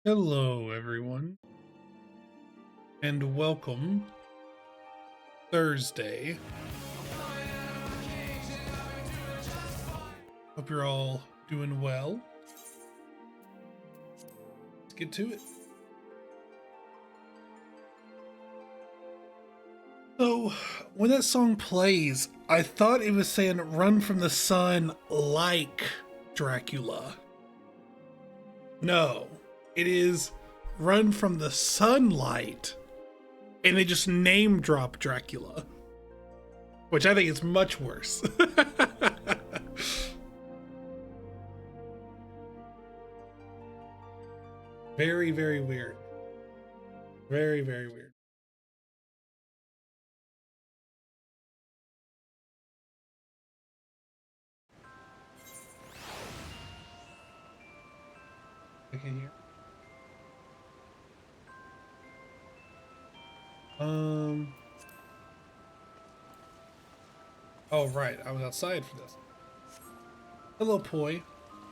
Hello, everyone, and welcome Thursday. Hope you're all doing well. Let's get to it. So, when that song plays, I thought it was saying run from the sun like Dracula. No, it is run from the sunlight. And they just name drop Dracula, which I think is much worse. Very, very weird. Very, very weird. Okay, here. Oh, right. I was outside for this. Hello, Poi.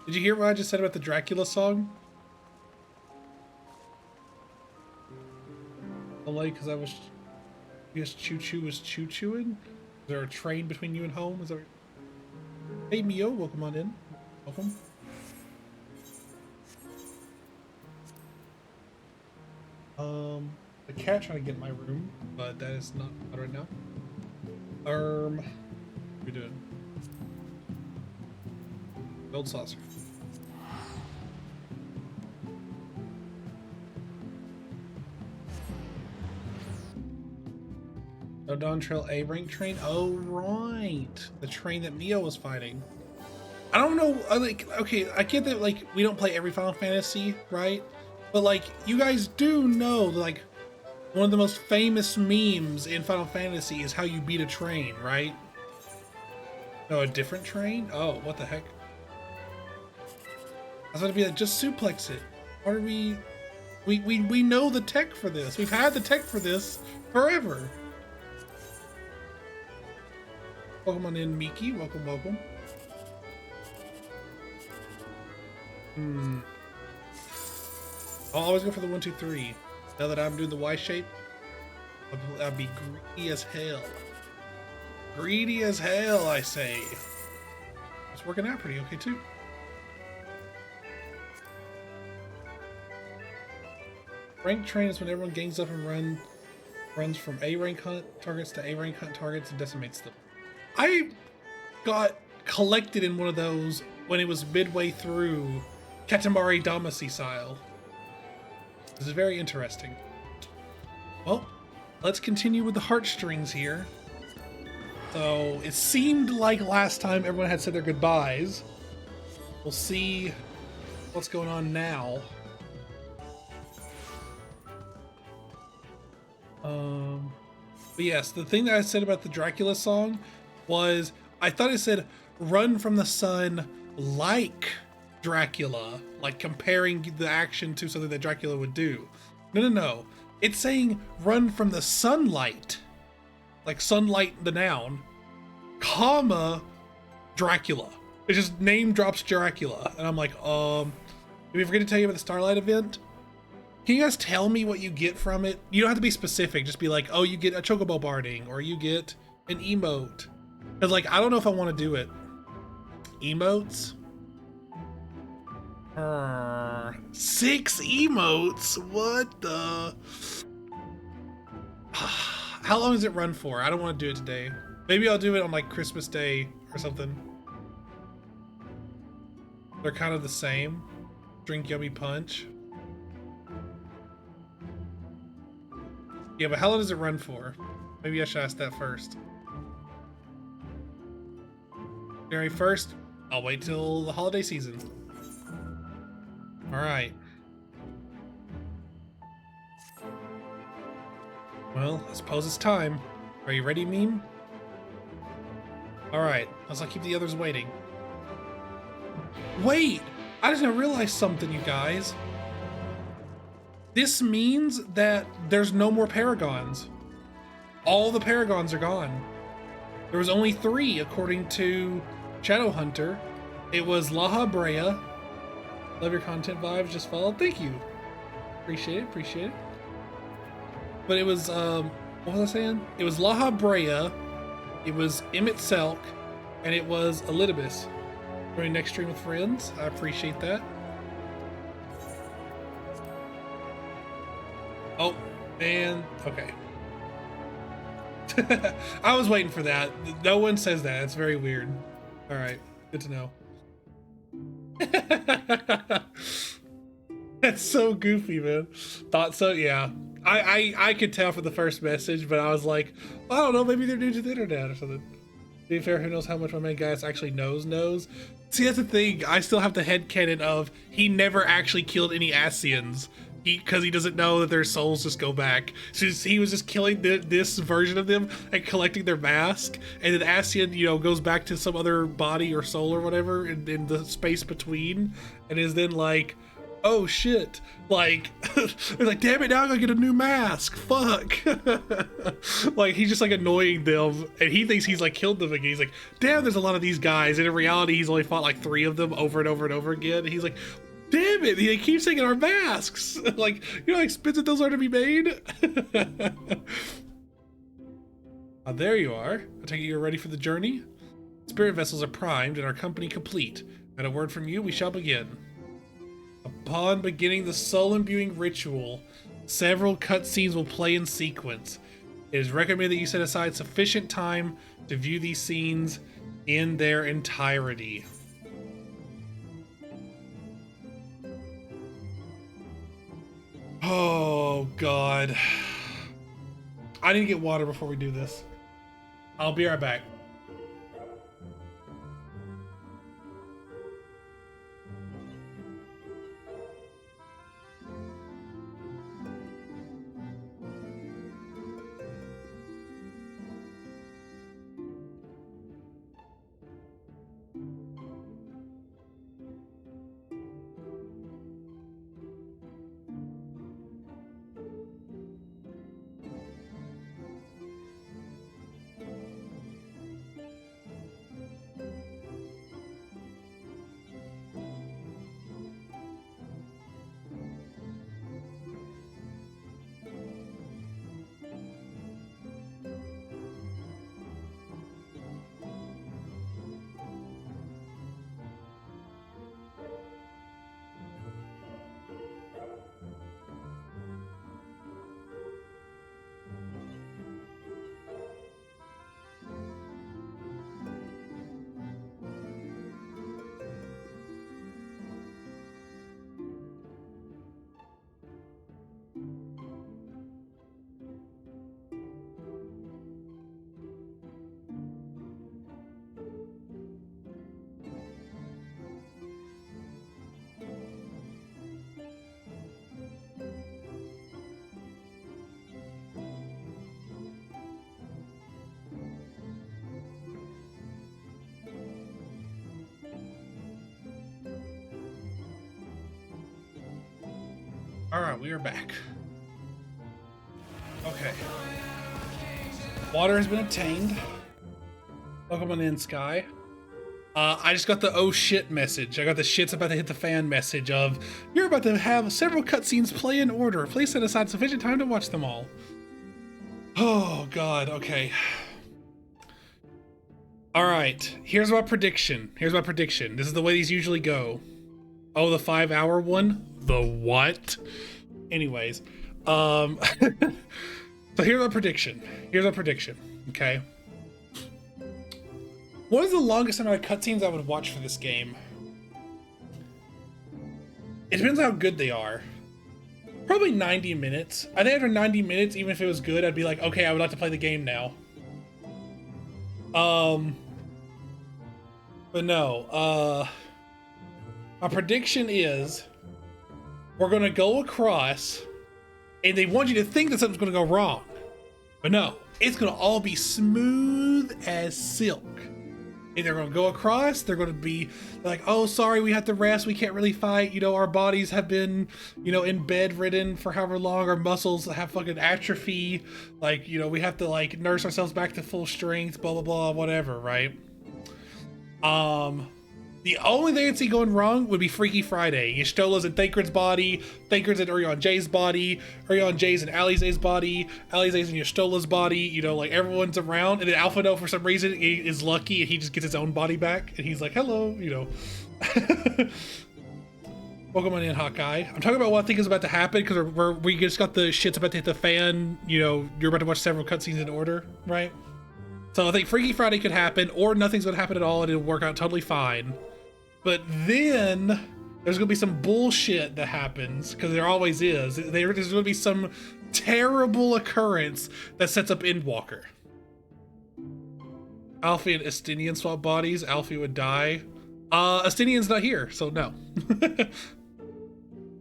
Did you hear what I just said about the Dracula song? Only because I was. I guess Choo Choo was choo chooing? Is there a train between you and home? Is there. Hey, Mio, welcome on in. Welcome. The cat trying to get in my room, but that is not right now. What are we doing? Gold saucer. No Dawn Trail A rank train? Oh, right. The train that Mio was fighting. I don't know, like, okay, I get that, like, we don't play every Final Fantasy, right? But, like, you guys do know, like, one of the most famous memes in Final Fantasy is how you beat a train, right? No, a different train? Oh, what the heck? I was gonna be like, just suplex it. What are we know the tech for this. We've had the tech for this forever. Welcome on in, Miki. Welcome, welcome. I'll always go for the 1, 2, 3. Now that I'm doing the Y shape, I'll be greedy as hell. Greedy as hell, I say. It's working out pretty okay too. Rank train is when everyone gangs up and runs from A rank hunt targets to A rank hunt targets and decimates them. I got collected in one of those when it was midway through Katamari Damacy style. This is very interesting. Well, let's continue with the heartstrings here. So it seemed like last time everyone had said their goodbyes. We'll see what's going on now. But yes, the thing that I said about the Dracula song was I thought it said run from the sun like Dracula, like comparing the action to something that Dracula would do. No. It's saying run from the sunlight, like sunlight the noun, comma, Dracula. It just name drops Dracula. And I'm like, did we forget to tell you about the Starlight event? Can you guys tell me what you get from it? You don't have to be specific. Just be like, oh, you get a chocobo barding, or you get an emote. Because, like, I don't know if I want to do it. Emotes? 6 emotes? What the? How long does it run for? I don't want to do it today. Maybe I'll do it on, like, Christmas Day or something. They're kind of the same. Drink yummy punch. Yeah, but how long does it run for? Maybe I should ask that first. January 1st? I'll wait till the holiday season. Alright. Well, I suppose it's time. Are you ready, meme? Alright, let's not keep the others waiting. Wait! I just realized something, you guys. This means that there's no more paragons. All the paragons are gone. There was only 3 according to Shadowhunter. It was La Brea. Love your content vibes, just followed. Thank you. Appreciate it, appreciate it. But it was, what was I saying? It was La Brea, it was Emmett Selk, and it was Elidibus. Joining next stream with friends. I appreciate that. Oh, man. Okay. I was waiting for that. No one says that. It's very weird. All right. Good to know. That's so goofy, man. Thought so? Yeah. I could tell from the first message, but I was like, well, I don't know, maybe they're new to the internet or something. To be fair, who knows how much my main guy actually knows. See, that's the thing. I still have the headcanon of he never actually killed any Asians. Because he doesn't know that their souls just go back. So he was just killing this version of them and collecting their mask. And then Asian, you know, goes back to some other body or soul or whatever in the space between. And is then like, oh shit. Like, they're like, damn it, now I gotta get a new mask. Fuck. Like, he's just like annoying them. And he thinks he's like killed them again. He's like, damn, there's a lot of these guys. And in reality, he's only fought like 3 of them over and over and over again. And he's like, damn it, they keep taking our masks. Like, you know how expensive those are to be made? Oh, there you are. I take it you're ready for the journey? Spirit vessels are primed and our company complete. At a word from you, we shall begin. Upon beginning the soul-imbuing ritual, several cutscenes will play in sequence. It is recommended that you set aside sufficient time to view these scenes in their entirety. Oh, God. I need to get water before we do this. I'll be right back. All right, we are back. Okay. Water has been obtained. Welcome on in, Sky. I just got the oh shit message. I got the shit's about to hit the fan message of, you're about to have several cutscenes play in order. Please set aside sufficient time to watch them all. Oh, God. Okay. All right. Here's my prediction. This is the way these usually go. Oh, the 5-hour one? The what? Anyways, so here's my prediction. Okay. What is the longest amount of cutscenes I would watch for this game? It depends on how good they are. Probably 90 minutes. I think after 90 minutes, even if it was good, I'd be like, okay, I would like to play the game now. But no, my prediction is we're going to go across and they want you to think that something's going to go wrong. But no, it's going to all be smooth as silk. And they're going to go across, they're like, oh, sorry, we have to rest, we can't really fight, you know, our bodies have been, you know, in bed ridden for however long, our muscles have fucking atrophy, like, you know, we have to like nurse ourselves back to full strength, blah, blah, blah, whatever, right? The only thing I'd see going wrong would be Freaky Friday. Y'shtola's in Thancred's body, Thancred's in Urion J's body, Urion J's in Alize's body, Alize's in Y'shtola's body, you know, like everyone's around, and then Alphino for some reason is lucky and he just gets his own body back, and he's like, hello, you know. Welcome on in, Hawkeye. I'm talking about what I think is about to happen because we just got the shit's about to hit the fan, you know, you're about to watch several cutscenes in order, right? So I think Freaky Friday could happen, or nothing's gonna happen at all and it'll work out totally fine. But then there's gonna be some bullshit that happens, because there always is. There's gonna be some terrible occurrence that sets up Endwalker. Alfie and Estinian swap bodies. Alfie would die. Estinian's not here, so no.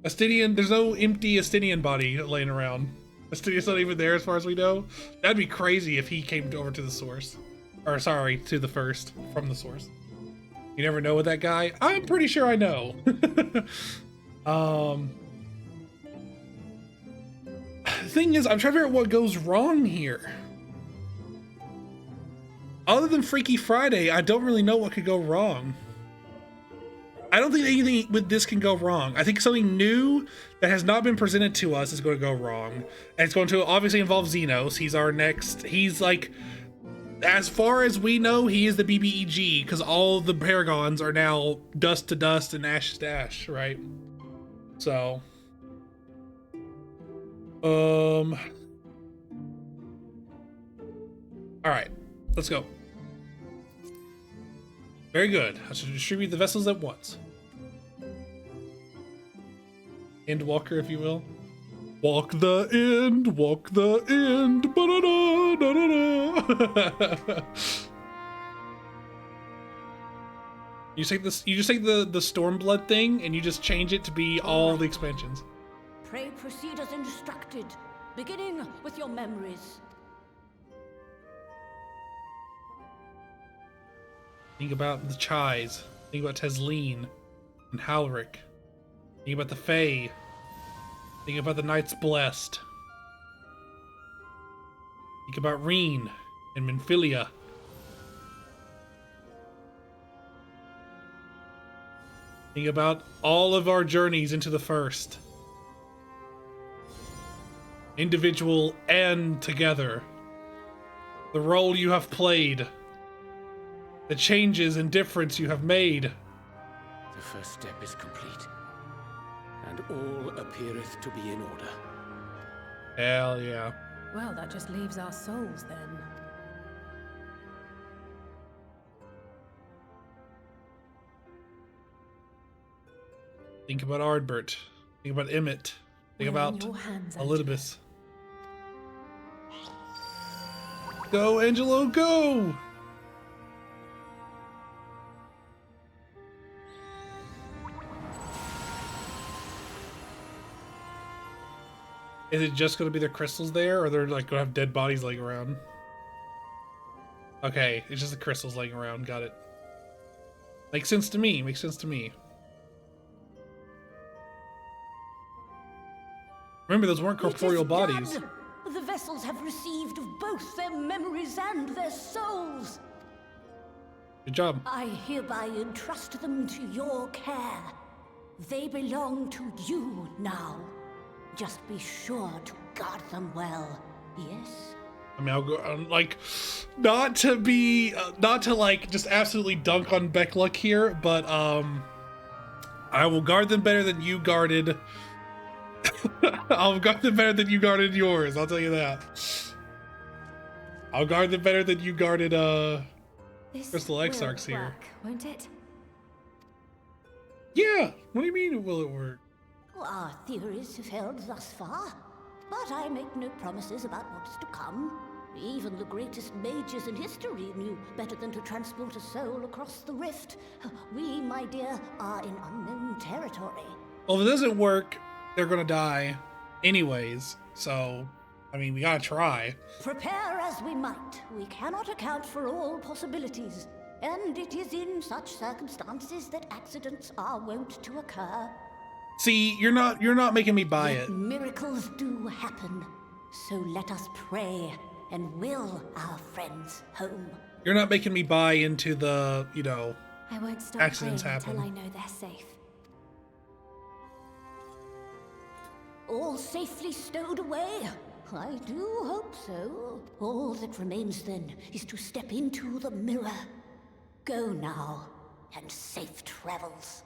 Estinian, there's no empty Estinian body laying around. Estinian's not even there as far as we know. That'd be crazy if he came over to the source. Or sorry, to the first, from the source. You never know with that guy. I'm pretty sure I know. Thing is, I'm trying to figure out what goes wrong here. Other than Freaky Friday, I don't really know what could go wrong. I don't think anything with this can go wrong. I think something new that has not been presented to us is going to go wrong. And it's going to obviously involve Xenos. He's our next, he's like, as far as we know, he is the BBEG, because all the Paragons are now dust to dust and ash to ash, right? So, all right, let's go. Very good. I should distribute the vessels at once. Endwalker, if you will. Walk the end, walk the end. Ba-da-da, da-da-da. You take this. You just take the Stormblood thing and you just change it to be all the expansions. Pray proceed as instructed, beginning with your memories. Think about the Chais. Think about Tesleen and Halric. Think about the Fae. Think about the Knights Blessed. Think about Reen and Minfilia. Think about all of our journeys into the first. Individual and together. The role you have played. The changes and difference you have made. The first step is complete, and all appeareth to be in order. Hell yeah. Well, that just leaves our souls then. Think about Ardbert. Think about Emmett. Think about Elizabeth. Go, Angelo, go! Is it just going to be the crystals there, or they're like going to have dead bodies laying around? Okay, it's just the crystals laying around. Got it. Makes sense to me. Makes sense to me. Remember, those weren't corporeal bodies. Done. The vessels have received both their memories and their souls. Good job. I hereby entrust them to your care. They belong to you now. Just be sure to guard them well, yes? I mean, I'll go, like, not to like just absolutely dunk on Beckluck here, but I will guard them better than you guarded. I'll guard them better than you guarded yours, I'll tell you that. I'll guard them better than you guarded Crystal Exarchs here. Work, won't it? Yeah, what do you mean will it work? Our theories have held thus far, but I make no promises about what is to come. Even the greatest mages in history knew better than to transport a soul across the rift. We, my dear, are in unknown territory. Well, if it doesn't work, they're gonna die anyways, so, I mean, we gotta try. Prepare as we might, we cannot account for all possibilities, and it is in such circumstances that accidents are wont to occur. See, you're not making me buy it. Miracles do happen, so let us pray and will our friends home. You're not making me buy into the, you know, I won't stop Accidents praying happen. until I know they're safe. All safely stowed away? I do hope so. All that remains then is to step into the mirror. Go now, and safe travels.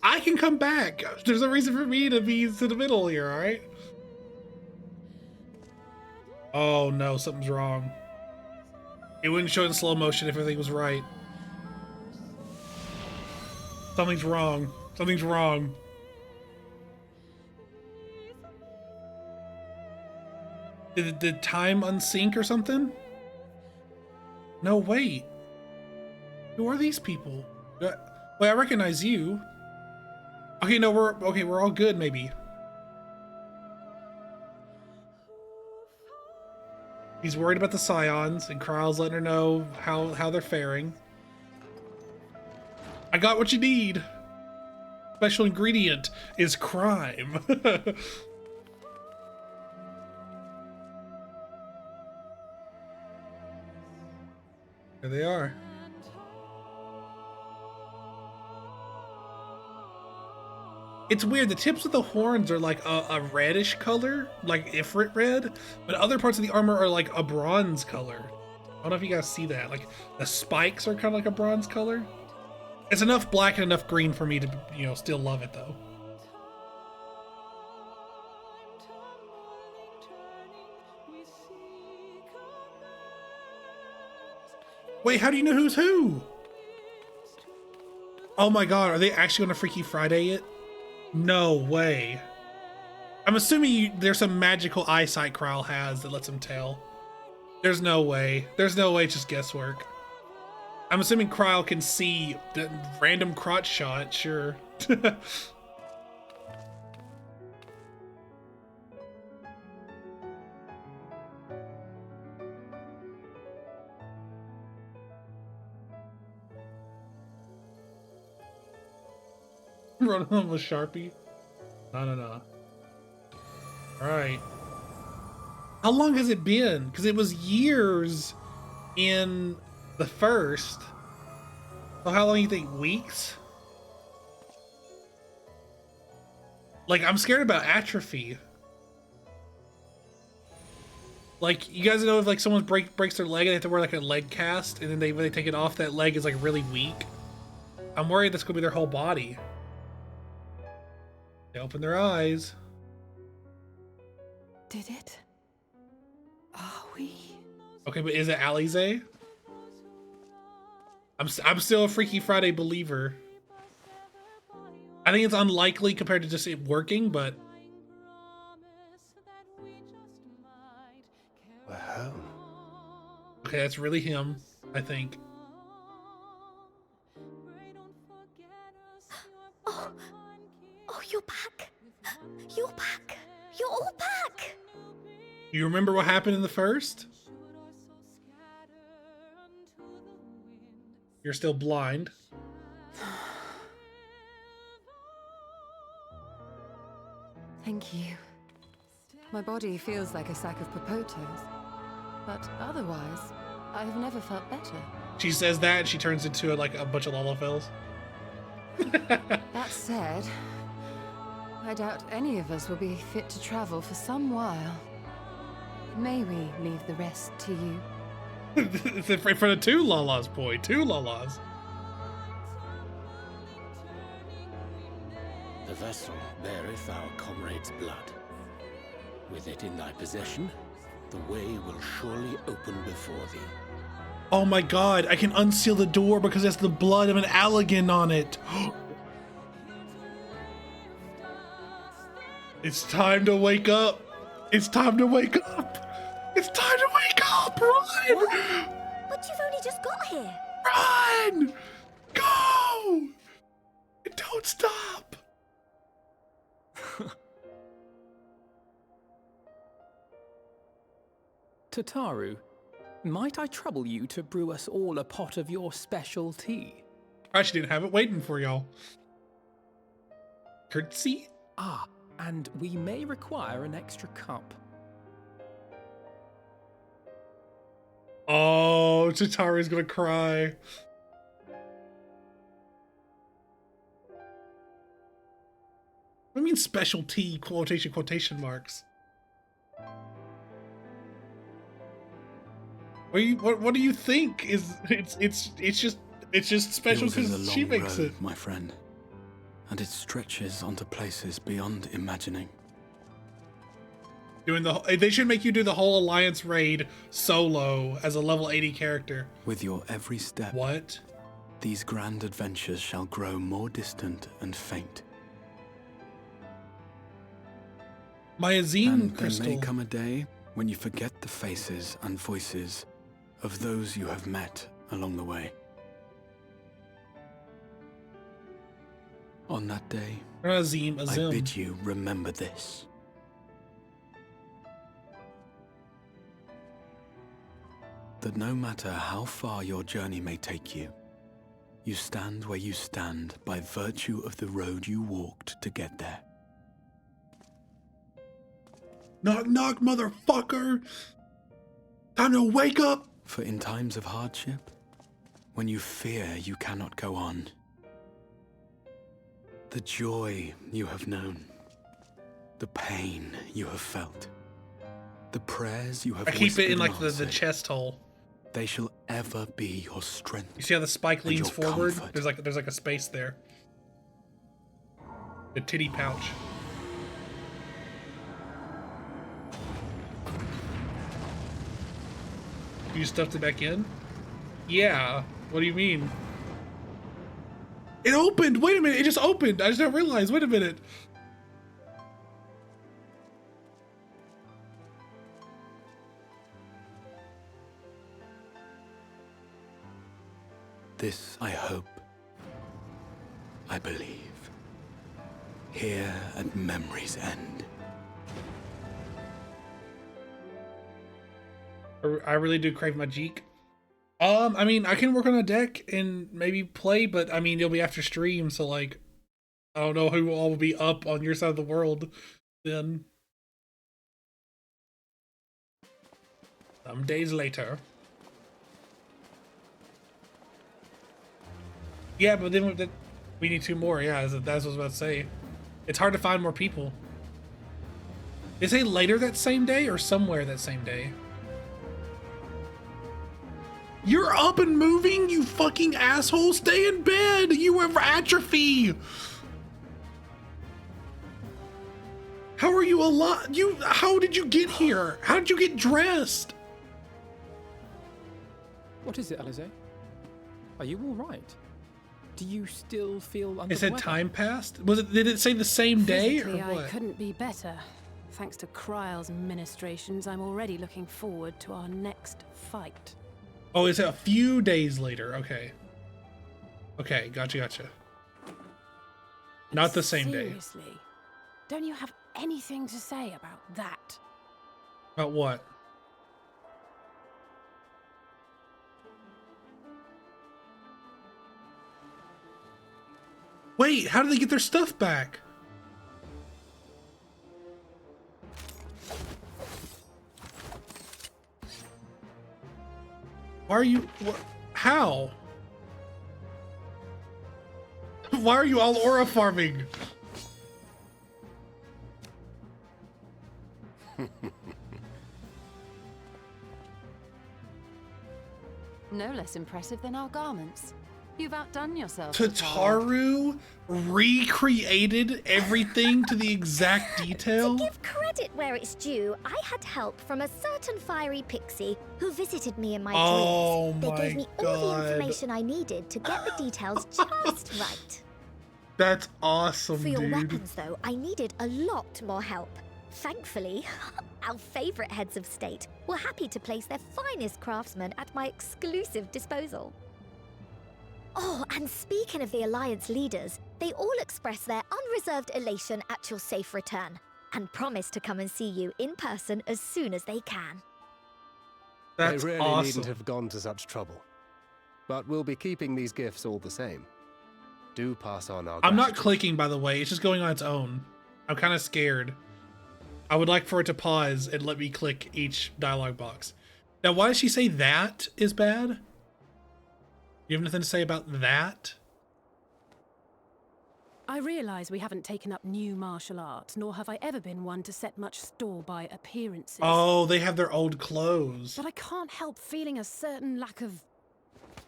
I can come back. There's a reason for me to be to the middle here, alright? Oh no, something's wrong. It wouldn't show in slow motion if everything was right. Something's wrong. Something's wrong. Did time unsync or something? No, wait. Who are these people? Wait, I recognize you. Okay, no, we're all good, maybe. He's worried about the Scions, and Kryle's letting her know how they're faring. I got what you need. Special ingredient is crime. There they are. It's weird, the tips of the horns are like a reddish color, like Ifrit red, but other parts of the armor are like a bronze color. I don't know if you guys see that. Like, the spikes are kind of like a bronze color. It's enough black and enough green for me to, you know, still love it, though. Wait, how do you know who's who? Oh my god, are they actually gonna Freaky Friday it? No way. I'm assuming there's some magical eyesight Kryle has that lets him tell. There's no way. There's no way it's just guesswork. I'm assuming Kryle can see the random crotch shot, sure. Run on with Sharpie. No. Alright. How long has it been? Because it was years in the first. So how long do you think? Weeks? Like, I'm scared about atrophy. Like, you guys know if like someone breaks their leg and they have to wear like a leg cast, and then when they take it off, that leg is like really weak. I'm worried that's gonna be their whole body. They open their eyes. Did it? Are we? Okay, but is it Alize? I'm still a Freaky Friday believer. I think it's unlikely compared to just it working, but We're home. okay, that's really him, I think. Oh, you're back. You're back. You're all back. You remember what happened in the first? You're still blind. Thank you. My body feels like a sack of popotos, but otherwise, I've never felt better. She says that and she turns into like a bunch of Lalafels. That said, I doubt any of us will be fit to travel for some while. May we leave the rest to you? It's in front of two Lalas, boy. Two Lalas. The vessel beareth our comrade's blood. With it in thy possession, the way will surely open before thee. Oh my god, I can unseal the door because it's the blood of an Allegan on it. It's time to wake up. It's time to wake up. It's time to wake up. Run! But you've only just got here. Run! Go! Don't stop. Tataru, might I trouble you to brew us all a pot of your special tea? I actually didn't have it waiting for y'all. Curtsy? Ah, and we may require an extra cup. Oh, Chitaru's gonna cry. What do you mean specialty quotation marks? What do you think is it's just special Yours is a because she long makes road, it. my friend, and it stretches onto places beyond imagining. They should make you do the whole Alliance raid solo as a level 80 character. With your every step, What? these grand adventures shall grow more distant and faint. My Azim And crystal. there may come a day when you forget the faces and voices of those you have met along the way. On that day, Azim. I bid you remember this. That no matter how far your journey may take you, you stand where you stand by virtue of the road you walked to get there. Knock, knock, motherfucker! Time to wake up! For in times of hardship, when you fear you cannot go on, the joy you have known, the pain you have felt, the prayers you have I keep it in like whispered the answered, chest hole. they shall ever be your strength. You see how the spike And leans your forward? comfort. There's like a space there. The titty pouch. You stuffed it back in? Yeah. What do you mean? It opened! Wait a minute, it just opened! I just didn't realize. Wait a minute. This I hope, I believe, here at memory's end. I really do crave my Jeek. I mean, I can work on a deck and maybe play, but I mean, it'll be after stream, so like, I don't know who all will be up on your side of the world then. Some days later. Yeah, but then we need 2 more. Yeah, that's what I was about to say. It's hard to find more people. They say later that same day or somewhere that same day? You're up and moving, you fucking asshole! Stay in bed! You have atrophy! How are you alive? How did you get here? How did you get dressed? What is it, Alize? Are you all right? Do you still feel under It the said weather? time passed? Did it say the same day or Physically, what? I couldn't be better. Thanks to Kryle's ministrations, I'm already looking forward to our next fight. Oh, it's a few days later. Okay. Okay, gotcha. Not the same day. Seriously, don't you have anything to say about that? About what? Wait, how did they get their stuff back? Why are you... How? Why are you all aura farming? No less impressive than our garments. You've outdone yourself. Tataru recreated everything to the exact detail? To give credit where it's due, I had help from a certain fiery pixie who visited me in my Oh dreams. They my gave me all God. the information I needed to get the details just right. That's awesome, For your dude. weapons, though, I needed a lot more help. Thankfully, our favorite heads of state were happy to place their finest craftsmen at my exclusive disposal. Oh, and speaking of the Alliance leaders, they all expressed their unreserved elation at your safe return and promise to come and see you in person as soon as they can. That's they really awesome. needn't have gone to such trouble. But we'll be keeping these gifts all the same. Do pass on our I'm not gratitude. clicking, by the way. It's just going on its own. I'm kind of scared. I would like for it to pause and let me click each dialogue box. Now, why does she say that is bad? You have nothing to say about that? I realise we haven't taken up new martial arts, nor have I ever been one to set much store by appearances. Oh, they have their old clothes. But I can't help feeling a certain lack of,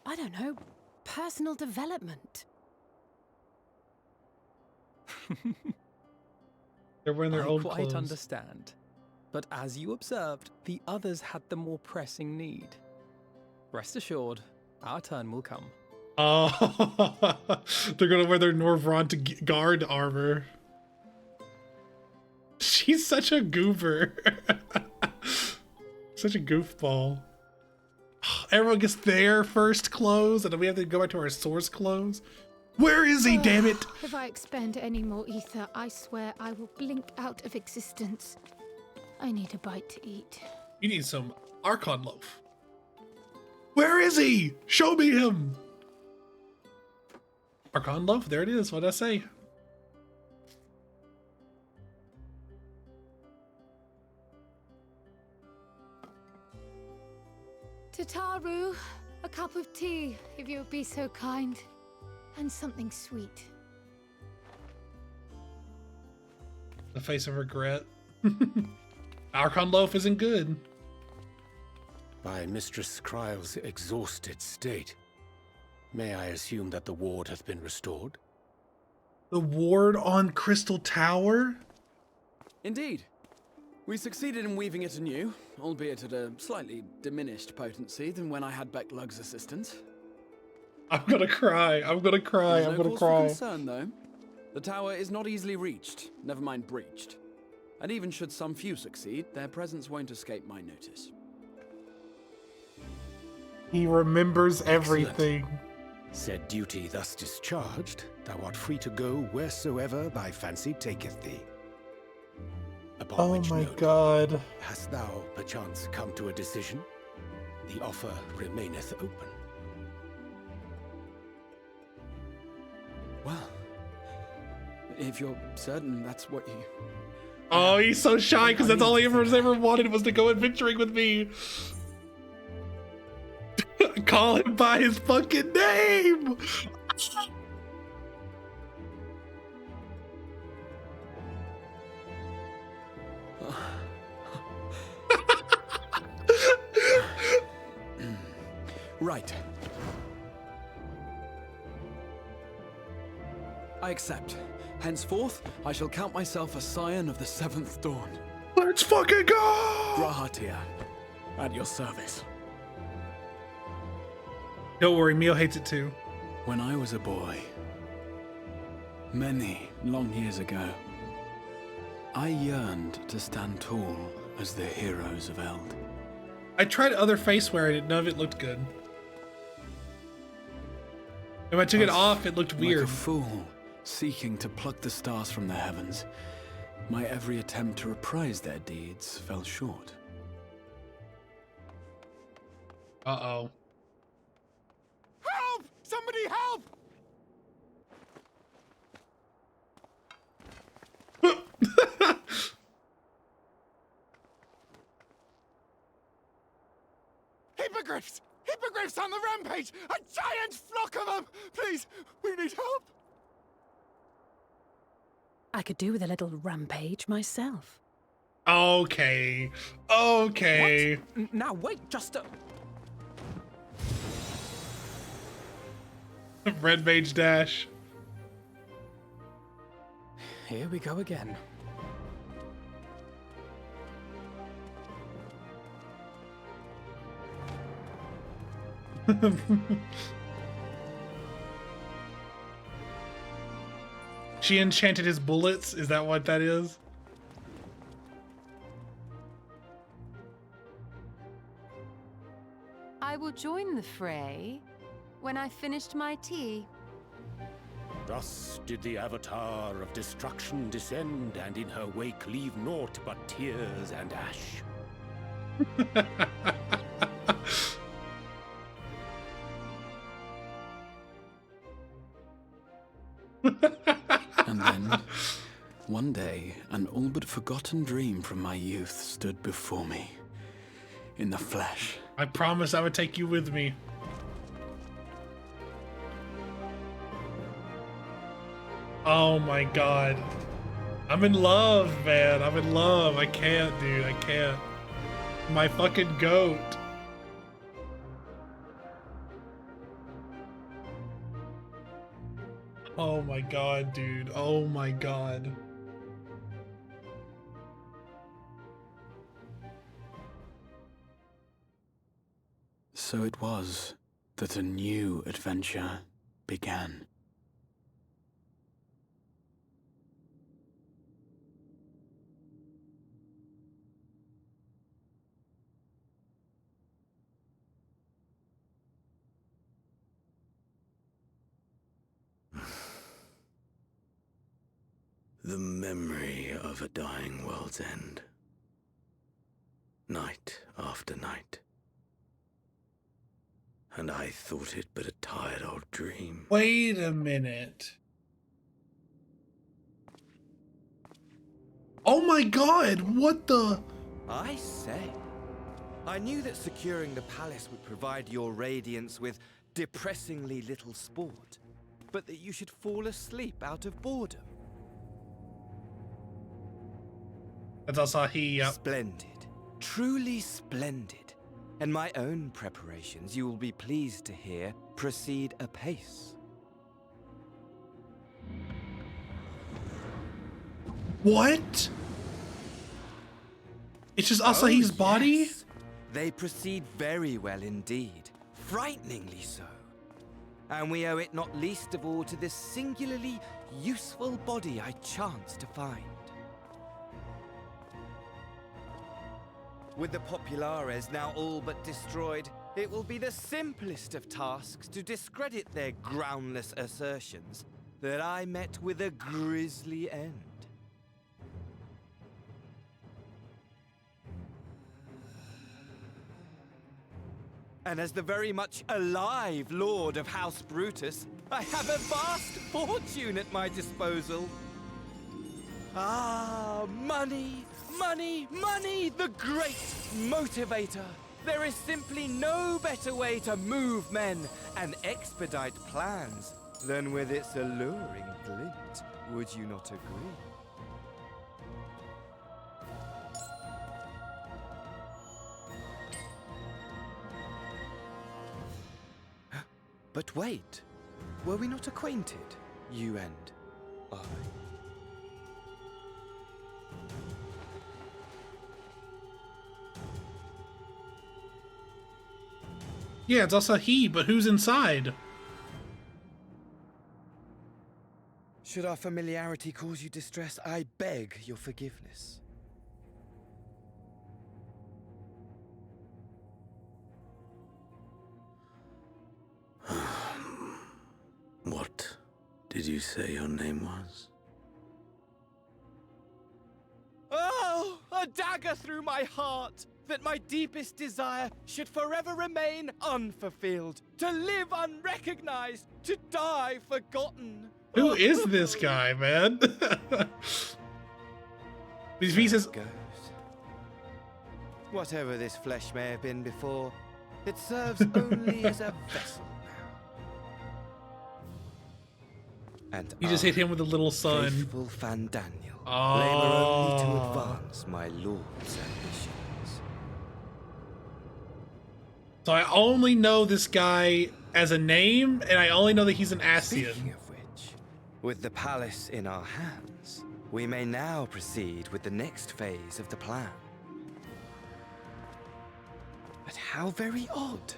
I don't know, personal development. They're wearing their I old quite clothes. understand. But as you observed, the others had the more pressing need. Rest assured, our turn will come. Oh, they're gonna wear their Norvrant guard armor. She's such a goober. Such a goofball. Everyone gets their first clothes, and then we have to go back to our source clothes. Where is he, damn it? If I expend any more ether, I swear I will blink out of existence. I need a bite to eat. You need some Archon loaf. Where is he? Show me him. Archon loaf, there it is. What did I say? Tataru, a cup of tea, if you would be so kind. And something sweet. The face of regret. Archon loaf isn't good. By Mistress Kryle's exhausted state, may I assume that the ward hath been restored? The ward on Crystal Tower? Indeed. We succeeded in weaving it anew, albeit at a slightly diminished potency than when I had Becklug's assistance. I'm gonna cry. I'm gonna cry. There's I'm no gonna cause cry. for concern, though. The tower is not easily reached, never mind breached. And even should some few succeed, their presence won't escape my notice. He remembers everything. Said duty thus discharged, thou art free to go wheresoever thy fancy taketh thee. Upon Oh which my note, god. hast thou perchance come to a decision? The offer remaineth open. Well, if you're certain that's what you... Oh, he's so shy because that's all he I need to ever wanted was to go adventuring with me. Call him by his fucking name. Right. I accept. Henceforth, I shall count myself a scion of the seventh dawn. Let's fucking go. Grahatia, at your service. Don't worry, Mio hates it too. When I was a boy, many long years ago, I yearned to stand tall as the heroes of Eld. I tried other face wearing it, none of it looked good. And when I took it off, it looked weird. Like a fool, seeking to pluck the stars from the heavens, my every attempt to reprise their deeds fell short. Uh-oh. Help! Somebody help! Hippogriffs! Hippogriffs on the rampage! A giant flock of them! Please, we need help! I could do with a little rampage myself. Okay. Okay. Now wait just a... Red Mage Dash. Here we go again. She enchanted his bullets? Is that what that is? I will join the fray when I finished my tea. Thus did the Avatar of Destruction descend, and in her wake leave naught but tears and ash. And then, one day, an all but forgotten dream from my youth stood before me, in the flesh. I promised I would take you with me. Oh my god. I'm in love, man. I'm in love. I can't, dude. I can't. My fucking goat. Oh my god, dude. Oh my god. So it was that a new adventure began. The memory of a dying world's end. Night after night. And I thought it but a tired old dream. Wait a minute. Oh my god, what the? I say. I knew that securing the palace would provide your Radiance with depressingly little sport, but that you should fall asleep out of boredom. That's also he, yep. Splendid. Truly splendid. And my own preparations, you will be pleased to hear, proceed apace. What? It's just Asahi's body? Yes. They proceed very well indeed. Frighteningly so. And we owe it not least of all to this singularly useful body I chanced to find. With the Populares now all but destroyed, it will be the simplest of tasks to discredit their groundless assertions that I met with a grisly end. And as the very much alive Lord of House Brutus, I have a vast fortune at my disposal. Ah, money! Money, money, the great motivator. There is simply no better way to move men and expedite plans than with its alluring glint. Would you not agree? But wait, were we not acquainted, you and I? Yeah, it's also he, but who's inside? Should our familiarity cause you distress, I beg your forgiveness. What did you say your name was? Oh, a dagger through my heart! That my deepest desire should forever remain unfulfilled, to live unrecognized, to die forgotten. Who is this guy, man? He says, goes. Whatever this flesh may have been before, it serves only as a vessel now. And you just hit him with a little sun. Faithful Fan Daniel, Oh. labor only to advance my lord's ambitions. So I only know this guy as a name, and I only know that he's an Asian. Speaking of which, with the palace in our hands, we may now proceed with the next phase of the plan. But how very odd.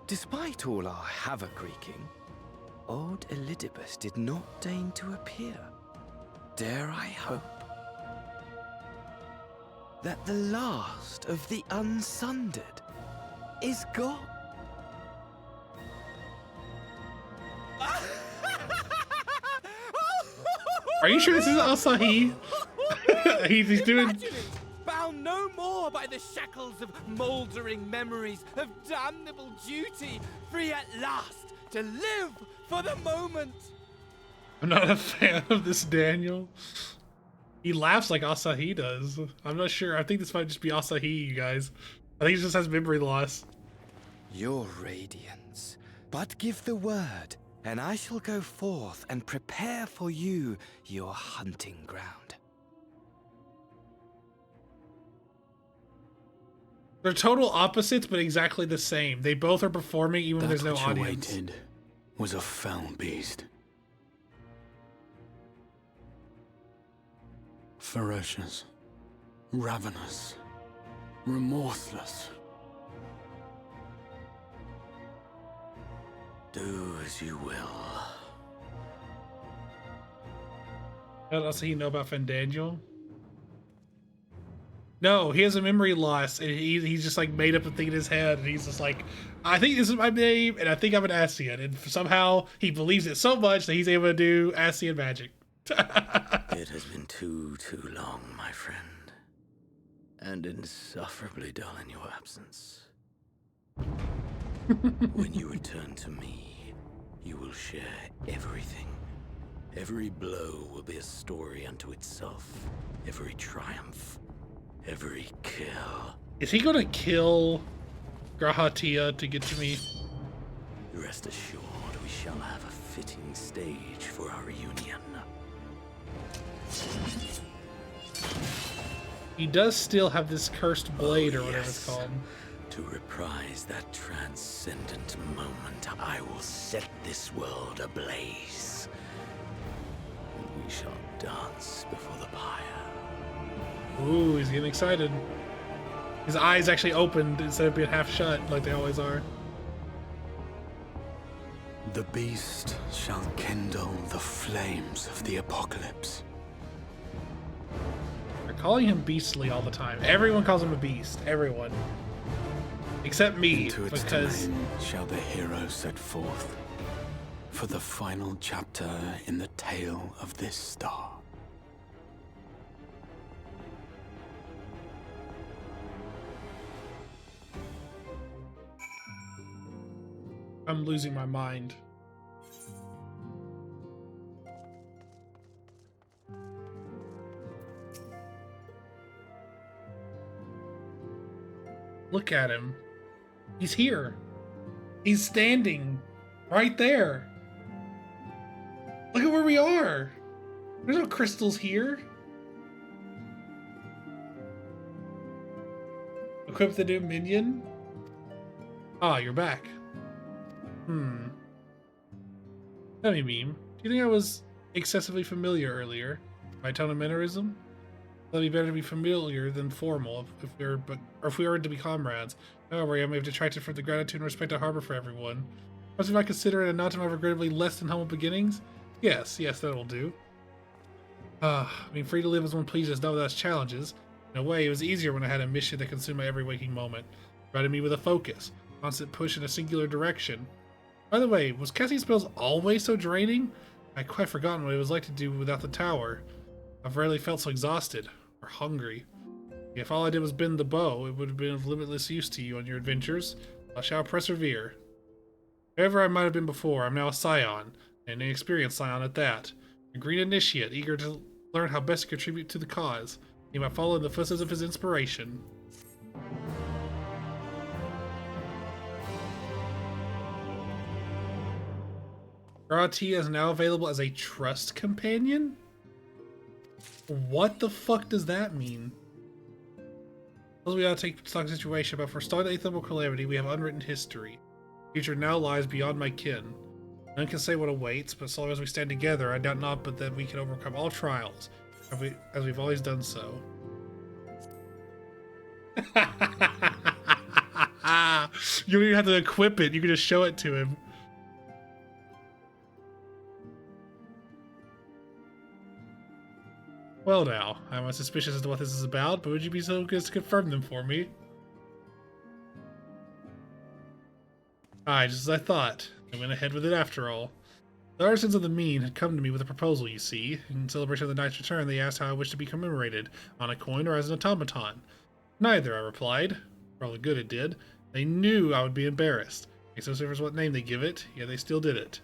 Despite all our havoc-wreaking, old Elidibus did not deign to appear. Dare I hope that the last of the unsundered is gone. Are you sure this is Asahi? he's doing... Imagine it! Bound no more by the shackles of mouldering memories of damnable duty, free at last to live for the moment. I'm not a fan of this Daniel. He laughs like Asahi does. I'm not sure. I think this might just be Asahi, you guys. I think he just has memory loss. Your radiance. But give the word, and I shall go forth and prepare for you your hunting ground. They're total opposites, but exactly the same. They both are performing even when there's no That which audience. awaited was a fell beast. Ferocious, ravenous, remorseless. Do as you will. What else does he know about Fandaniel? No, he has a memory loss, and he's just like made up a thing in his head, and he's just like, I think this is my name, and I think I'm an Ascian, and somehow he believes it so much that he's able to do Ascian magic. It has been too long, my friend, and insufferably dull in your absence. When you return to me, you will share everything. Every blow will be a story unto itself. Every triumph, every kill. Is he gonna kill Grahatia to get to me? Rest assured, we shall have a fitting stage for our reunion. He does still have this cursed blade, or whatever it's yes. called. To reprise that transcendent moment, I will set this world ablaze. And we shall dance before the pyre. Ooh, he's getting excited. His eyes actually opened instead of being half shut, like they always are. The beast shall kindle the flames of the apocalypse. They're calling him beastly all the time. Everyone calls him a beast. Everyone. Except me, Into its because... domain shall the hero set forth for the final chapter in the tale of this star. I'm losing my mind. Look at him. He's here. He's standing right there. Look at where we are. There's no crystals here. Equip the new minion. Ah, you're back. Tell me, Meme, do you think I was excessively familiar earlier? My tone of mannerism? That'd be better to be familiar than formal if we were to be comrades. However, I may have detracted from the gratitude and respect I harbor for everyone. Must I consider it a nod to my regrettably less than humble beginnings? Yes, that'll do. Being free to live as one pleases, not without its challenges. In a way, it was easier when I had a mission that consumed my every waking moment. Provided me with a focus, constant push in a singular direction. By the way, was casting spells always so draining? I'd quite forgotten what it was like to do without the tower. I've rarely felt so exhausted, or hungry. If all I did was bend the bow, it would have been of limitless use to you on your adventures. I shall persevere. Whoever I might have been before, I'm now a scion, and an experienced scion at that. A green initiate, eager to learn how best to contribute to the cause. He might follow in the footsteps of his inspiration. Grahatia is now available as a trust companion? What the fuck does that mean? We gotta take stock of the situation, but for starting the atypical calamity, we have unwritten history. Future now lies beyond my kin. None can say what awaits, but so long as we stand together, I doubt not but that we can overcome all trials, as we've always done so. You don't even have to equip it, you can just show it to him. Well now, I'm suspicious as to what this is about, but would you be so good as to confirm them for me? Aye, just as I thought. I went ahead with it after all. The artisans of the Mean had come to me with a proposal, you see. In celebration of the knight's return, they asked how I wished to be commemorated, on a coin or as an automaton. Neither, I replied. For all the good it did. They knew I would be embarrassed. Makes no difference what name they give it, yet they still did it.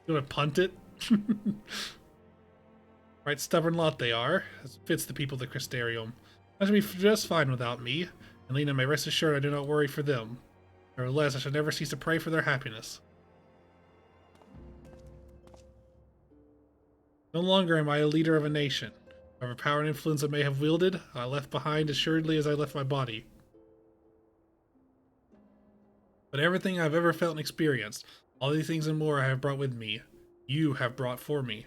You wanna punt it? Right, stubborn lot they are. As fits the people of the Crystarium. That should be just fine without me, and Lena may rest assured I do not worry for them. Nevertheless, I shall never cease to pray for their happiness. No longer am I a leader of a nation. Whatever power and influence I may have wielded, I left behind assuredly as I left my body. But everything I've ever felt and experienced, all these things and more I have brought with me. You have brought for me.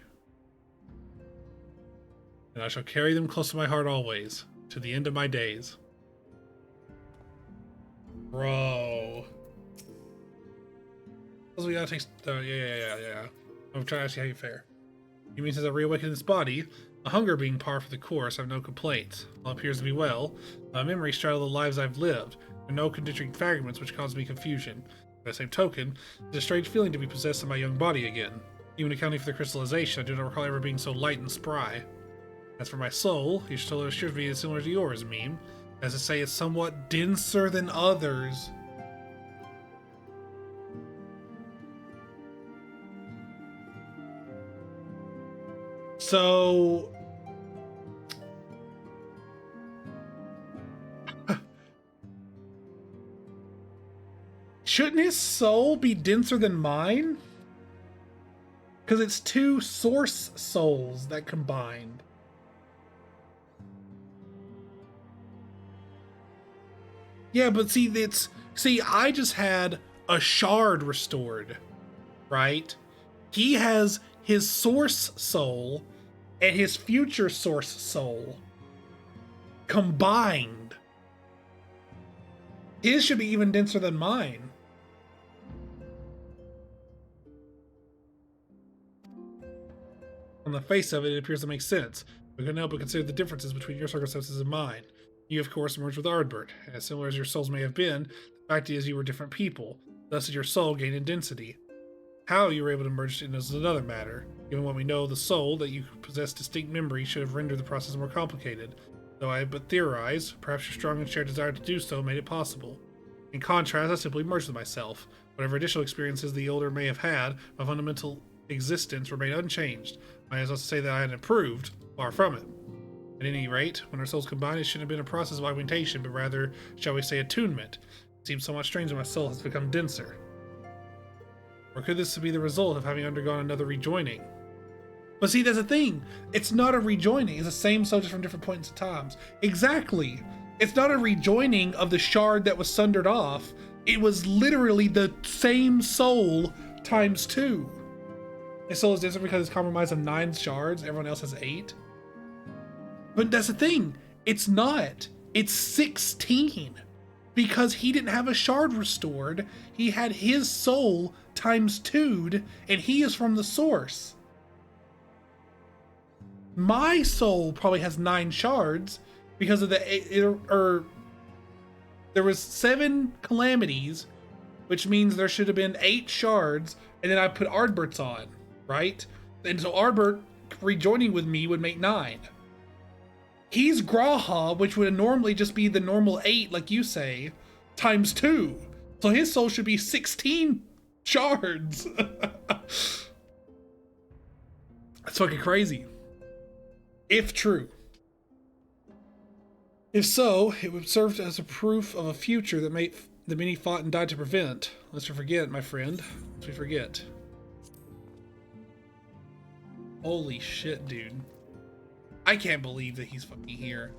And I shall carry them close to my heart always, to the end of my days. Bro. We gotta take. Yeah. I'm trying to see how you fare. You mean since I reawakened this body, a hunger being par for the course, I have no complaints. All appears to be well. My memory straddle the lives I've lived. There are no contradicting fragments which cause me confusion. By the same token, it's a strange feeling to be possessed in my young body again. Even accounting for the crystallization, I do not recall ever being so light and spry. As for my soul, you still assures me it's similar to yours, meme. As to say, it's somewhat denser than others. So... shouldn't his soul be denser than mine? Because it's two source souls that combined. Yeah, but see, I just had a shard restored, right? He has his source soul and his future source soul combined. His should be even denser than mine. On the face of it, it appears to make sense. We couldn't help but consider the differences between your circumstances and mine. You, of course, merged with Ardbert, and as similar as your souls may have been, the fact is you were different people. Thus did your soul gain in density. How you were able to merge in is another matter. Given what we know of the soul, that you possess distinct memory should have rendered the process more complicated. Though I but theorize, perhaps your strong and shared desire to do so made it possible. In contrast, I simply merged with myself. Whatever additional experiences the older may have had, my fundamental existence remained unchanged. Might as well say that I had improved, far from it. At any rate, when our souls combined, it shouldn't have been a process of augmentation, but rather, shall we say, attunement. It seems somewhat strange that my soul has become denser. Or could this be the result of having undergone another rejoining? But see, that's the thing. It's not a rejoining. It's the same soul just from different points in times. Exactly. It's not a rejoining of the shard that was sundered off. It was literally the same soul times 2. His soul is denser because it's compromised of 9 shards. Everyone else has 8. But that's the thing. It's not. It's 16. Because he didn't have a shard restored. He had his soul times 2'd, and he is from the source. My soul probably has 9 shards because of there was 7 calamities, which means there should have been 8 shards, and then I put Ardbert's on, right? And so Ardbert rejoining with me would make 9. He's Graha, which would normally just be the normal 8, like you say, times 2. So his soul should be 16 shards. That's fucking crazy. If true. If so, it would serve as a proof of a future that many fought and died to prevent. Lest we forget, my friend. Lest we forget. Holy shit, dude. I can't believe that he's fucking here.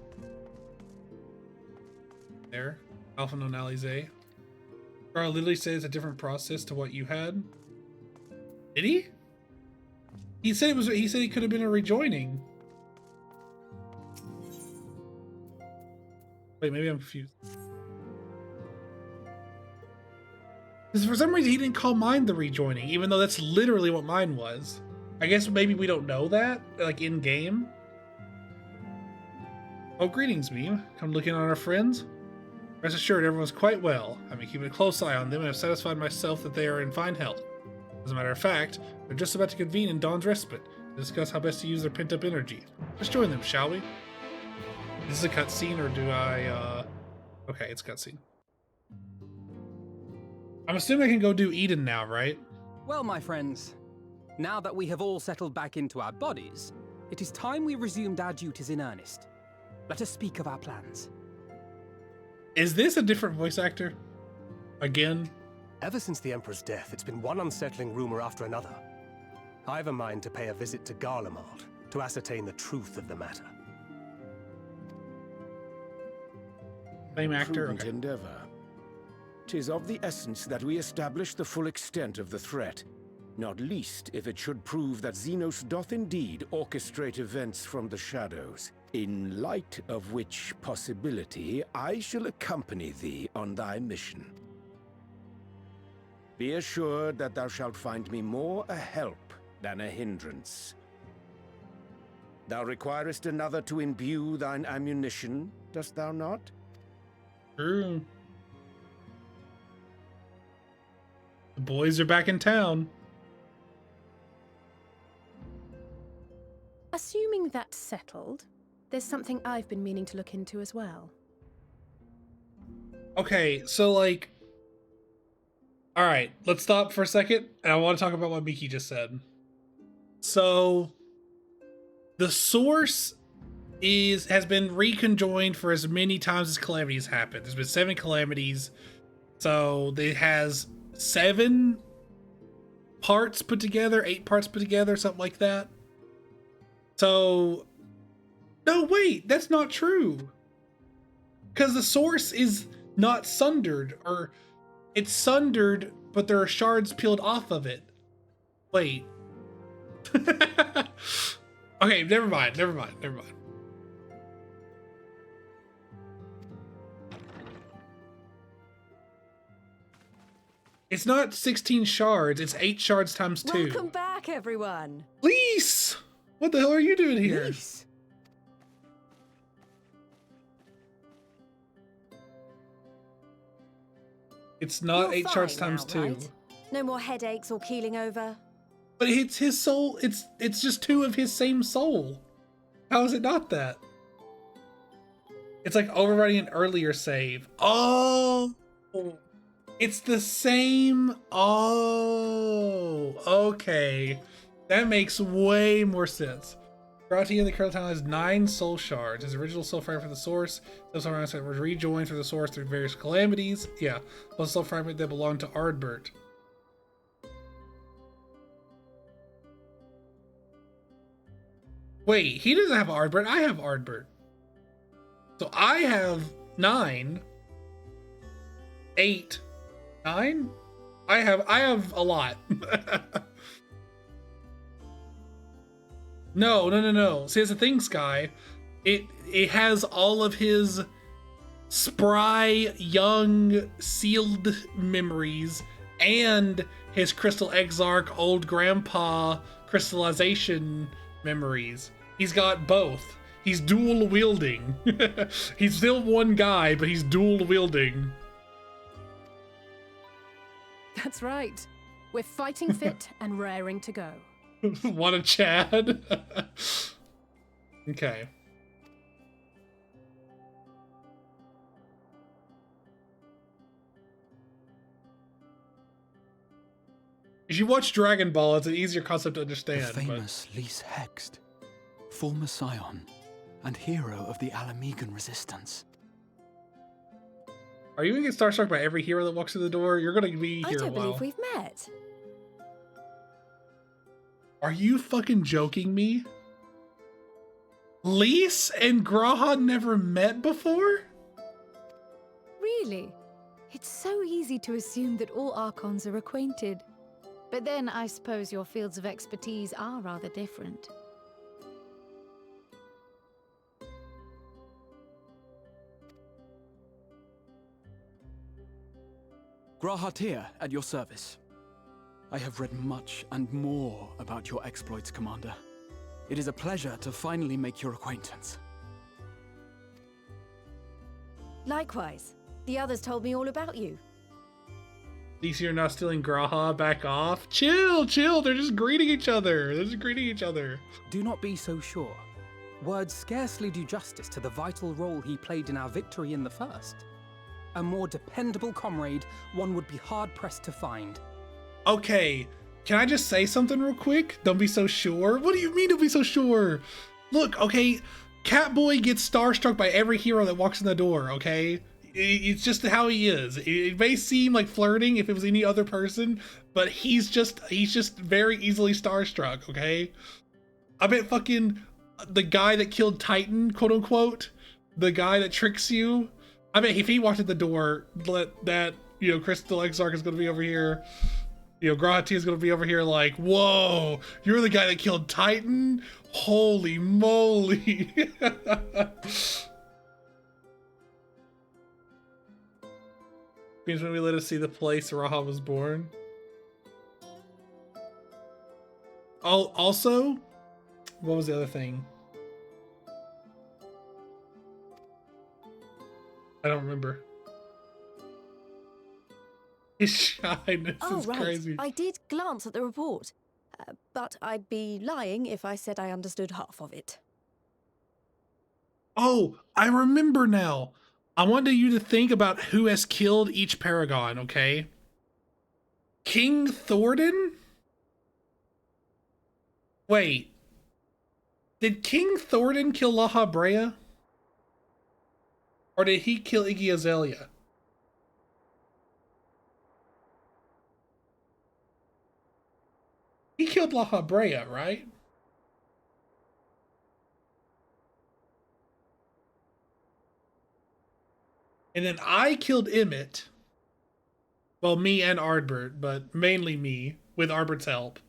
There. Alpha Nonalize. Carl literally says a different process to what you had. Did he? He said he could have been a rejoining. Wait, maybe I'm confused. Because for some reason he didn't call mine the rejoining, even though that's literally what mine was. I guess maybe we don't know that, like in game. Oh, greetings, Meme. Come looking on our friends? Rest assured, everyone's quite well. I've been keeping a close eye on them and have satisfied myself that they are in fine health. As a matter of fact, they're just about to convene in Dawn's Respite to discuss how best to use their pent-up energy. Let's join them, shall we? Is this a cutscene, or do I, Okay, it's cutscene. I'm assuming I can go do Eden now, right? Well, my friends, Now that we have all settled back into our bodies, it is time we resumed our duties in earnest. Let us speak of our plans. Is this a different voice actor? Again? Ever since the Emperor's death, it's been one unsettling rumor after another. I've a mind to pay a visit to Garlemald to ascertain the truth of the matter. Same actor? Prudent Okay. endeavor. 'Tis of the essence that we establish the full extent of the threat, not least if it should prove that Xenos doth indeed orchestrate events from the shadows, in light of which possibility I shall accompany thee on thy mission. Be assured that thou shalt find me more a help than a hindrance. Thou requirest another to imbue thine ammunition, dost thou not? True. The boys are back in town. Assuming that's settled, there's something I've been meaning to look into as well. Okay, so like, all right, let's stop for a second, and I want to talk about what Miki just said. So, the source has been reconjoined for as many times as calamities happened. There's been 7 calamities, so it has 7 parts put together, 8 parts put together, something like that. So, no, wait, that's not true. Because the source is not sundered, or it's sundered, but there are shards peeled off of it. Wait. Okay, never mind. It's not 16 shards, it's 8 shards times 2. Welcome back, everyone. Lise! What the hell are you doing here? Lise. It's not You're 8 shards fine times now, 2. right? No more headaches or keeling over? But it's his soul, it's just 2 of his same soul. How is it not that? It's like overriding an earlier save. Oh! It's the same. Oh, okay. That makes way more sense. Grati in the current time has 9 soul shards. His original soul fragment for the source. Those soul fragments were rejoined for the source through various calamities. Yeah, plus soul fragment that belonged to Ardbert. Wait, he doesn't have Ardbert. I have Ardbert. So I have 9, 8, 9. I have a lot. No. See, it's the thing, Sky. It has all of his spry, young, sealed memories and his Crystal Exarch, old grandpa crystallization memories. He's got both. He's dual wielding. He's still one guy, but he's dual wielding. That's right. We're fighting fit and raring to go. What a Chad. Okay. If you watch Dragon Ball, it's an easier concept to understand. The famous Lys Hext, former scion and hero of the Alamegan resistance. Are you gonna get starstruck by every hero that walks through the door? You're gonna be here I a don't while. believe we've met. Are you fucking joking me? Lys and Graha never met before? Really? It's so easy to assume that all Archons are acquainted. But then I suppose your fields of expertise are rather different. Grahatir at your service. I have read much and more about your exploits, Commander. It is a pleasure to finally make your acquaintance. Likewise. The others told me all about you. At least you're not stealing Graha. Back off. Chill. They're just greeting each other. Do not be so sure. Words scarcely do justice to the vital role he played in our victory in the first. A more dependable comrade one would be hard-pressed to find. Okay, Can I just say something real quick? Don't be so sure. What do you mean don't be so sure? Look, okay, Catboy gets starstruck by every hero that walks in the door, okay? It's just how he is. It may seem like flirting if it was any other person, but he's just very easily starstruck, okay? I bet fucking the guy that killed Titan, quote unquote, the guy that tricks you, I bet if he walked in the door, that, you know, Crystal Exarch is gonna be over here, you know, Grawley is gonna be over here like, whoa, you're the guy that killed Titan? Holy moly. Means when we let us see the place Raha was born. Oh, also, what was the other thing? I don't remember. His shyness is crazy. I did glance at the report, but I'd be lying if I said I understood half of it. Oh, I remember now. I wanted you to think about who has killed each Paragon, okay? King Thordan? Wait. Did King Thordan kill La Habrea? Or did he kill Iggy Azalea? He killed La Habrea, right? And then I killed Emmett. Well, me and Ardbert, but mainly me, with Arbert's help.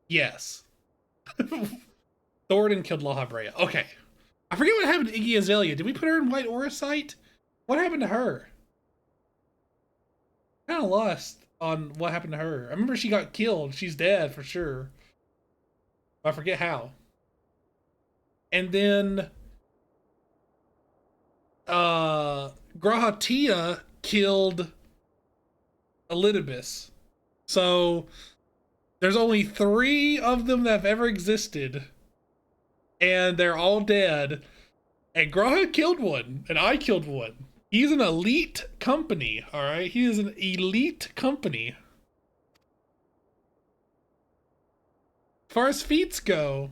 Yes. Thordan killed La Habrea. Okay. I forget what happened to Iggy Azalea. Did we put her in White Auracite? What happened to her? Kind of lost on what happened to her. I remember she got killed. She's dead for sure. I forget how. And then Grahatia killed Elidibus. So there's only 3 of them that have ever existed. And they're all dead. And Graha killed one. And I killed one. He's an elite company, alright? He is an elite company. As far as feats go,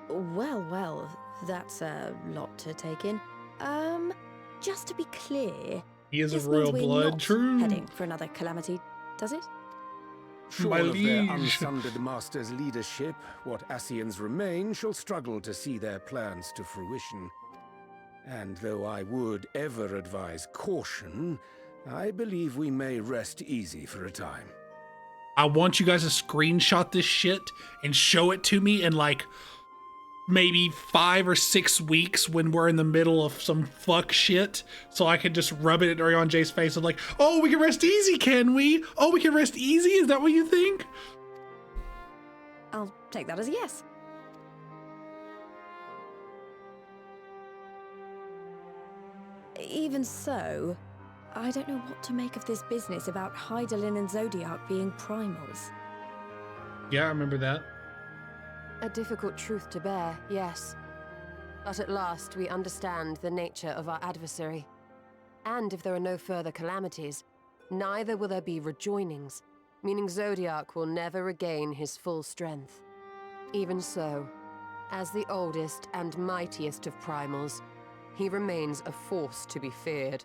Well, that's a lot to take in. Just to be clear, he is this a royal means we're blood, not true. heading for another calamity, does it? Short of their unsundered master's leadership, what Ascians remain shall struggle to see their plans to fruition. And though I would ever advise caution, I believe we may rest easy for a time. I want you guys to screenshot this shit and show it to me in like maybe 5 or 6 weeks when we're in the middle of some fuck shit, so I can just rub it on Jay's face and like, oh, we can rest easy, can we? Oh, we can rest easy? Is that what you think? I'll take that as a yes. Even so, I don't know what to make of this business about Hydaelyn and Zodiac being primals. Yeah, I remember that. A difficult truth to bear, yes. But at last we understand the nature of our adversary. And if there are no further calamities, neither will there be rejoinings, meaning Zodiac will never regain his full strength. Even so, as the oldest and mightiest of primals, he remains a force to be feared.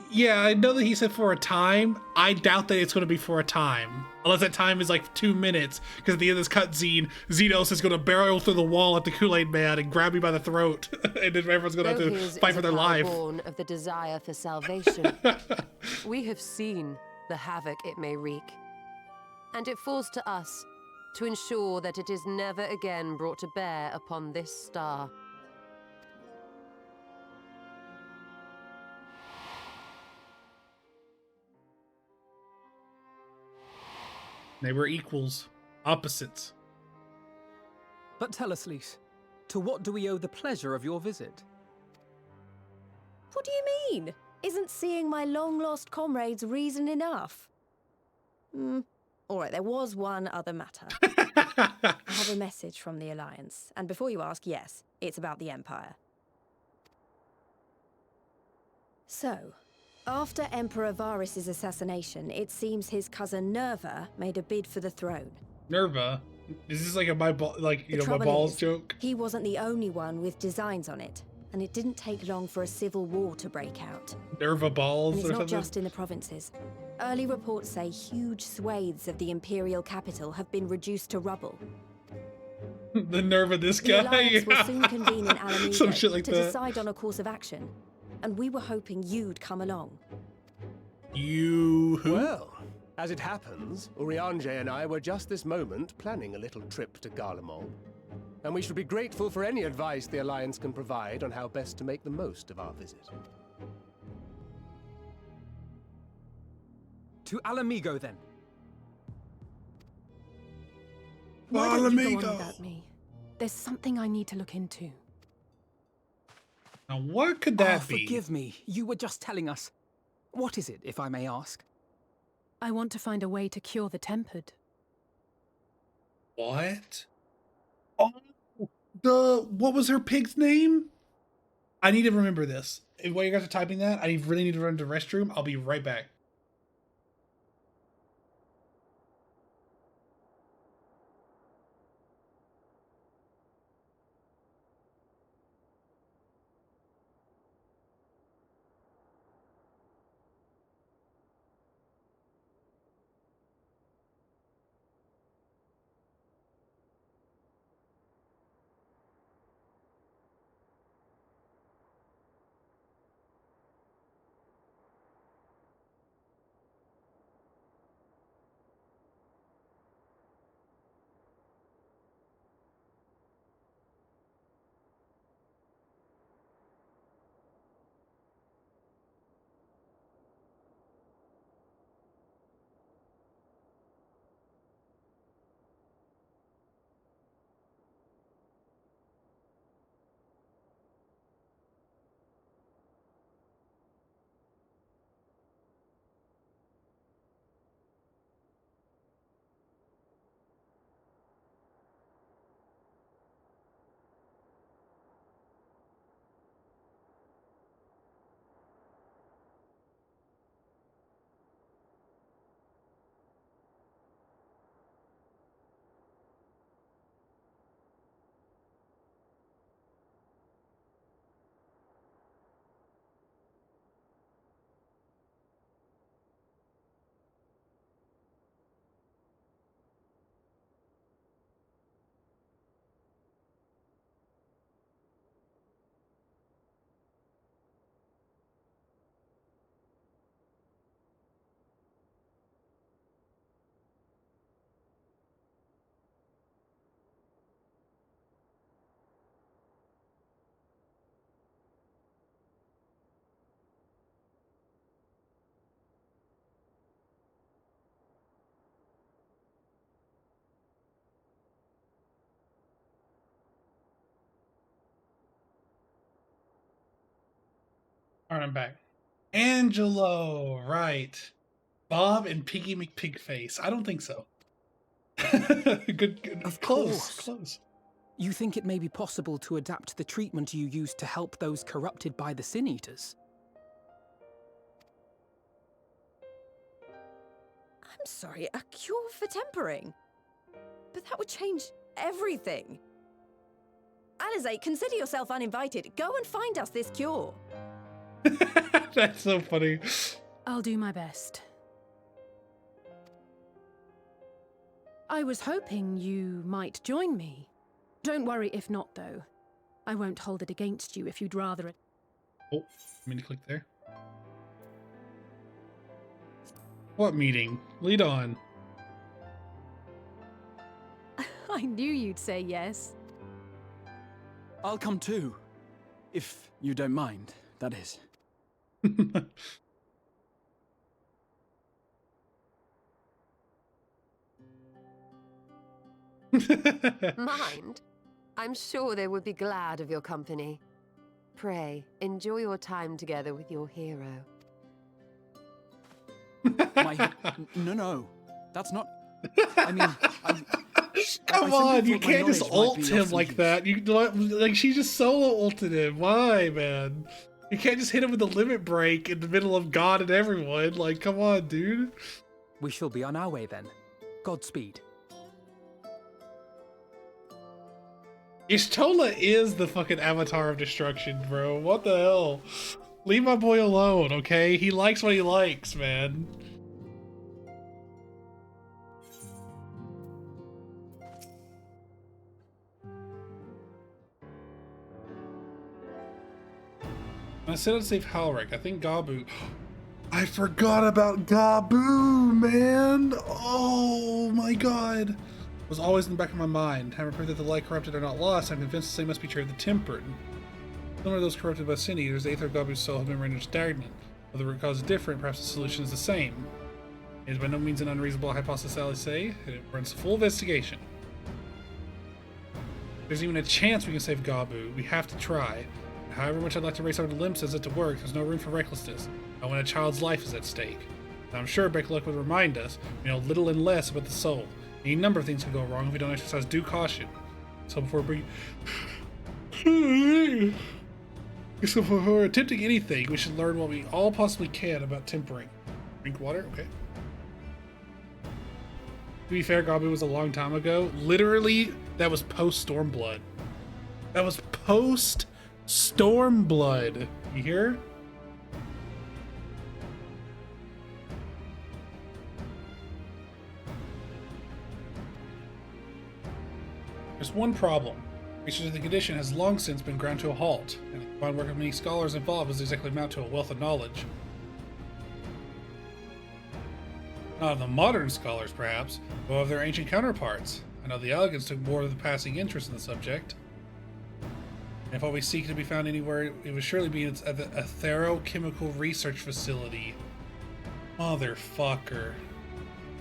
Yeah, I know that he said for a time. I doubt that it's going to be for a time. Unless that time is like 2 minutes. Because at the end of this cutscene, Xenos is going to barrel through the wall at the Kool-Aid Man and grab me by the throat. And then everyone's going to have to fight for their life. Born of the desire for salvation. We have seen the havoc it may wreak. And it falls to us to ensure that it is never again brought to bear upon this star. They were equals, opposites. But tell us, Lys, to what do we owe the pleasure of your visit? What do you mean? Isn't seeing my long-lost comrades reason enough? All right, there was one other matter. I have a message from the Alliance, and before you ask, yes, it's about the Empire. So, after Emperor Varys' assassination, it seems his cousin Nerva made a bid for the throne. Nerva? Is this like a my trouble balls is, joke? He wasn't the only one with designs on it, and it didn't take long for a civil war to break out. Nerva balls And it's or not something? just in the provinces. Early reports say huge swathes of the imperial capital have been reduced to rubble. The nerve of this The guy. Alliance will soon convene in Alameda Some shit like to that. decide on a course of action, and we were hoping you'd come along. You who? Well, as it happens, Urianger and I were just this moment planning a little trip to Garlemald. And we should be grateful for any advice the Alliance can provide on how best to make the most of our visit. To Alamigo, then. Why don't you go on without me? There's something I need to look into. Now, what could that be? Forgive me. You were just telling us. What is it, if I may ask? I want to find a way to cure the tempered. What? Oh, what was her pig's name? I need to remember this. While you guys are typing that, I really need to run to the restroom. I'll be right back. All right, I'm back. Angelo, right. Bob and Piggy McPigface. I don't think so. good. Of Close, course. close. You think it may be possible to adapt the treatment you use to help those corrupted by the Sin Eaters? I'm sorry, a cure for tempering? But that would change everything. Alizé, consider yourself uninvited. Go and find us this cure. That's so funny. I'll do my best. I was hoping you might join me. Don't worry if not, though. I won't hold it against you if you'd rather it. Oh, I mean to click there. What meeting? Lead on. I knew you'd say yes. I'll come too. If you don't mind, that is. Mind? I'm sure they would be glad of your company. Pray, enjoy your time together with your hero. No, that's not... I mean, Come on, you can't just ult him like that. You like she just solo ulted him. Why, man? You can't just hit him with a limit break in the middle of God and everyone. Like, come on, dude. We shall be on our way then. Godspeed. Ishtola is the fucking avatar of destruction, bro. What the hell? Leave my boy alone, okay? He likes what he likes, man. I said I'd save Halric. I think Gabu... I forgot about Gabu, man! Oh my god! It was always in the back of my mind. Having proved that the light corrupted are not lost, I'm convinced the same must be true of the tempered. Similar to those corrupted by sin eaters, the Aether of Gabu's soul have been rendered stagnant. Although the root cause is different, perhaps the solution is the same. It is by no means an unreasonable hypothesis, I say. It runs full investigation. If there's even a chance we can save Gabu, we have to try. However much I'd like to race over to Limb says it to work, there's no room for recklessness. Not when a child's life is at stake. And I'm sure Beckluck would remind us, we know little and less about the soul. Any number of things can go wrong if we don't exercise due caution. So before attempting anything, we should learn what we all possibly can about tempering. Drink water? Okay. To be fair, Gabu was a long time ago. Literally, that was post-Stormblood. That was post-Stormblood. You hear? There's one problem. Research of the condition has long since been ground to a halt, and the combined work of many scholars involved does exactly amount to a wealth of knowledge. Not of the modern scholars, perhaps, but of their ancient counterparts. I know the elegants took more of the passing interest in the subject. And if what we seek to be found anywhere, it would surely be at a therochemical research facility. Motherfucker.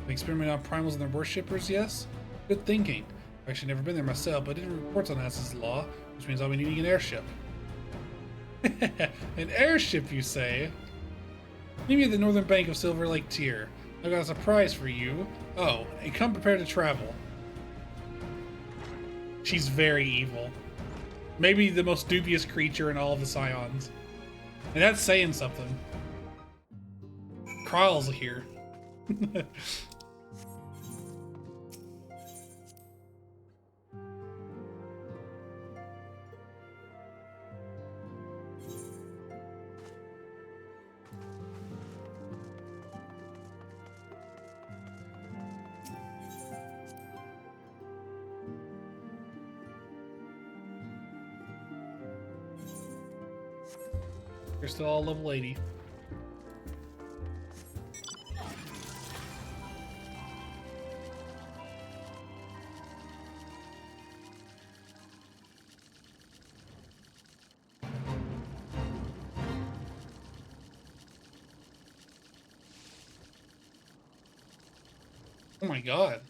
They experiment on primals and their worshippers, yes? Good thinking. I've actually never been there myself, but it reports on Ass's Law, which means I'll be needing an airship. An airship, you say? Meet me at the northern bank of Silver Lake Tier. I've got a surprise for you. Oh, and come prepared to travel. She's very evil. Maybe the most dubious creature in all of the Scions. And that's saying something. Kryle's here. You're still all level 80. Oh my god.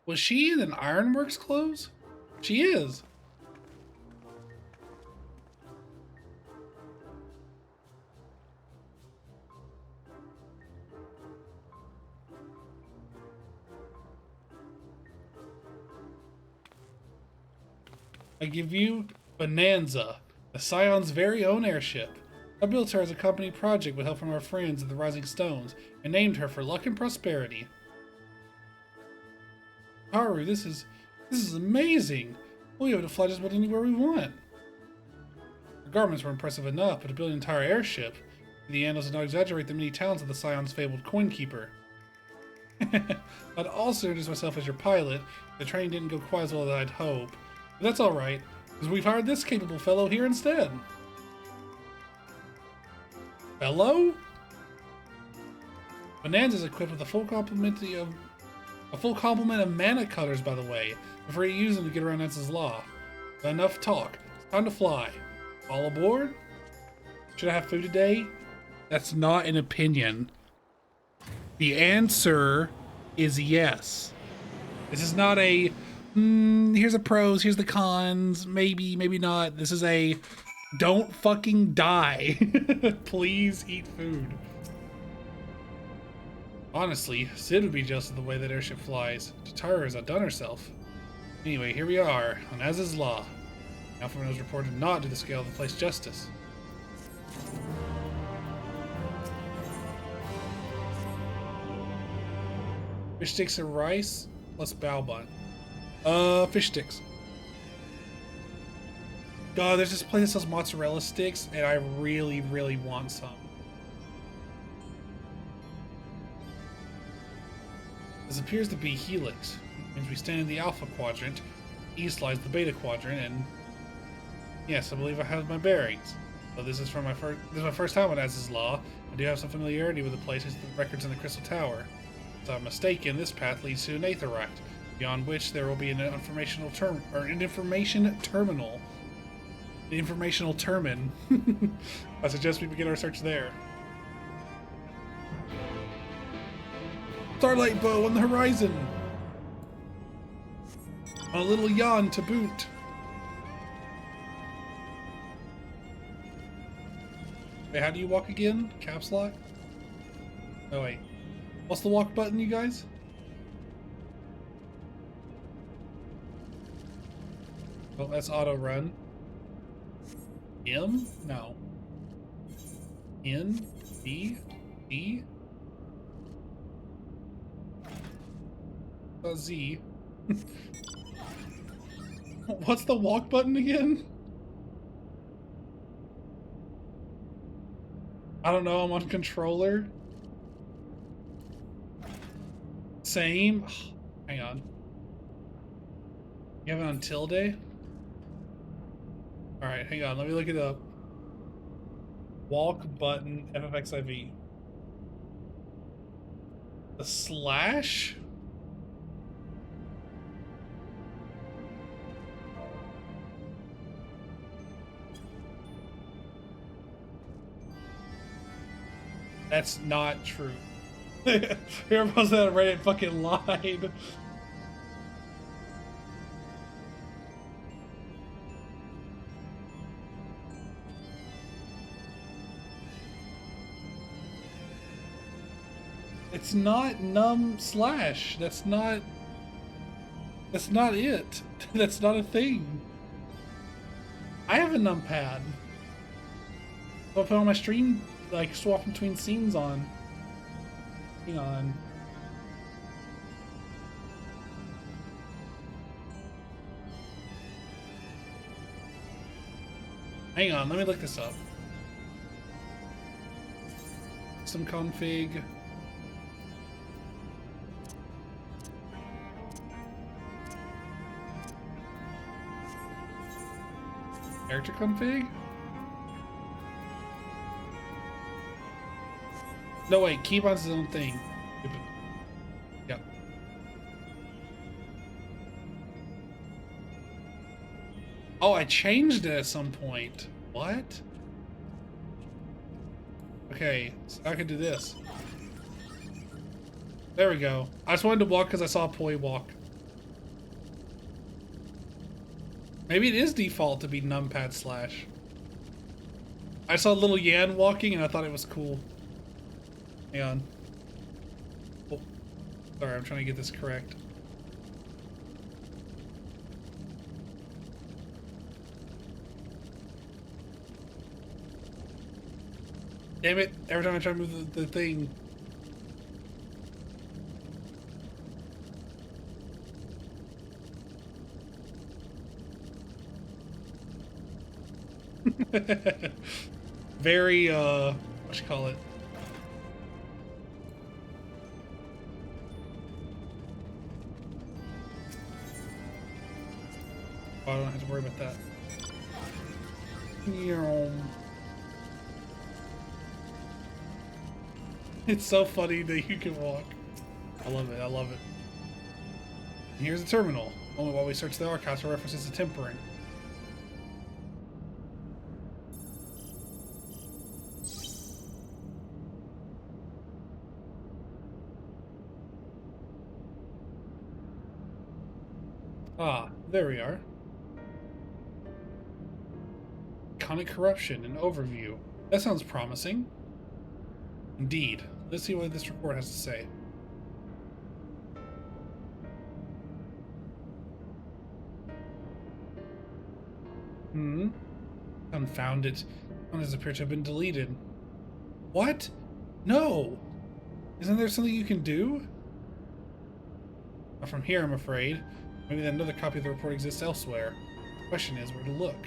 Was she in an Ironworks clothes? She is. I give you Bonanza, the Scion's very own airship. I built her as a company project with help from our friends at the Rising Stones, and named her for luck and prosperity. Haru, this is amazing. We'll be able to fly just about anywhere we want. Her garments were impressive enough, but to build an entire airship, the annals did not exaggerate the many talents of the Scion's fabled coin keeper. I'd also introduce myself as your pilot. The training didn't go quite as well as I'd hoped. But that's alright, because we've hired this capable fellow here instead. Fellow? Bonanza's equipped with a full complement of mana cutters, by the way. We're free to use them to get around Nance's Law. But enough talk. It's time to fly. All aboard? Should I have food today? That's not an opinion. The answer is yes. This is not a, here's the pros, here's the cons, maybe, maybe not. This is a, don't fucking die. Please eat food. Honestly, Sid would be jealous of the way that airship flies. Tatara has outdone herself. Anyway, here we are, on Az's Law. Alphaman was reported not to the scale of the place justice. Fish sticks and rice plus bao bun. Fish sticks. God, there's this place that sells mozzarella sticks, and I really, really want some. This appears to be Helix. It means we stand in the Alpha Quadrant. East lies the Beta Quadrant, and yes, I believe I have my bearings. Though this is my first time on Az's Law, I do have some familiarity with the places, the records in the Crystal Tower. If I'm mistaken, this path leads to an Aetherite, beyond which there will be an informational terminal. The informational termin. I suggest we begin our search there. Starlight bow on the horizon! A little yawn to boot. Wait, how do you walk again? Caps lock? Oh wait. What's the walk button, you guys? Oh, that's auto run. M? No. N? B? E? Z. What's the walk button again? I don't know, I'm on controller. Same. Hang on. You have it on tilde? Alright, hang on, let me look it up. Walk button, FFXIV. The slash? That's not true. Whoever was that Reddit fucking lied. It's not num slash. That's not it. That's not a thing. I have a numpad. I'll put on my stream, like, swap between scenes on. Hang on. Hang on, let me look this up. Some config. Character config? No, wait, Keybond's his own thing. Yep. Oh, I changed it at some point. What? Okay, so I can do this. There we go. I just wanted to walk because I saw Poi walk. Maybe it is default to be numpad slash. I saw little Yan walking and I thought it was cool. Hang on. Oh, sorry, I'm trying to get this correct. Damn it, every time I try to move the thing. Very, what you call it? Oh, I don't have to worry about that. It's so funny that you can walk. I love it, I love it. And here's the terminal. Only while we search the archives for references to tempering. Ah, there we are. Conic corruption, an overview. That sounds promising. Indeed. Let's see what this report has to say. Hmm? Confound it. One does appear to have been deleted. What? No! Isn't there something you can do? Not from here, I'm afraid. Maybe another copy of the report exists elsewhere. The question is where to look.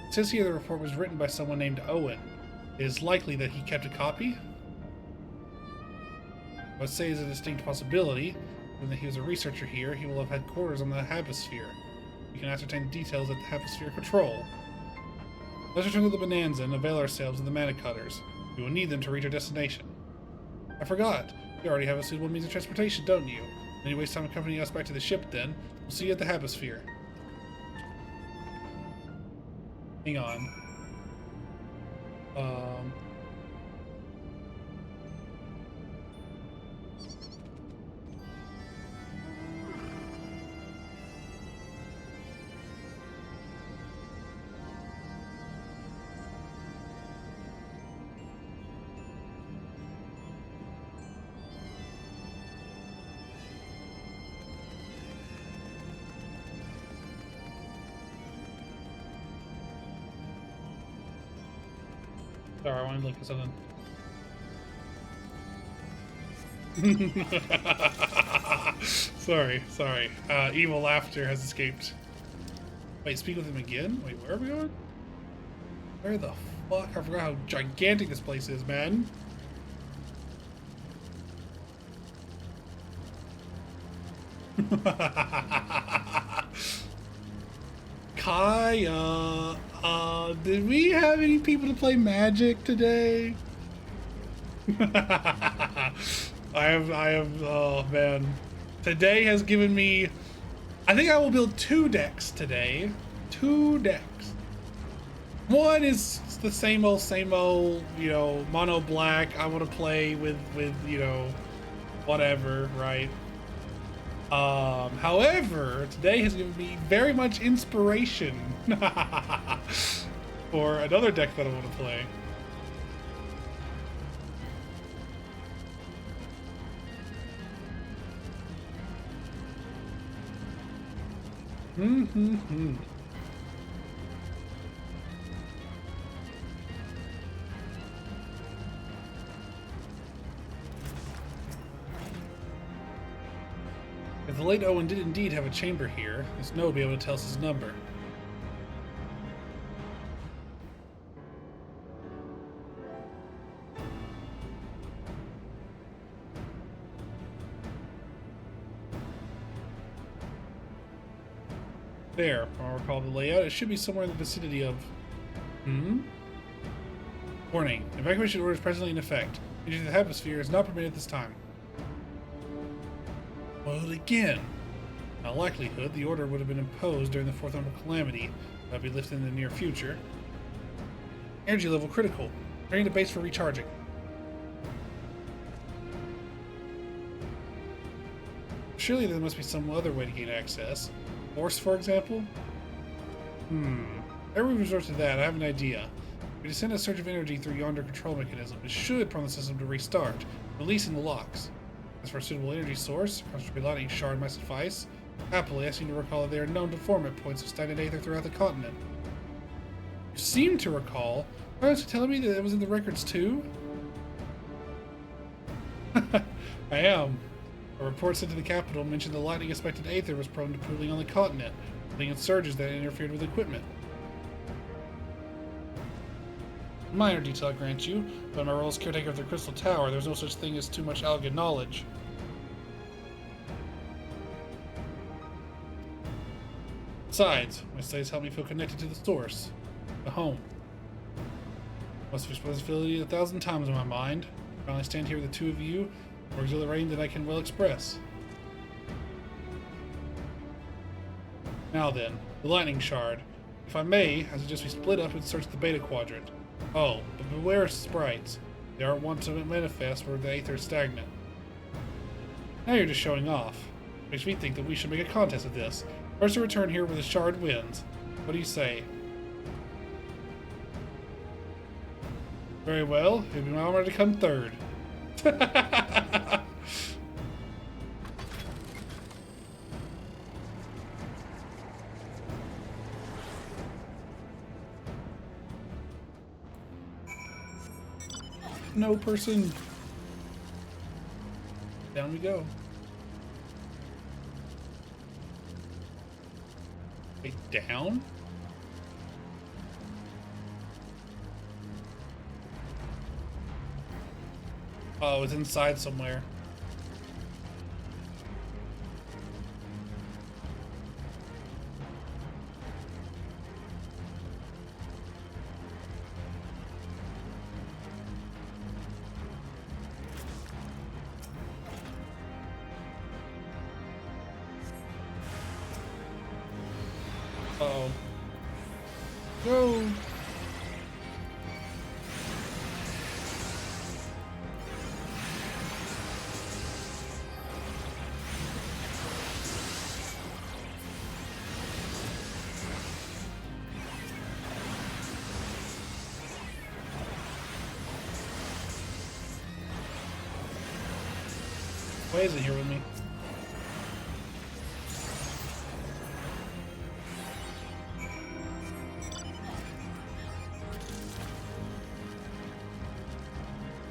It says here the report was written by someone named Owen. It is likely that he kept a copy? I would say is a distinct possibility. Given that he was a researcher here, he will have had quarters on the Habisphere. We can ascertain details at the Habisphere Control. Let's return to the Bonanza and avail ourselves of the Mana Cutters. We will need them to reach our destination. I forgot. You already have a suitable means of transportation, don't you? Any waste time accompanying us back to the ship, then. We'll see you at the Habisphere. Hang on. Sorry, I wanted to look at something. sorry. Evil laughter has escaped. Wait, speak with him again? Wait, where are we going? Where the fuck? I forgot how gigantic this place is, man. Kaya, did we have any people to play Magic today? I have, oh man. Today has given me, I think I will build 2 decks today. 2 decks. One is the same old, you know, mono black. I want to play with, you know, whatever, right? However, today has given me very much inspiration for another deck that I want to play. If the late Owen did indeed have a chamber here, this note would be able to tell us his number. There, if I recall the layout, it should be somewhere in the vicinity of... Warning. Evacuation order is presently in effect. Entry to the Habisphere is not permitted at this time. Well, again. In all likelihood, the order would have been imposed during the Fourth Order Calamity, that would be lifted in the near future. Energy level critical. Returning to base for recharging. Surely there must be some other way to gain access. Force, for example? Ere we resort to that, I have an idea. We descend a surge of energy through yonder control mechanism. It should prompt the system to restart, releasing the locks. As for a suitable energy source, a concentrated lightning shard might suffice. Happily, I seem to recall that they are known to form at points of stagnant aether throughout the continent. You seem to recall? Are you telling me that it was in the records too? I am. A report sent to the capital mentioned the lightning-affected aether was prone to pooling on the continent, leading in surges that interfered with equipment. Minor detail, I grant you, but in my role as caretaker of the Crystal Tower, there's no such thing as too much Alga knowledge. Besides, my studies help me feel connected to the source, the home. Must have responsibility 1,000 times in my mind. I finally stand here with the two of you, more exhilarating than I can well express. Now then, the lightning shard. If I may, I suggest we split up and search the Beta Quadrant. Oh, but beware sprites. They aren't wont to manifest where the aether is stagnant. Now you're just showing off. Makes me think that we should make a contest of this. First to return here where the shard wins. What do you say? Very well, it'd be my honor to come third. No person. Down we go. Wait, down? Oh, it's inside somewhere. Uh-oh. Go! Why isn't here with me?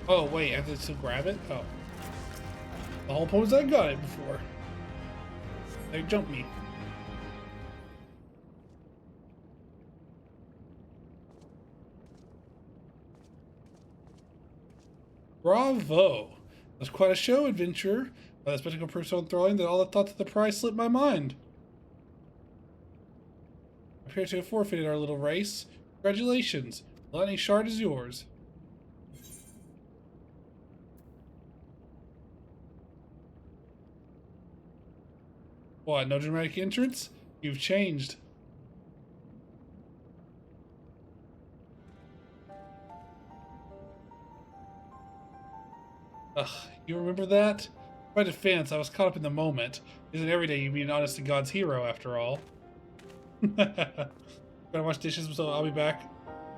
Oh, wait, I have to still grab it? Oh. The whole point was I got it before. They jumped me. Bravo! That's quite a show, adventurer. By the spectacle proved so enthralling that all the thoughts of the prize slipped my mind. I appear to have forfeited our little race. Congratulations. The lightning shard is yours. What, no dramatic entrance? You've changed. Ugh, you remember that? My defense, I was caught up in the moment. Isn't every day you meet an honest to God's hero, after all? Gotta wash dishes, so I'll be back.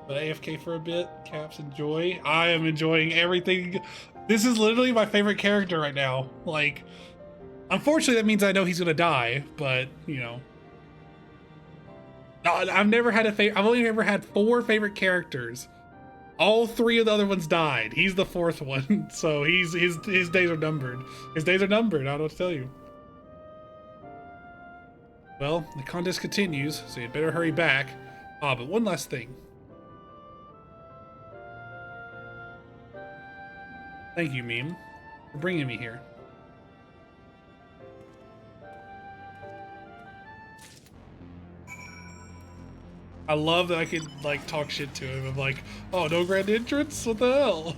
But AFK for a bit. Caps, enjoy. I am enjoying everything. This is literally my favorite character right now. Like, unfortunately, that means I know he's gonna die, but, you know. I've never had I've only ever had 4 favorite characters. All 3 of the other ones died. He's the 4th one, so his days are numbered. His days are numbered, I don't know what to tell you. Well, the contest continues, so you'd better hurry back. Ah, but one last thing. Thank you, Meme, for bringing me here. I love that I can, like, talk shit to him. I'm like, oh, no grand entrance? What the hell?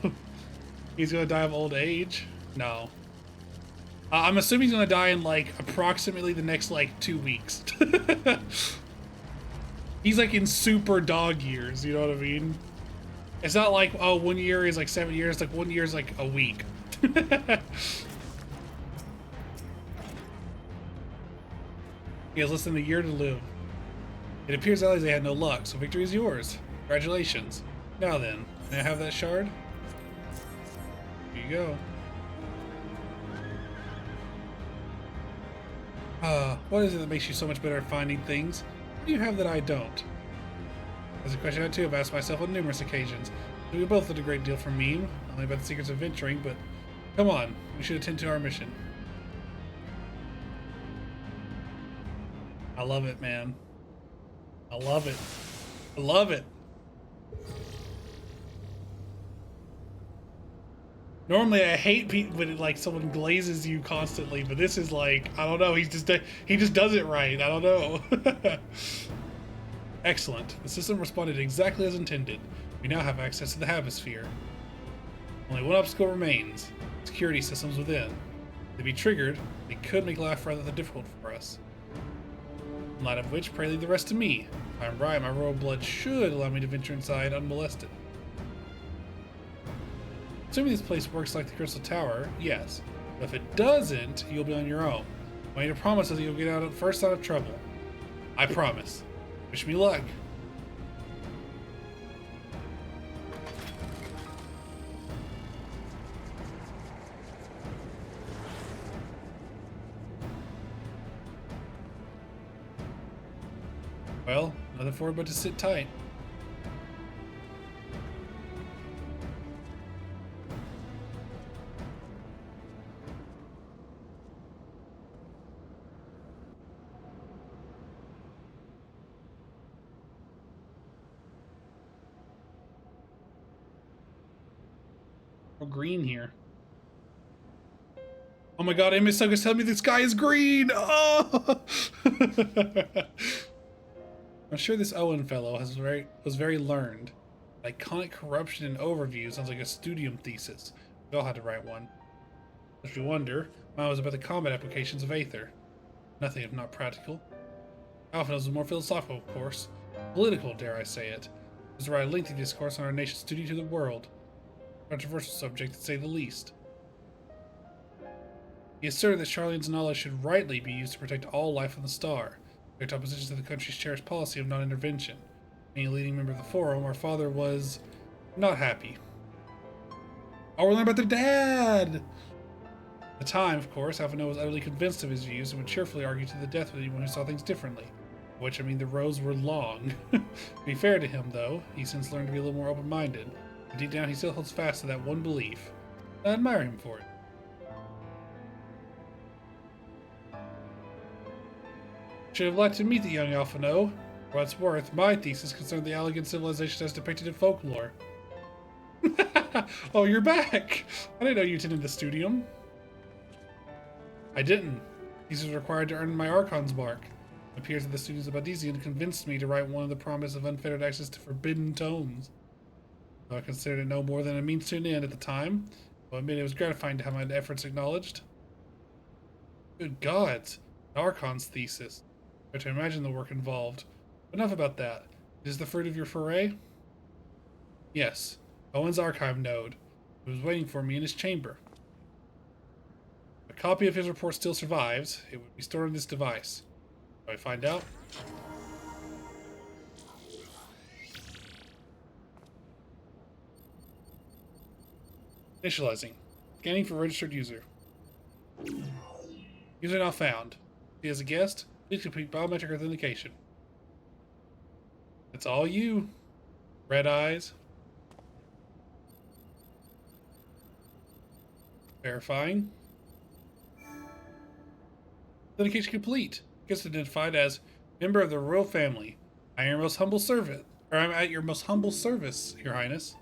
He's gonna die of old age? No. I'm assuming he's gonna die in, like, approximately the next, like, 2 weeks. He's, like, in super dog years, you know what I mean? It's not like, oh, 1 year is, like, 7 years. Like, 1 year is, like, a week. He has less than a year to live. It appears Alize had no luck, so victory is yours. Congratulations. Now then, may I have that shard? Here you go. What is it that makes you so much better at finding things? What do you have that I don't? That's a question I too have asked myself on numerous occasions. We both did a great deal from Meme, not only about the secrets of venturing, but come on, we should attend to our mission. I love it, man. I love it. I love it. Normally, I hate people when like someone glazes you constantly, but this is like, I don't know. He just does it right. I don't know. Excellent. The system responded exactly as intended. We now have access to the Havosphere. Only one obstacle remains: security systems within. If they be triggered, they could make life rather difficult for us. In light of which, pray leave the rest to me. If I'm right, my royal blood should allow me to venture inside unmolested. Assuming this place works like the Crystal Tower, yes. But if it doesn't, you'll be on your own. I need to promise that you'll get out first out of trouble. I promise. Wish me luck. Well, nothing for it but to sit tight. Or green here. Oh my god, Amy Sucker's telling me the sky is green! Oh! I'm sure this Owen fellow was very learned. Iconic corruption and overview sounds like a studium thesis. We all had to write one. If you wonder, mine was about the combat applications of Aether. Nothing if not practical. Alphanos was more philosophical, of course. Political, dare I say it. It was to write a lengthy discourse on our nation's duty to the world. Controversial subject, to say the least. He asserted that Charlene's knowledge should rightly be used to protect all life on the star, direct opposition to the country's cherished policy of non-intervention. Being a leading member of the Forum, our father was not happy. Oh, we're learning about their dad! At the time, of course, Alphino was utterly convinced of his views and would cheerfully argue to the death with anyone who saw things differently. Which, I mean, the rows were long. To be fair to him, though, he's since learned to be a little more open-minded. But deep down, he still holds fast to that one belief. I admire him for it. Should have liked to meet the young Alphino. For what it's worth, my thesis concerned the elegant civilization as depicted in folklore. Oh, you're back! I didn't know you attended the studium. I didn't. These was required to earn my Archon's mark. It appears that the students of Adesian convinced me to write one of the promise of unfettered access to forbidden tomes. Though I considered it no more than a means to an end at the time, but I admit it was gratifying to have my efforts acknowledged. Good gods, Archon's thesis. Try to imagine the work involved. But enough about that. Is the fruit of your foray? Yes. Owen's archive node. It was waiting for me in his chamber. A copy of his report still survives. It would be stored in this device. Do I find out? Initializing. Scanning for registered user. User not found. He has a guest. Please complete biometric authentication. It's all you. Red eyes. Verifying. Authentication complete. Guest identified as member of the royal family. I am your most humble servant. Or I'm at your most humble service, Your Highness.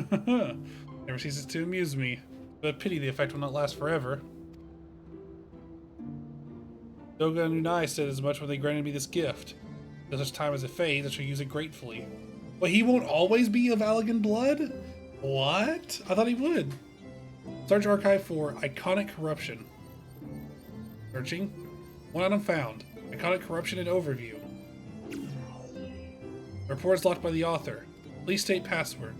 Never ceases to amuse me. But pity the effect will not last forever. Doga and Unai said as much when they granted me this gift. At such time as it fades, I shall use it gratefully. But he won't always be of Allegan blood? What? I thought he would. Search archive for iconic corruption. Searching. One item found. Iconic corruption and overview. The report is locked by the author. Please state password.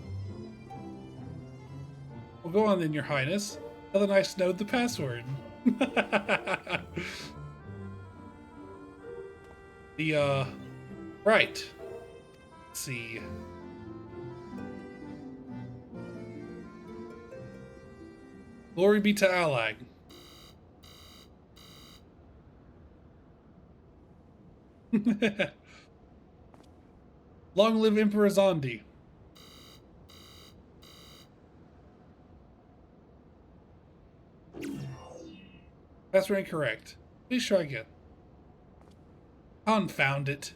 Well, go on then, Your Highness. Tell the nice node the password. Right. Let's see. Glory be to Allag. Long live Emperor Zondi. Password incorrect. Please try again. Confound it.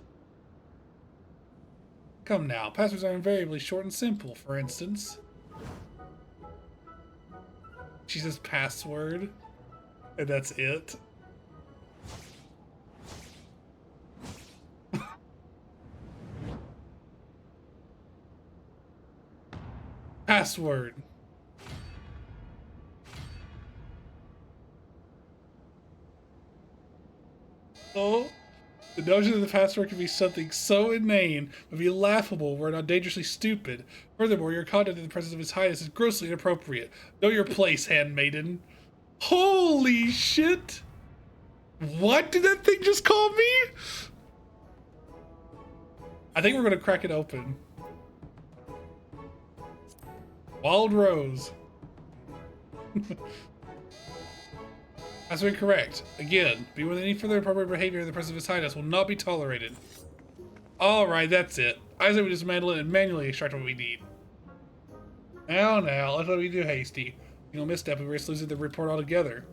Come now, passwords are invariably short and simple, for instance. She says password, and that's it. Password. Oh. The notion that the password can be something so inane would be laughable were it not dangerously stupid. Furthermore, your conduct in the presence of His Highness is grossly inappropriate. Know your place, handmaiden. Holy shit! What did that thing just call me? I think we're gonna crack it open. Wild Rose. That's incorrect. Again, be with any further appropriate behavior in the presence of His Highness will not be tolerated. Alright, that's it. I say we just handle it and manually extract what we need. Now, let's not be too hasty. You know, misstep, we risk losing the report altogether.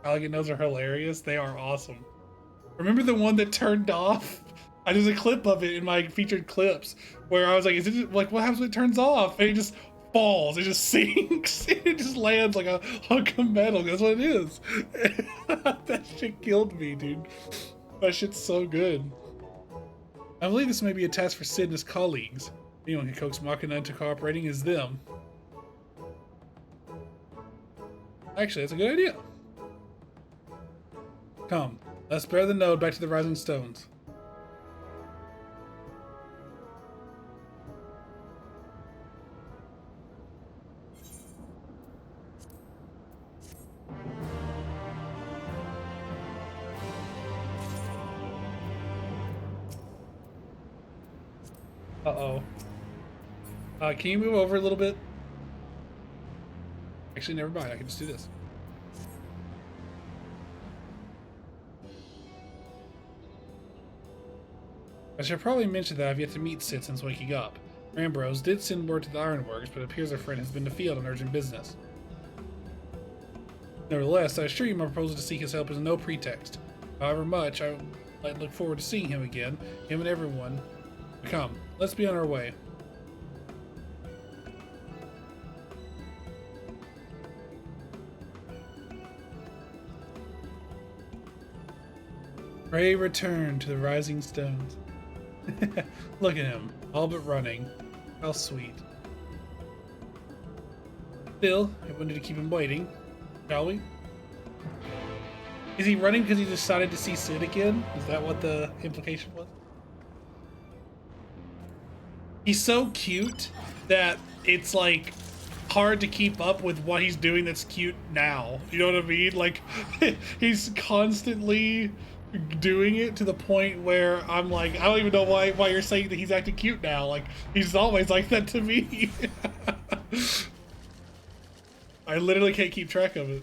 Alligator notes are hilarious. They are awesome. Remember the one that turned off? There's a clip of it in my featured clips where I was like, is it like, what happens when it turns off? And it just falls, it just sinks, it just lands like a hunk of metal. That's what it is. That shit killed me, dude. That shit's so good. I believe this may be a task for Sid and his colleagues. Anyone who coax Machina into cooperating is them. Actually, that's a good idea. Come, let's bear the node back to the Rising Stones. Uh-oh. Can you move over a little bit? Actually, never mind. I can just do this. I should probably mention that I've yet to meet Sid since waking up. Ambrose did send word to the Ironworks, but it appears our friend has been to field on urgent business. Nevertheless, I assure you my proposal to seek his help is no pretext. However much I look forward to seeing him again, him and everyone. Come, let's be on our way. Pray return to the Rising Stones. Look at him, all but running. How sweet. Still, I wanted to keep him waiting, shall we? Is he running because he decided to see Sid again? Is that what the implication was? He's so cute that it's like hard to keep up with what he's doing that's cute now. You know what I mean? Like, he's constantly doing it to the point where I'm like, I don't even know why you're saying that he's acting cute now. Like, he's always like that to me. I literally can't keep track of it.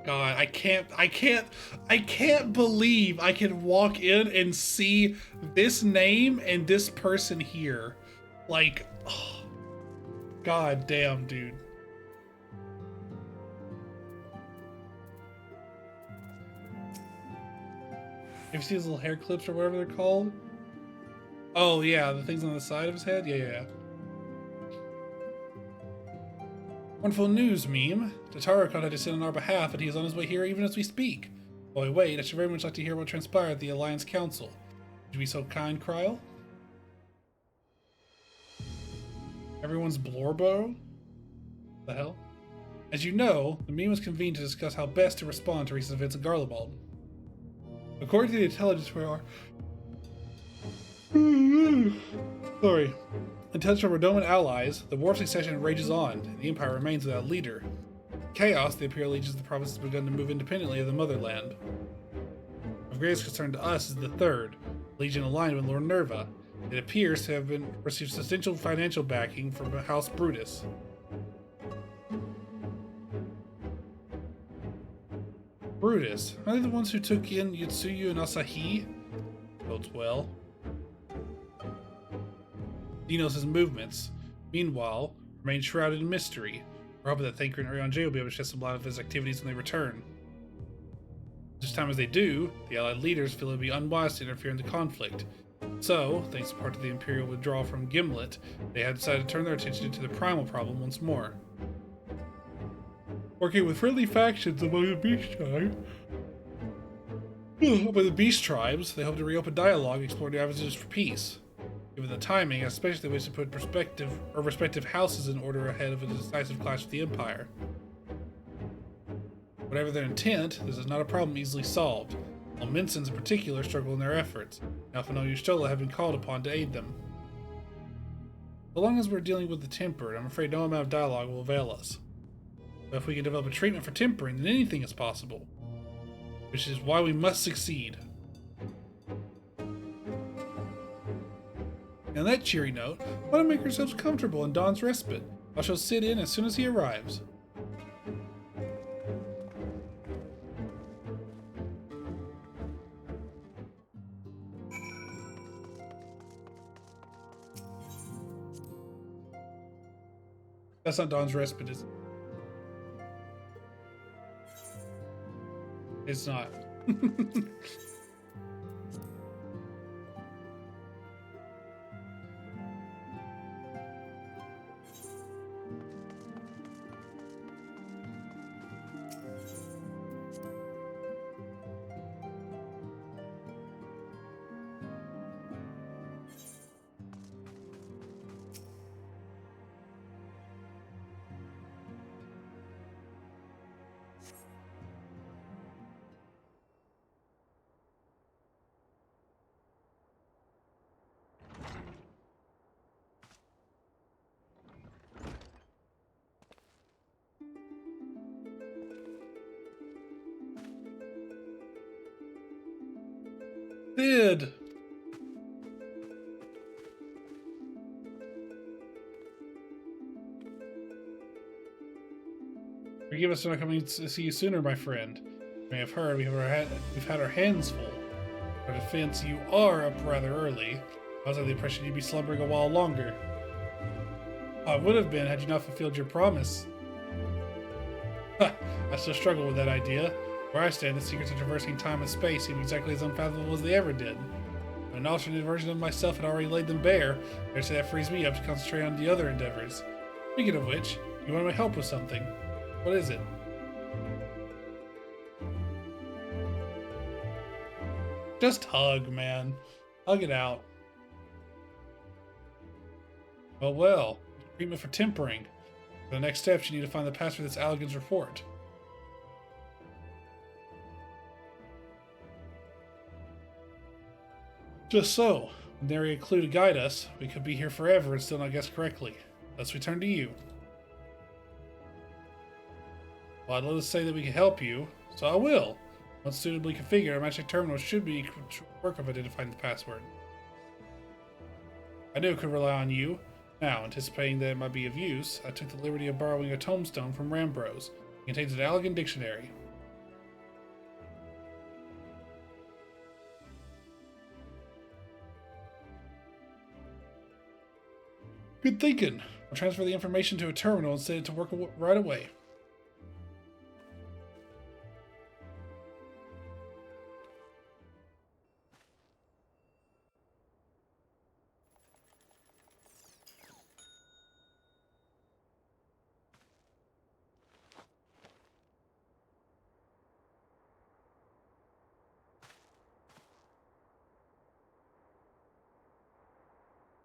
God, I can't believe I can walk in and see this name and this person here. Like, oh, God damn, dude. You see his little hair clips or whatever they're called? Oh yeah, the things on the side of his head? Yeah. Wonderful news, Meme. Tatarikon had to send on our behalf, and he is on his way here even as we speak. While we wait, I should very much like to hear what transpired at the Alliance Council. Would you be so kind, Kryl? Everyone's Blorbo? The hell? As you know, the Meme was convened to discuss how best to respond to recent events at Garlemald. According to the intelligence we are... Sorry. Intelligence from Rodoman allies, the war succession rages on, and the Empire remains without a leader. Chaos, the Imperial Legions of the province has begun to move independently of the motherland. Of greatest concern to us is the Third, Legion aligned with Lord Nerva. It appears to have received substantial financial backing from House Brutus. Brutus, are they the ones who took in Yutsuyu and Asahi? Bodes well. Dinos' movements, meanwhile, remain shrouded in mystery. We're hoping that Thanker and Urianger will be able to shed some light on his activities when they return. This time as they do, the Allied leaders feel it would be unwise to interfere in the conflict. So, thanks in part to the Imperial withdrawal from Gimlet, they have decided to turn their attention to the primal problem once more. Working with friendly factions among the Beast Tribes, they hope to reopen dialogue and explore new avenues for peace. Given the timing, I especially wish to put respective houses in order ahead of a decisive clash with the Empire. Whatever their intent, this is not a problem easily solved. While Minsons in particular struggle in their efforts, Alphino and Yustola have been called upon to aid them. So long as we're dealing with the tempered, I'm afraid no amount of dialogue will avail us. But if we can develop a treatment for tempering, then anything is possible. Which is why we must succeed. On that cheery note, why don't we make ourselves comfortable in Dawn's respite? I shall sit in as soon as he arrives. That's not Dawn's respite, is it? It's not. Did. Forgive us for not coming to see you sooner, my friend. You may have heard we've had our hands full. Our defense, you are up rather early. I was under the impression you'd be slumbering a while longer. I would have been had you not fulfilled your promise. Ha! I still struggle with that idea. Where I stand, the secrets of traversing time and space seem exactly as unfathomable as they ever did. When an alternate version of myself had already laid them bare, I say that frees me up to concentrate on the other endeavors. Speaking of which, you want my help with something. What is it? Just hug, man. Hug it out. Oh well. Treatment for tempering. For the next steps, you need to find the password that's Allegan's report. Just so. With nary a clue to guide us, we could be here forever and still not guess correctly. Let's return to you. Well, I'd love to say that we can help you, so I will. Once suitably configured, our magic terminal should be equipped to work of identifying the password. I knew it could rely on you. Now, anticipating that it might be of use, I took the liberty of borrowing a tombstone from Rambros. It contains an Allegan dictionary. Good thinking. I'll transfer the information to a terminal and set it to work right away.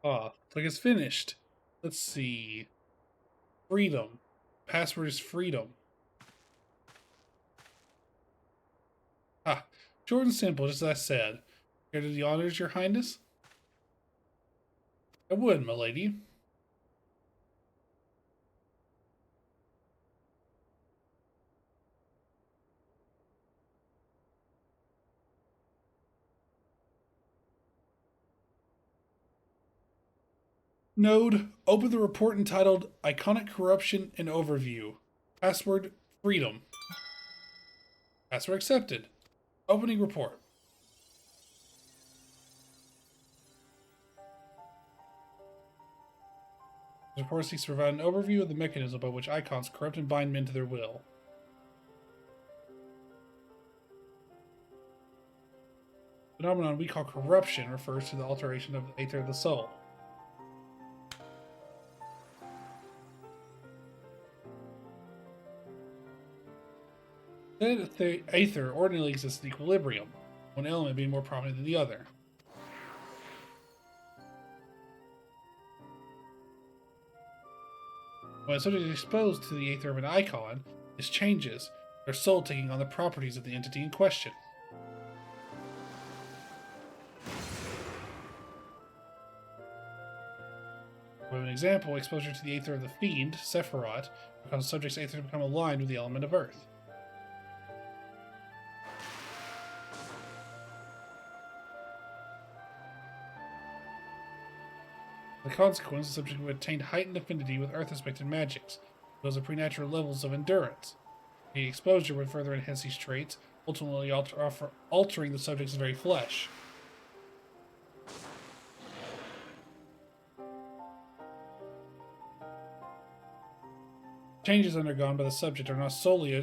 Ah, looks like it's finished. Let's see. Freedom. Password is freedom. Ah, short and simple, just as I said. Care to do the honors, your highness? I would, my lady. Node, open the report entitled Iconic Corruption and Overview. Password, freedom. Password accepted. Opening report. The report seeks to provide an overview of the mechanism by which icons corrupt and bind men to their will. The phenomenon we call corruption refers to the alteration of the aether of the soul. The aether ordinarily exists in equilibrium, one element being more prominent than the other. When a subject is exposed to the aether of an icon, this changes, their soul taking on the properties of the entity in question. For an example, exposure to the aether of the fiend, Sephiroth, causes the subject's aether to become aligned with the element of earth. The consequence, the subject would attain heightened affinity with earth-aspected magics, those are preternatural levels of endurance. The exposure would further enhance these traits, ultimately altering the subject's very flesh. Changes undergone by the subject are not solely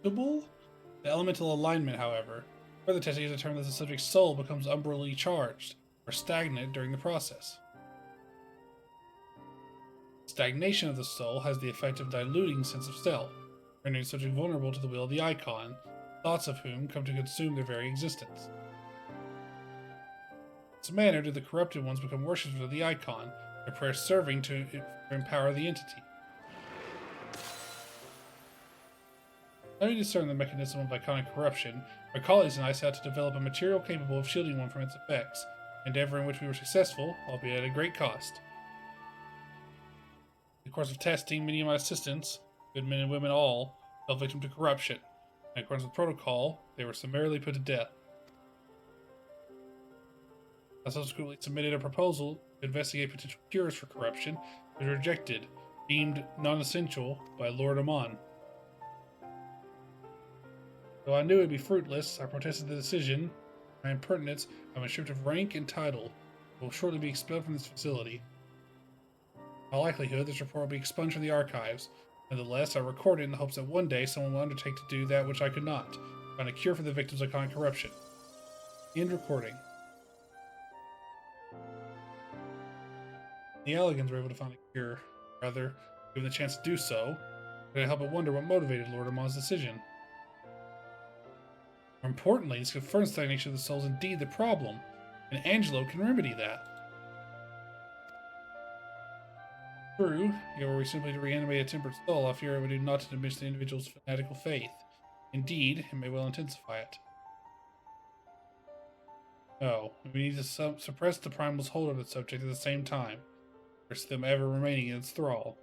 The elemental alignment, however. Further testing has determined that the subject's soul becomes umbrally charged, or stagnant during the process. Stagnation of the soul has the effect of diluting sense of self, rendering the subject vulnerable to the will of the icon, thoughts of whom come to consume their very existence. In this manner do the corrupted ones become worshippers of the icon, their prayers serving to empower the entity. Having discerned the mechanism of iconic corruption, our colleagues and I set out to develop a material capable of shielding one from its effects, an endeavor in which we were successful, albeit at a great cost. In the course of testing, many of my assistants, good men and women all, fell victim to corruption. In accordance with protocol, they were summarily put to death. I subsequently submitted a proposal to investigate potential cures for corruption, but rejected, deemed non-essential by Lord Amon. Though I knew it would be fruitless, I protested the decision. My impertinence, I am stripped of rank and title, and will shortly be expelled from this facility. In all likelihood, this report will be expunged from the archives. Nevertheless, I record it in the hopes that one day someone will undertake to do that which I could not, find a cure for the victims of iconic corruption. End recording. The Alligans were able to find a cure. Rather, given the chance to do so, I couldn't help but wonder what motivated Lord Amon's decision. More importantly, this confirms the stagnation of the soul is indeed the problem, and Angelo can remedy that. True, were we simply to reanimate a tempered soul, I fear it would do naught to diminish the individual's fanatical faith. Indeed, it may well intensify it. No, we need to suppress the primal's hold of the subject at the same time, versus them ever remaining in its thrall.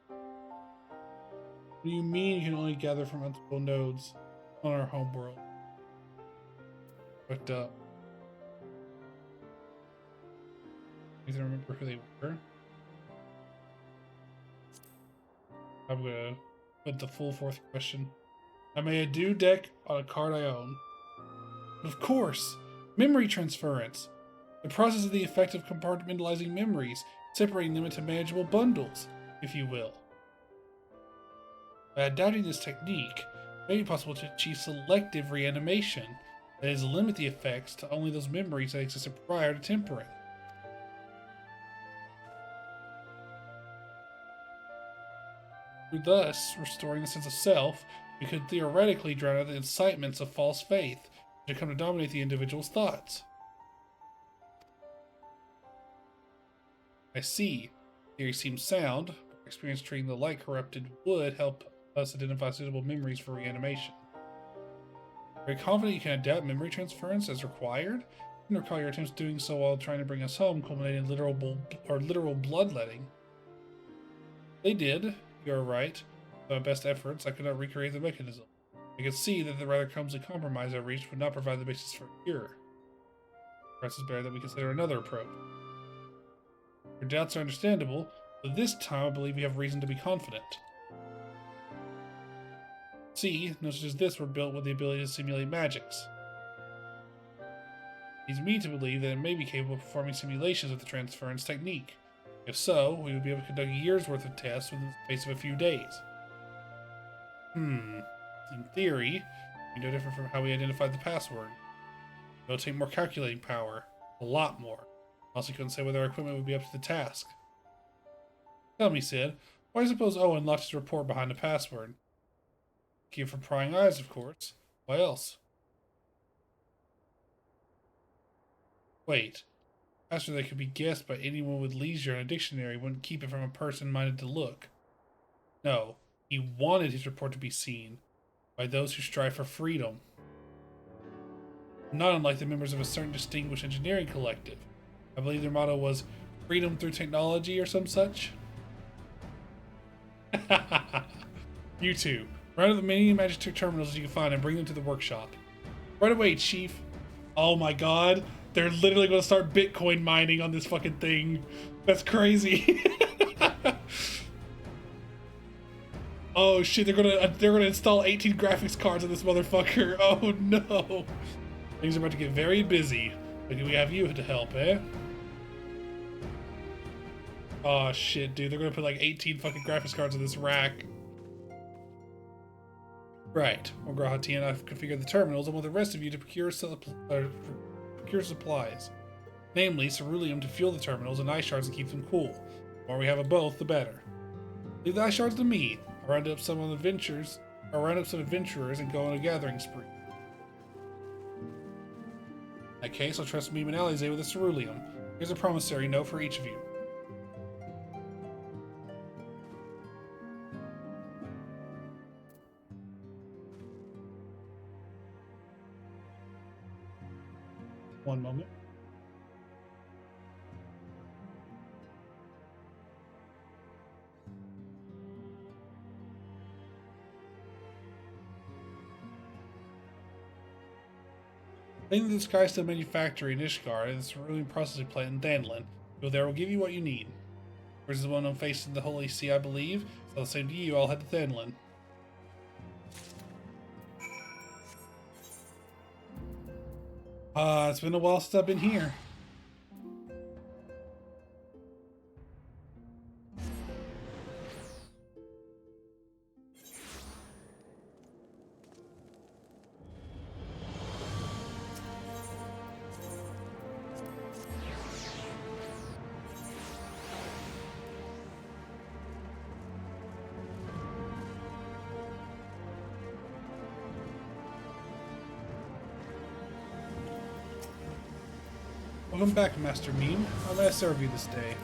What do you mean you can only gather from multiple nodes on our homeworld? Fucked up. I don't remember who they were. I'm gonna put the full fourth question. I made a due deck on a card I own. Of course! Memory transference! The process of the effect of compartmentalizing memories, separating them into manageable bundles, if you will. By adapting this technique, it may be possible to achieve selective reanimation, that is, limit the effects to only those memories that existed prior to tempering. Through thus restoring the sense of self, we could theoretically drown out the incitements of false faith which come to dominate the individual's thoughts. I see. Theory seems sound, but experience treating the light corrupted would help us identify suitable memories for reanimation. Are you confident you can adapt memory transference as required? I can recall your attempts doing so while trying to bring us home, culminating in literal bloodletting. They did. You are right. With my best efforts, I could not recreate the mechanism. I could see that the rather clumsy compromise I reached would not provide the basis for a cure. Perhaps it's better that we consider another approach. Your doubts are understandable, but this time I believe we have reason to be confident. See, notes such as this were built with the ability to simulate magics. It leads me to believe that it may be capable of performing simulations of the transference technique. If so, we would be able to conduct a year's worth of tests within the space of a few days. In theory, it would be no different from how we identified the password. It will take more calculating power. A lot more. I also couldn't say whether our equipment would be up to the task. Tell me, Sid, why suppose Owen locked his report behind a password? Keep from prying eyes, of course. Why else? Wait. Faster that could be guessed by anyone with leisure and a dictionary wouldn't keep it from a person minded to look. No, he wanted his report to be seen by those who strive for freedom. Not unlike the members of a certain distinguished engineering collective. I believe their motto was freedom through technology or some such. You two, round up the many magic terminals you can find and bring them to the workshop. Right away, Chief. Oh my god. They're literally going to start Bitcoin mining on this fucking thing. That's crazy. Oh shit, they're gonna install 18 graphics cards on this motherfucker. Oh no. Things are about to get very busy. But we have you to help, eh? Oh shit, dude. They're gonna put like 18 fucking graphics cards on this rack. Right. Well, Grahati and I have configured the terminals. I want the rest of you to procure supplies. Namely, ceruleum to fuel the terminals and ice shards to keep them cool. The more we have of both, the better. Leave the ice shards to me. I'll round up some adventurers and go on a gathering spree. In that case, I'll trust Meme and Alize with the ceruleum. Here's a promissory note for each of you. One moment. Leading the disguise to the manufactory in Ishgard and the cerulean processing plant in Danlin. Go there will give you what you need. Where's the one-known face in the Holy See, I believe? So the same to you, I'll head to Danlin. It's been a while since I've been here. Welcome back, Master Meme. How may I serve you this day?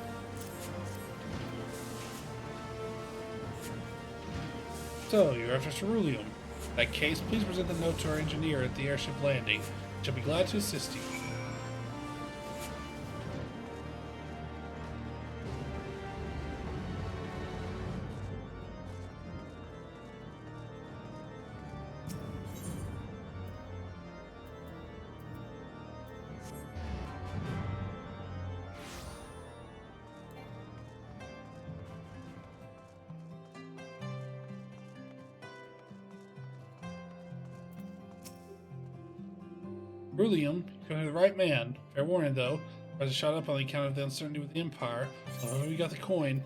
So, you're after ceruleum. In that case, please present the note to our engineer at the airship landing. She'll be glad to assist you. Ceruleum, you're to the right man. Fair warning, though. I was shot up on the account of the uncertainty with the Empire. So we got the coin.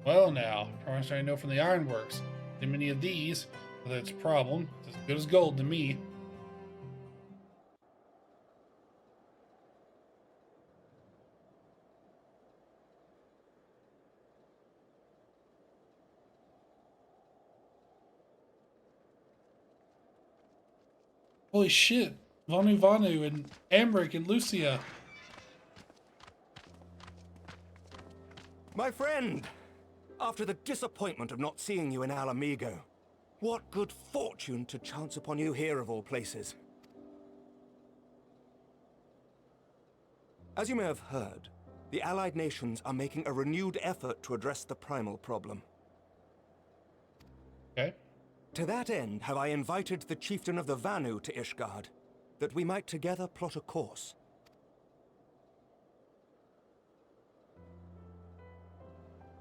Well now, promise I know from the ironworks. Too many of these, whether it's a problem, it's as good as gold to me. Holy shit, Vanu and Amric and Lucia. My friend! After the disappointment of not seeing you in Alamigo, what good fortune to chance upon you here of all places. As you may have heard, the Allied nations are making a renewed effort to address the primal problem. Okay. To that end, have I invited the chieftain of the Vanu to Ishgard, that we might together plot a course.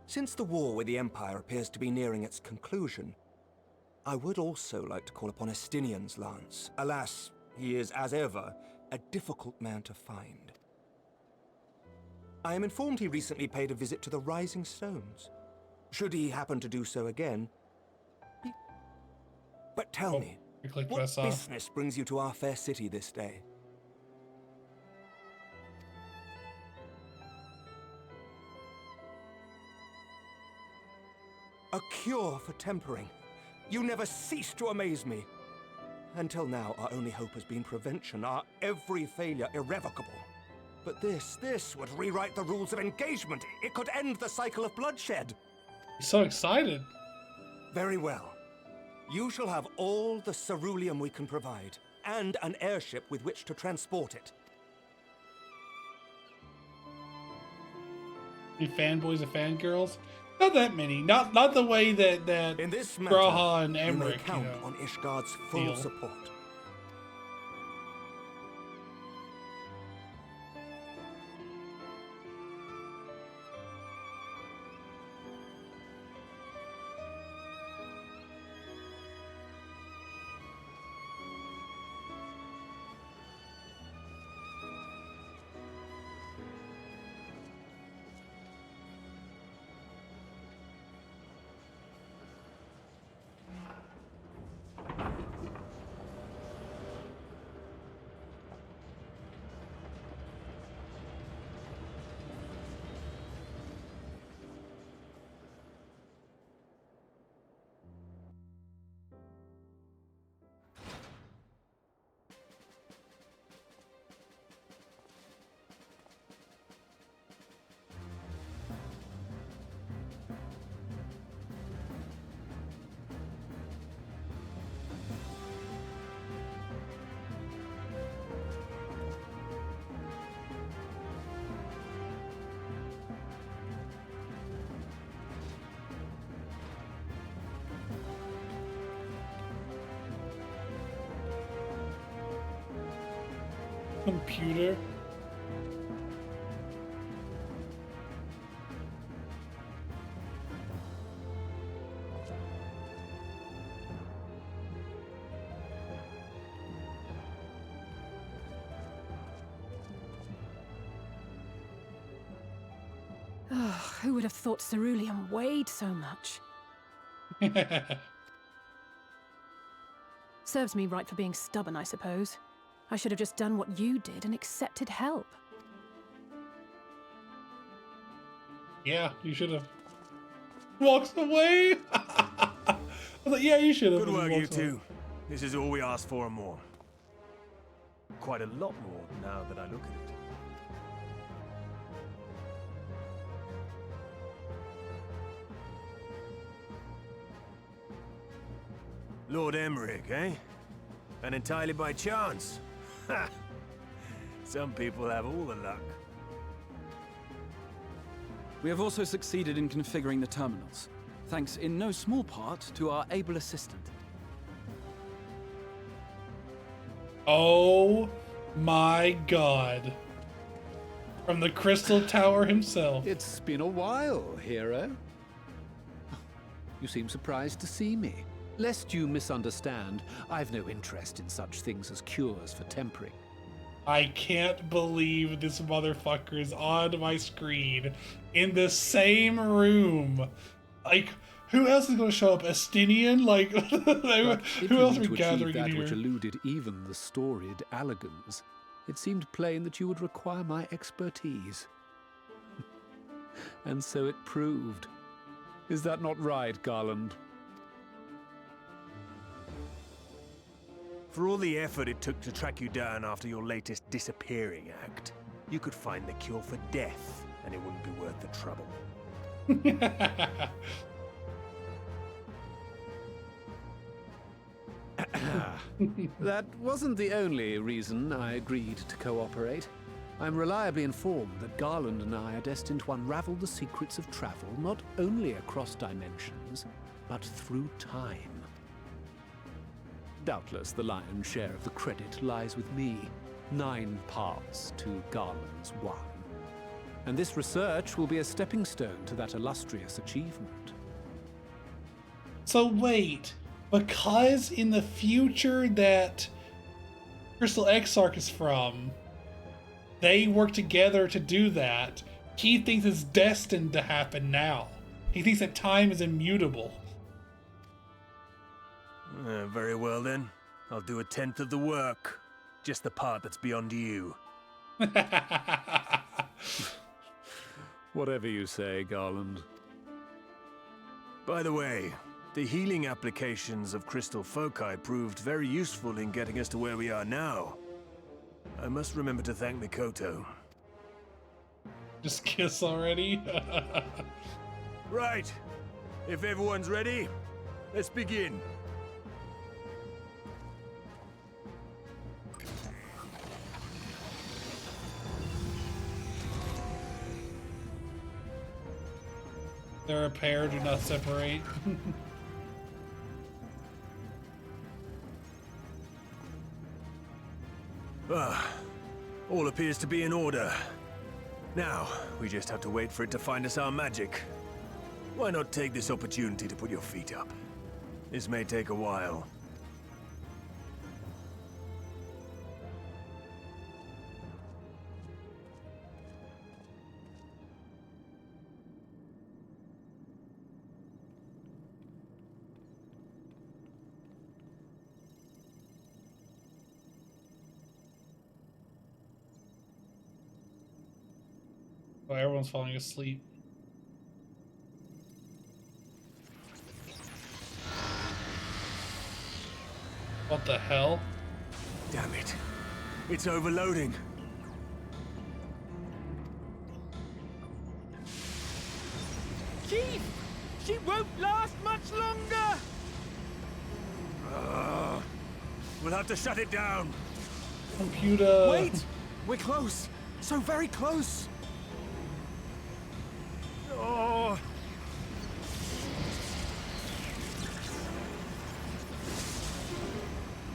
Since the war with the Empire appears to be nearing its conclusion, I would also like to call upon Estinian's lance. Alas, he is, as ever, a difficult man to find. I am informed he recently paid a visit to the Rising Stones. Should he happen to do so again... But tell me, what business brings you to our fair city this day? A cure for tempering. You never cease to amaze me. Until now, our only hope has been prevention, our every failure irrevocable. But this would rewrite the rules of engagement. It could end the cycle of bloodshed. He's so excited. Very well. You shall have all the ceruleum we can provide, and an airship with which to transport it. Any fanboys and fangirls? Not that many. Not the way that In this matter, Graha and you may Emmerich, count on Ishgard's full support. Computer. Oh, who would have thought cerulean weighed so much? Serves me right for being stubborn, I suppose. I should have just done what you did and accepted help. Yeah, you should have. Walks away. I was like, yeah, you should have. Good work, you two. This is all we asked for and more. Quite a lot more now that I look at it. Lord Emmerich, eh? And entirely by chance. Ha! Some people have all the luck. We have also succeeded in configuring the terminals, thanks in no small part to our able assistant. Oh my god. From the Crystal Tower himself. It's been a while, hero. You seem surprised to see me. Lest you misunderstand, I've no interest in such things as cures for tempering. I can't believe this motherfucker is on my screen in the same room. Like, who else is going to show up? Estinian? Like, who else are we gathering in that here? which eluded even the storied Allegans, it seemed plain that you would require my expertise. And so it proved. Is that not right, Garland? For all the effort it took to track you down after your latest disappearing act, you could find the cure for death, and it wouldn't be worth the trouble. That wasn't the only reason I agreed to cooperate. I'm reliably informed that Garland and I are destined to unravel the secrets of travel not only across dimensions, but through time. Doubtless the lion's share of the credit lies with me. 9 parts to Garland's 1. And this research will be a stepping stone to that illustrious achievement. So wait, because in the future that Crystal Exarch is from, they work together to do that, he thinks it's destined to happen now. He thinks that time is immutable. Very well then. I'll do 1/10 of the work. Just the part that's beyond you. Whatever you say, Garland. By the way, the healing applications of crystal foci proved very useful in getting us to where we are now. I must remember to thank Mikoto. Just kiss already? Right. If everyone's ready, let's begin. They're a pair, do not separate. All appears to be in order. Now, we just have to wait for it to find us our magic. Why not take this opportunity to put your feet up? This may take a while. Oh, everyone's falling asleep. What the hell? Damn it. It's overloading. Chief! She won't last much longer! We'll have to shut it down. Computer. Wait! We're close. So very close. Oh.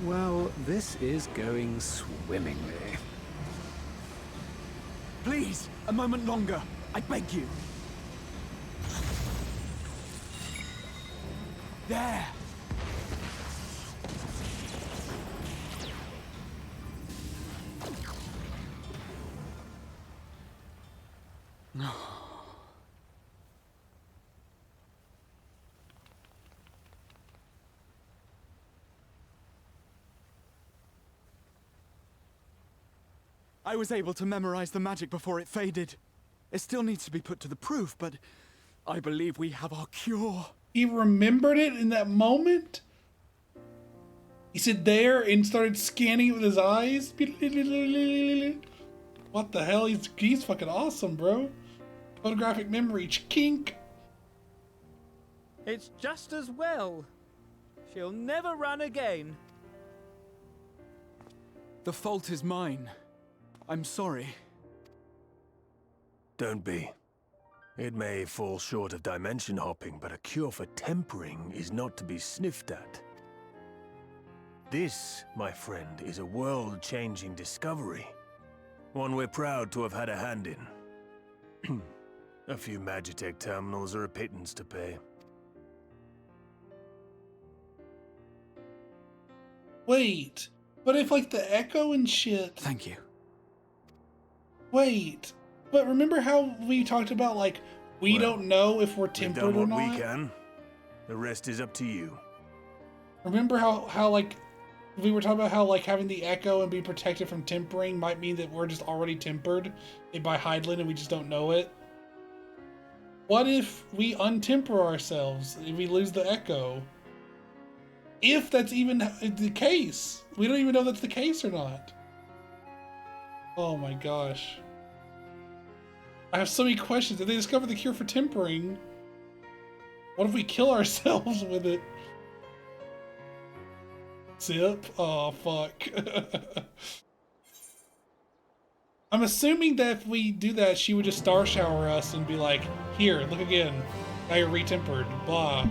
Well, this is going swimmingly. Please, a moment longer. I beg you. There. I was able to memorize the magic before it faded. It still needs to be put to the proof, but I believe we have our cure. He remembered it in that moment? He said there and started scanning it with his eyes? What the hell? He's fucking awesome, bro. Photographic memory, kink. It's just as well. She'll never run again. The fault is mine. I'm sorry. Don't be. It may fall short of dimension hopping, but a cure for tempering is not to be sniffed at. This, my friend, is a world-changing discovery. One we're proud to have had a hand in. A few Magitech terminals are a pittance to pay. Wait, but if like the echo and shit... Thank you. Wait, but remember how we talked about like, we don't know if we're tempered or not? We've done what we can. The rest is up to you. Remember how like, we were talking about how like having the echo and be protected from tempering might mean that we're just already tempered by Hydaelyn and we just don't know it? What if we untemper ourselves and we lose the echo? If that's even the case. We don't even know if that's the case or not. Oh my gosh. I have so many questions. If they discover the cure for tempering, what if we kill ourselves with it? Zip? Oh, fuck. I'm assuming that if we do that, she would just star shower us and be like, here, look again. Now you're retempered. Blah.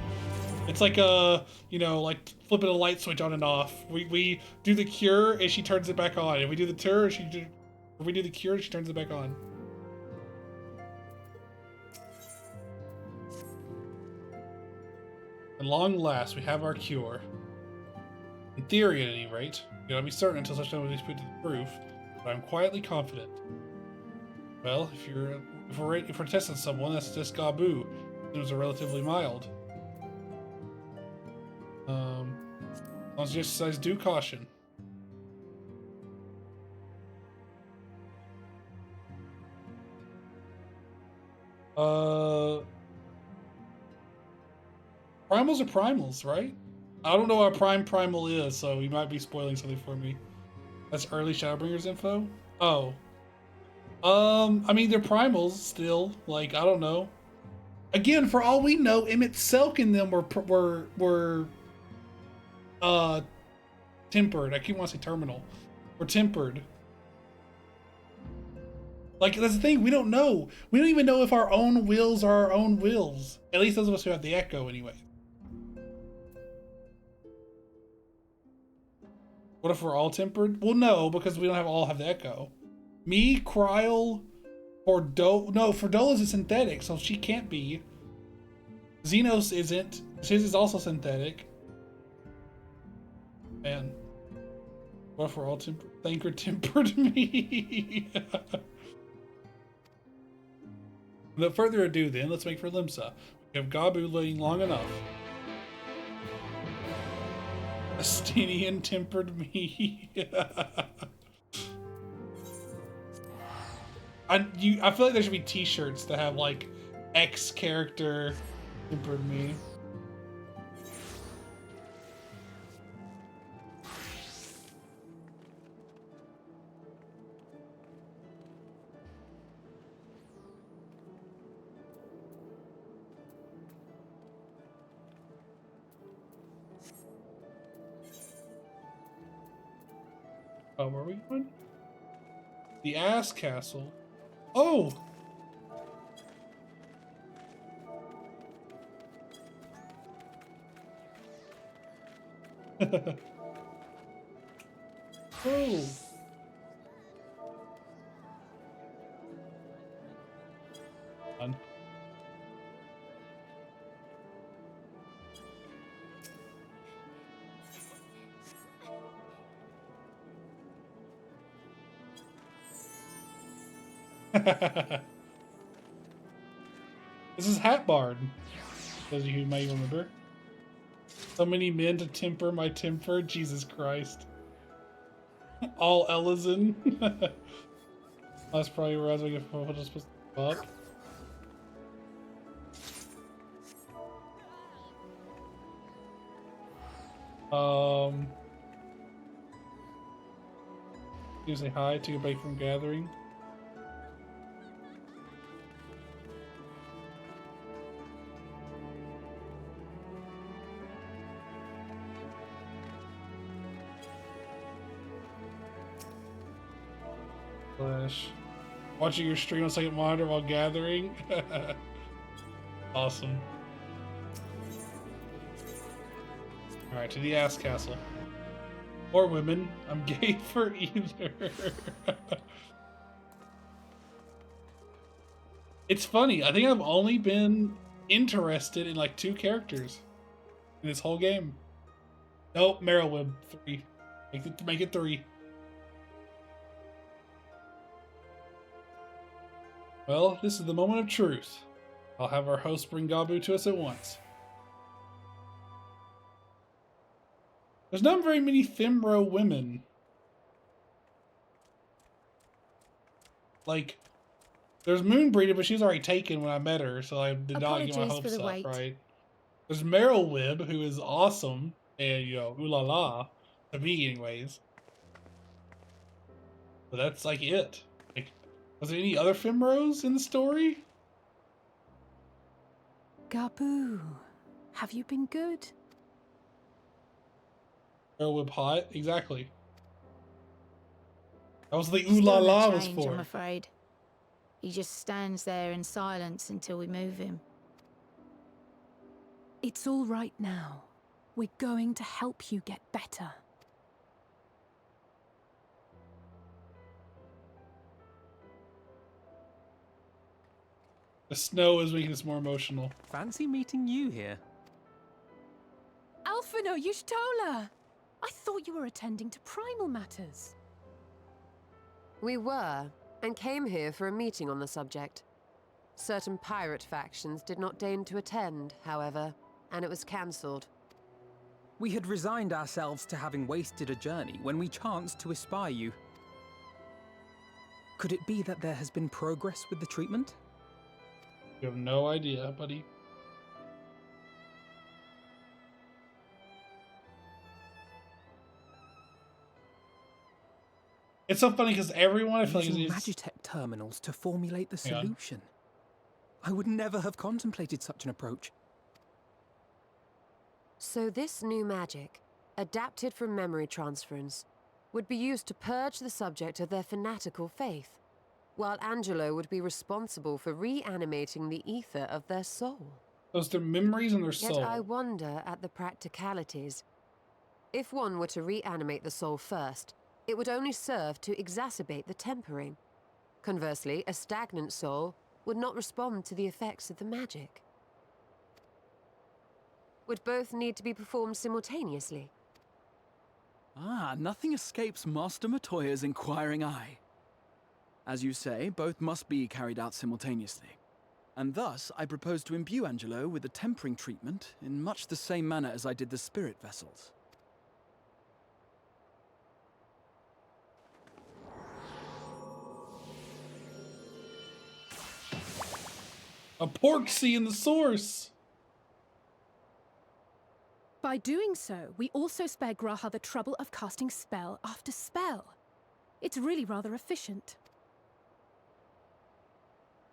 It's like you know, like flipping a light switch on and off. We do the cure and she turns it back on. If we do the cure, she turns it back on. At long last, we have our cure. In theory, at any rate. You gotta be certain until such time as we put to the proof. But I'm quietly confident. Well, if we're testing someone, that's just Gabu. Symptoms are relatively mild. As long as you exercise due caution. Primals are primals, right? I don't know what a primal is, so you might be spoiling something for me. That's early Shadowbringers info? Oh. I mean, they're primals still. Like, I don't know. Again, for all we know, Emmett Selk and them were tempered. I keep wanting to say terminal. We're tempered. Like, that's the thing. We don't know. We don't even know if our own wills are our own wills. At least those of us who have the echo, anyway. What if we're all tempered? Well, no, because we don't all have the echo. Me, Kryl, Fordola's is synthetic, so she can't be. Xenos isn't. His is also synthetic. Man. What if we're all tempered? Thanker tempered me. Without further ado, then, let's make for Limsa. We have Gabu laying long enough. Astinian tempered me. I feel like there should be t-shirts that have like X character tempered me. Oh, where are we going? The Ass Castle. Oh! Oh! This is Hat Bard. Those of you who might remember. So many men to temper my temper. Jesus Christ. All Ellison. That's probably where I was going to put us up. You say hi, take a break from gathering. Watching your stream on second monitor while gathering. Awesome. Alright, to the ass castle. Or women. I'm gay for either. It's funny. I think I've only been interested in like 2 characters in this whole game. Nope, Merylwib 3. Make it 3. Well, this is the moment of truth. I'll have our host bring Gabu to us at once. There's not very many Fembro women. Like, there's Moonbreeder, but she was already taken when I met her, so I did not get my hopes up, right? There's Merylwib, who is awesome, and, you know, ooh la la, to me anyways. But that's like it. Like, was there any other Fembros in the story? Gabu, have you been good? Merylwib hot, exactly. That was the ooh la la was for. I'm afraid. He just stands there in silence until we move him. It's all right now. We're going to help you get better. The snow is making us more emotional. Fancy meeting you here. Alphino Yushtola! I thought you were attending to primal matters. We were, and came here for a meeting on the subject. Certain pirate factions did not deign to attend, however, and it was cancelled. We had resigned ourselves to having wasted a journey when we chanced to espy you. Could it be that there has been progress with the treatment? You have no idea, buddy. It's so funny because everyone I feel like using is Magitech terminals to formulate the solution. I would never have contemplated such an approach. So this new magic, adapted from memory transference, would be used to purge the subject of their fanatical faith, while Angelo would be responsible for reanimating the ether of their soul. Those their memories and their Yet soul. I wonder at the practicalities. If one were to reanimate the soul first, it would only serve to exacerbate the tempering. Conversely, a stagnant soul would not respond to the effects of the magic. Would both need to be performed simultaneously? Ah, nothing escapes Master Matoya's inquiring eye. As you say, both must be carried out simultaneously. And thus, I propose to imbue Angelo with the tempering treatment in much the same manner as I did the spirit vessels. A porksy in the source! By doing so, we also spare Graha the trouble of casting spell after spell. It's really rather efficient.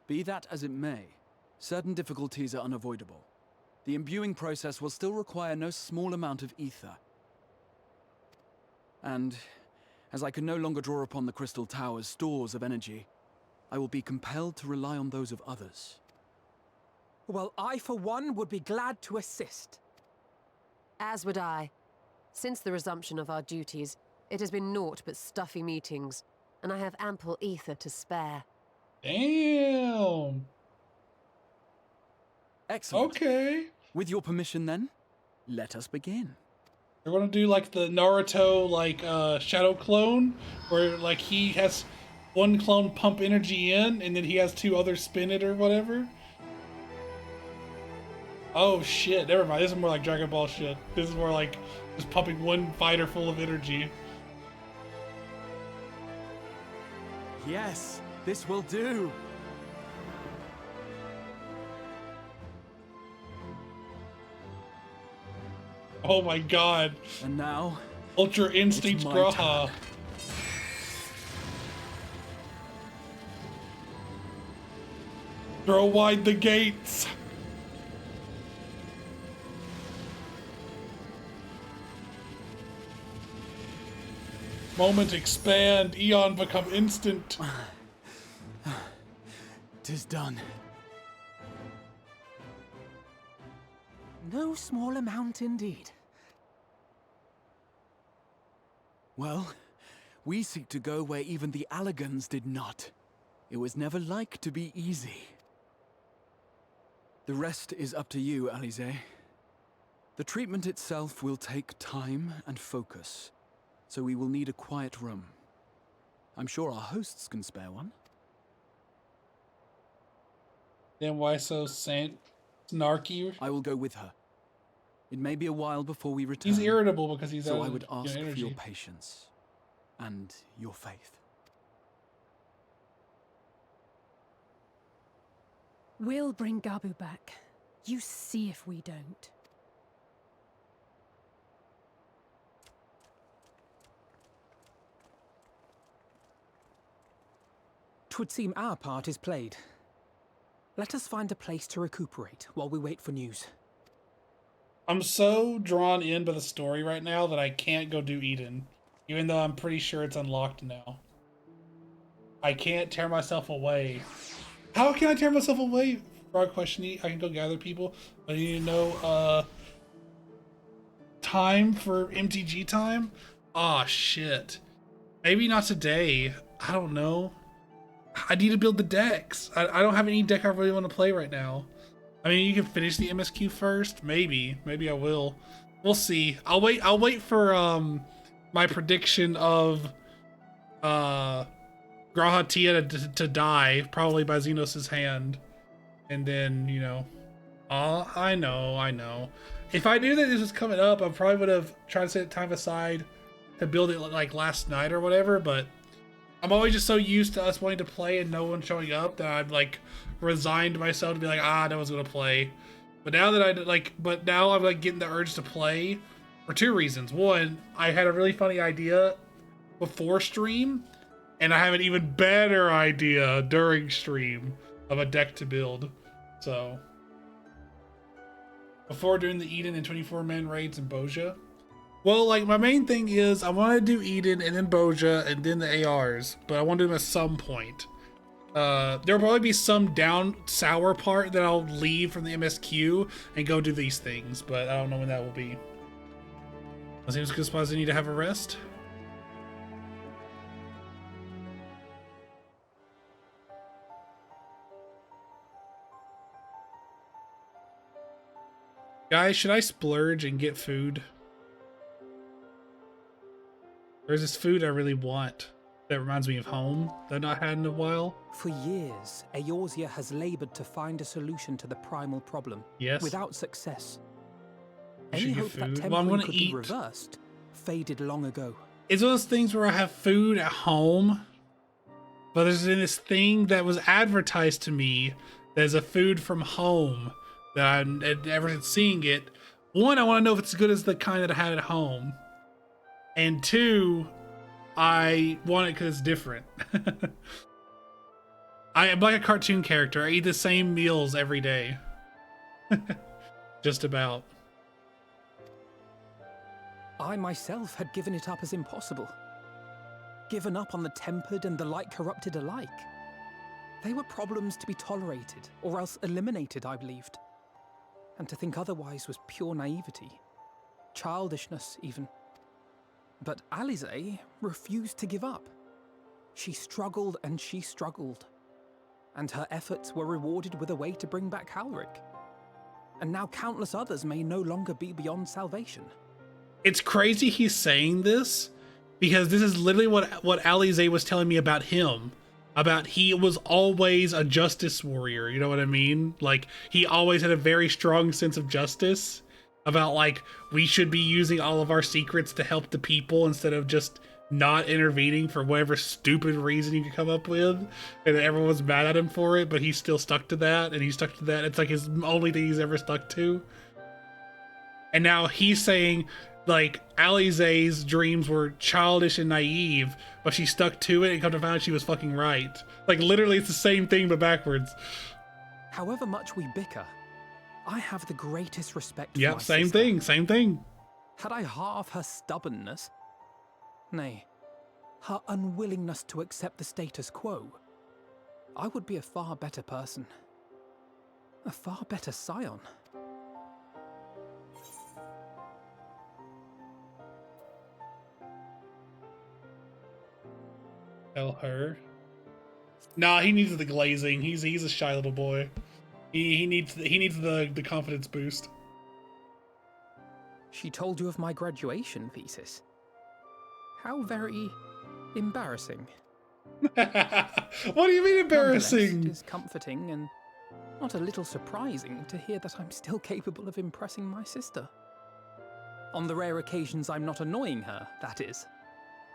Be that as it may, certain difficulties are unavoidable. The imbuing process will still require no small amount of ether. And, as I can no longer draw upon the Crystal Tower's stores of energy, I will be compelled to rely on those of others. Well, I, for one, would be glad to assist. As would I. Since the resumption of our duties, it has been naught but stuffy meetings, and I have ample ether to spare. Damn! Excellent. Okay. With your permission, then, let us begin. They're gonna do like the Naruto, like, shadow clone, where, like, he has one clone pump energy in, and then he has 2 others spin it or whatever. Oh shit, never mind. This is more like Dragon Ball shit. This is more like just pumping one fighter full of energy. Yes, this will do. Oh my god. And now, Ultra Instinct my Graha. Throw wide the gates. Moment expand, Eon become instant. 'Tis done. No small amount indeed. Well, we seek to go where even the Allagans did not. It was never like to be easy. The rest is up to you, Alize. The treatment itself will take time and focus, so we will need a quiet room. I'm sure our hosts can spare one. Then why so snarky? I will go with her. It may be a while before we return. He's irritable because he's so out I would of ask energy. for your patience and your faith. We'll bring Gabu back. You see if we don't. 'Twould seem our part is played. Let us find a place to recuperate while we wait for news. I'm so drawn in by the story right now that I can't go do Eden, even though I'm pretty sure it's unlocked now. I can't tear myself away. How can I tear myself away? Frog question. I can go gather people, but I need to know time for MTG time. Aw, shit. Maybe not today. I don't know. I need to build the decks. I don't have any deck I really want to play right now. I mean, you can finish the MSQ first. Maybe I will. We'll see. I'll wait for my prediction of Graha Tia to die, probably by Xenos' hand. And then, you know, I know. If I knew that this was coming up, I probably would have tried to set time aside to build it like last night or whatever, but I'm always just so used to us wanting to play and no one showing up that I've like resigned myself to be like, no one's gonna play. But now that now I'm like getting the urge to play for 2 reasons. One, I had a really funny idea before stream, and I have an even better idea during stream of a deck to build. So before doing the Eden and 24-man raids and Boja. Well, like, my main thing is I want to do Eden and then Boja and then the ARs, but I want to do them at some point. There'll probably be some down sour part that I'll leave from the MSQ and go do these things, but I don't know when that will be. It seems good spots I need to have a rest. Guys, should I splurge and get food? There's this food I really want that reminds me of home that I've not had in a while. For years, Eorzea has labored to find a solution to the primal problem. Yes. Without success. I Any should get hope that food. tempering Well, I'm gonna could eat. be reversed faded long ago. It's one of those things where I have food at home, but there's this thing that was advertised to me as a food from home that I'm ever since seeing it. One, I want to know if it's as good as the kind that I had at home. And 2, I want it because it's different. I'm like a cartoon character. I eat the same meals every day. Just about. I myself had given it up as impossible. Given up on the tempered and the light corrupted alike. They were problems to be tolerated, or else eliminated, I believed. And to think otherwise was pure naivety. Childishness, even. But Alize refused to give up. She struggled and she struggled. And her efforts were rewarded with a way to bring back Halric. And now countless others may no longer be beyond salvation. It's crazy he's saying this, because this is literally what Alize was telling me about him about he was always a justice warrior. You know what I mean? Like, he always had a very strong sense of justice about, like, we should be using all of our secrets to help the people instead of just not intervening for whatever stupid reason you could come up with. And everyone was mad at him for it, but he still stuck to that, and he stuck to that. It's like his only thing he's ever stuck to. And now he's saying, like, Alizé's dreams were childish and naive, but she stuck to it and come to find out she was fucking right. Like, literally, it's the same thing, but backwards. However much we bicker, I have the greatest respect for Yep, my same sister. thing, same thing. Had I half her stubbornness, nay, her unwillingness to accept the status quo, I would be a far better person. A far better scion. Tell her. Nah, he needs the glazing. He's a shy little boy. He needs the confidence boost. She told you of my graduation thesis. How very embarrassing. What do you mean embarrassing? Nonetheless, it is comforting and not a little surprising to hear that I'm still capable of impressing my sister. On the rare occasions I'm not annoying her, that is.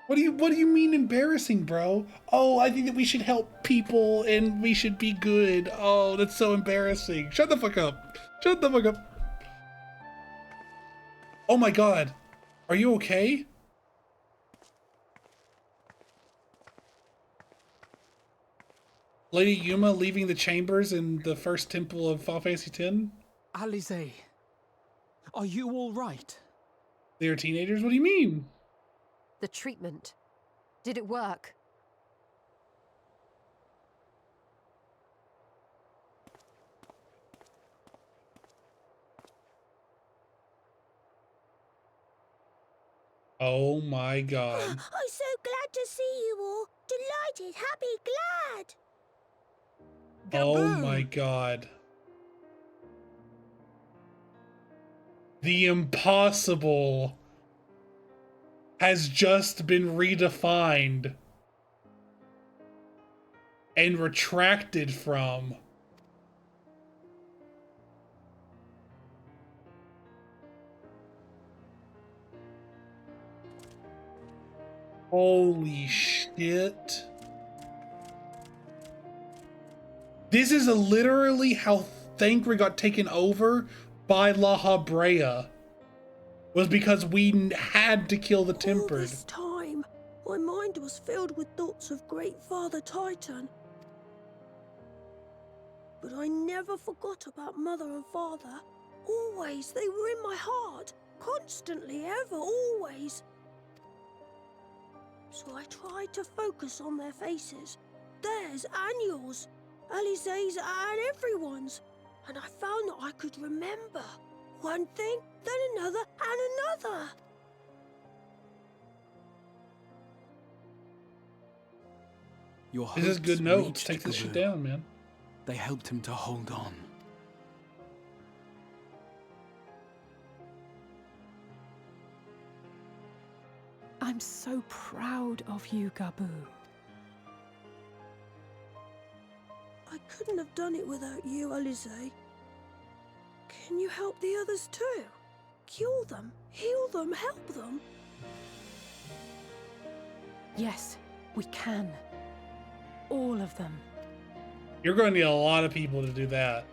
What do you mean embarrassing, bro? Oh, I think that we should help people and we should be good. Oh, that's so embarrassing. Shut the fuck up. Shut the fuck up. Oh my god. Are you okay? Lady Yuma leaving the chambers in the first temple of Final Fantasy X? Alizé, are you all right? They're teenagers? What do you mean? The treatment. Did it work? Oh my god. I'm so glad to see you all. Delighted, happy, glad. Oh my god. The impossible has just been redefined and retracted from. Holy shit. This is literally how Thancred got taken over by La Habrea. Was because we had to kill the Tempered. All this time, my mind was filled with thoughts of Great Father Titan. But I never forgot about Mother and Father. Always, they were in my heart. Constantly, ever, always. So I tried to focus on their faces. Theirs and yours. Alizé's and everyone's. And I found that I could remember. One thing, then another, and another. Your This is hopes good notes. reached Take this shit Gaboo. down, man. They helped him to hold on. I'm so proud of you, Gaboo. I couldn't have done it without you, Alizé. Can you help the others too? Cure them, heal them, help them? Yes, we can. All of them. You're going to need a lot of people to do that.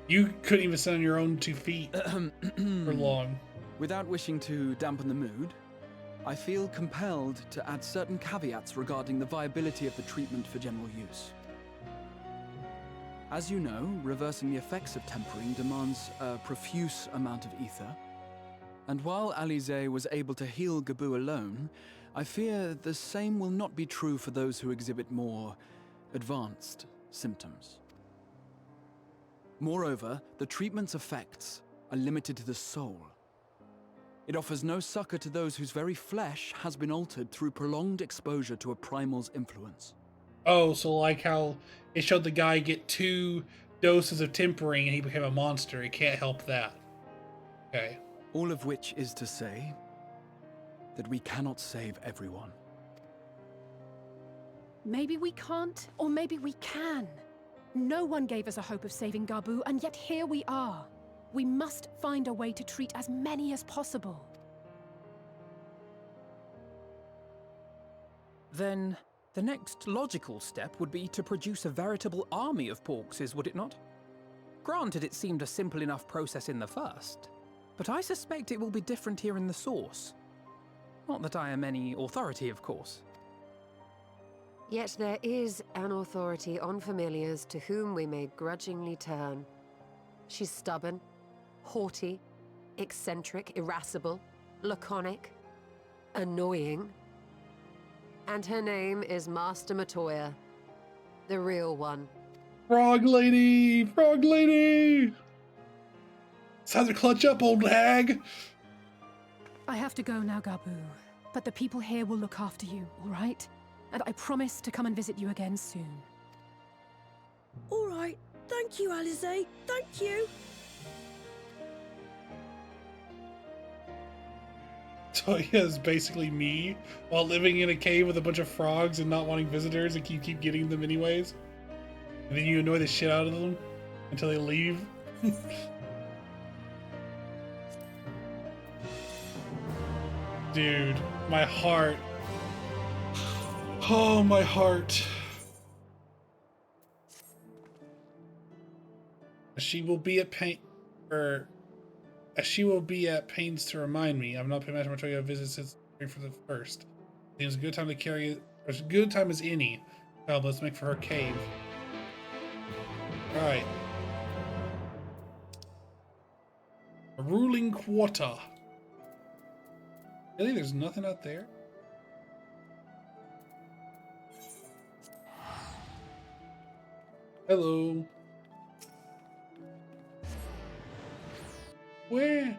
You couldn't even stand on your own 2 feet for long. Without wishing to dampen the mood, I feel compelled to add certain caveats regarding the viability of the treatment for general use. As you know, reversing the effects of tempering demands a profuse amount of ether. And while Alizé was able to heal Gaboo alone, I fear the same will not be true for those who exhibit more advanced symptoms. Moreover, the treatment's effects are limited to the soul. It offers no succor to those whose very flesh has been altered through prolonged exposure to a primal's influence. Oh, so like how it showed the guy get 2 doses of tempering and he became a monster. He can't help that. Okay. All of which is to say that we cannot save everyone. Maybe we can't, or maybe we can. No one gave us a hope of saving Gabu, and yet here we are. We must find a way to treat as many as possible. Then, the next logical step would be to produce a veritable army of Porkses, would it not? Granted, it seemed a simple enough process in the first, but I suspect it will be different here in the source. Not that I am any authority, of course. Yet there is an authority on familiars to whom we may grudgingly turn. She's stubborn, haughty, eccentric, irascible, laconic, annoying. And her name is Master Matoya, the real one. Frog lady! Frog lady! It's time to clutch up, old hag! I have to go now, Gabu, but the people here will look after you, all right? And I promise to come and visit you again soon. All right. Thank you, Alize. Thank you. Toya is basically me while living in a cave with a bunch of frogs and not wanting visitors and keep getting them anyways. And then you annoy the shit out of them until they leave. Dude, my heart. Oh, my heart. She will be at pains to remind me. I've not paid Master Matoya a visit since for the first. Seems a good time to carry it. As good time as any. Well, let's make for her cave. Alright. A ruling quarter. Really? There's nothing out there? Hello. Where?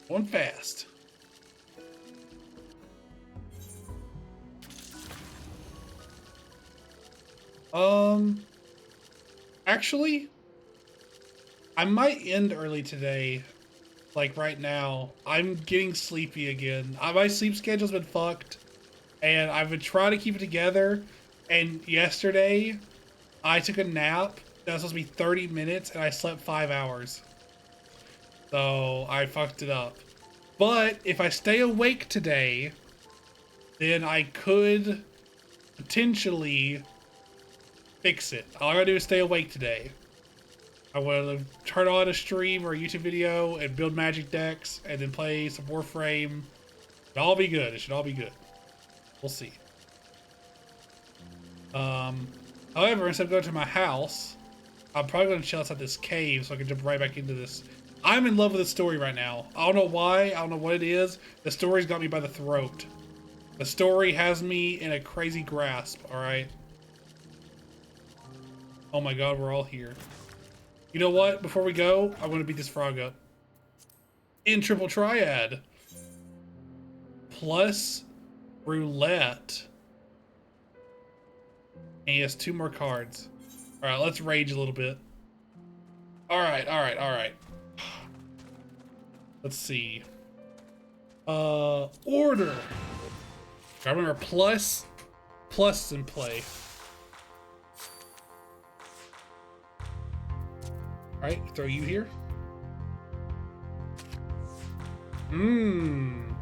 Going fast. Actually, I might end early today. Like right now. I'm getting sleepy again. My sleep schedule's been fucked. And I've been trying to keep it together. And yesterday, I took a nap that was supposed to be 30 minutes and I slept 5 hours. So I fucked it up. But if I stay awake today, then I could potentially fix it. All I gotta do is stay awake today. I will turn on a stream or a YouTube video and build magic decks and then play some Warframe. It'll all be good. It should all be good. We'll see. However, instead of going to my house, I'm probably going to chill outside this cave so I can jump right back into this. I'm in love with the story right now. I don't know why. I don't know what it is. The story's got me by the throat. The story has me in a crazy grasp, alright? Oh my god, we're all here. You know what? Before we go, I want to beat this frog up. In Triple Triad. Plus Roulette. And he has 2 more cards. Alright, let's rage a little bit. Alright. Let's see. Order. I remember plus in play. Alright, throw you here. Didn't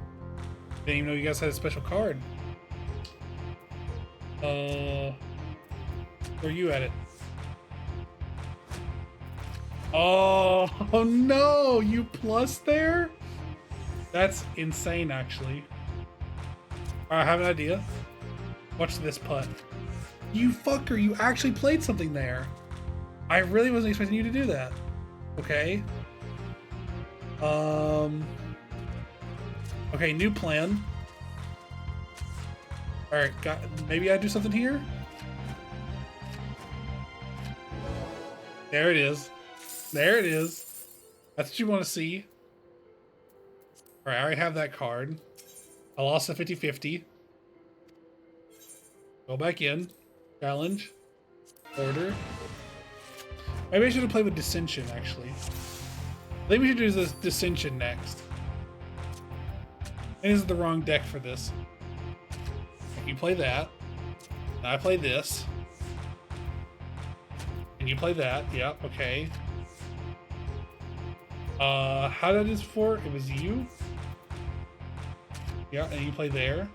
even know you guys had a special card. Where are you at it? Oh no, you plus there? That's insane, actually. Alright, I have an idea. Watch this putt. You fucker, you actually played something there. I really wasn't expecting you to do that. Okay. Okay, new plan. Alright, maybe I do something here? There it is. There it is. That's what you want to see. Alright, I already have that card. I lost a 50-50. Go back in. Challenge. Order. Maybe I should have played with Dissension, actually. I think we should do this Dissension next. This is the wrong deck for this. You play that. I play this. And you play that. Yeah, okay. How did I do this before? It was you? Yeah, and you play there.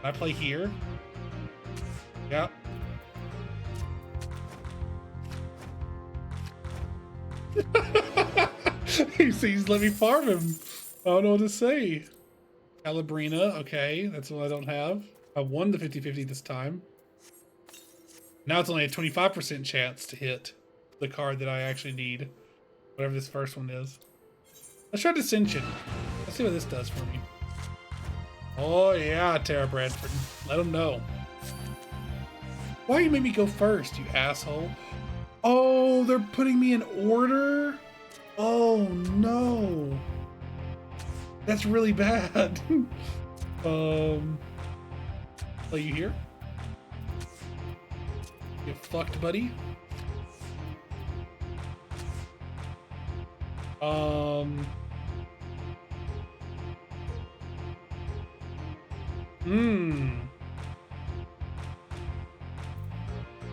I play here. Yeah. He's let me farm him. I don't know what to say. Calabrina, okay, that's what I don't have. I won the 50-50 this time. Now it's only a 25% chance to hit the card that I actually need. Whatever this first one is. Let's try Dissension. Let's see what this does for me. Oh yeah, Tara Bradford. Let them know. Why you made me go first, you asshole? Oh, they're putting me in order? Oh no. That's really bad. Play you here. Get fucked, buddy.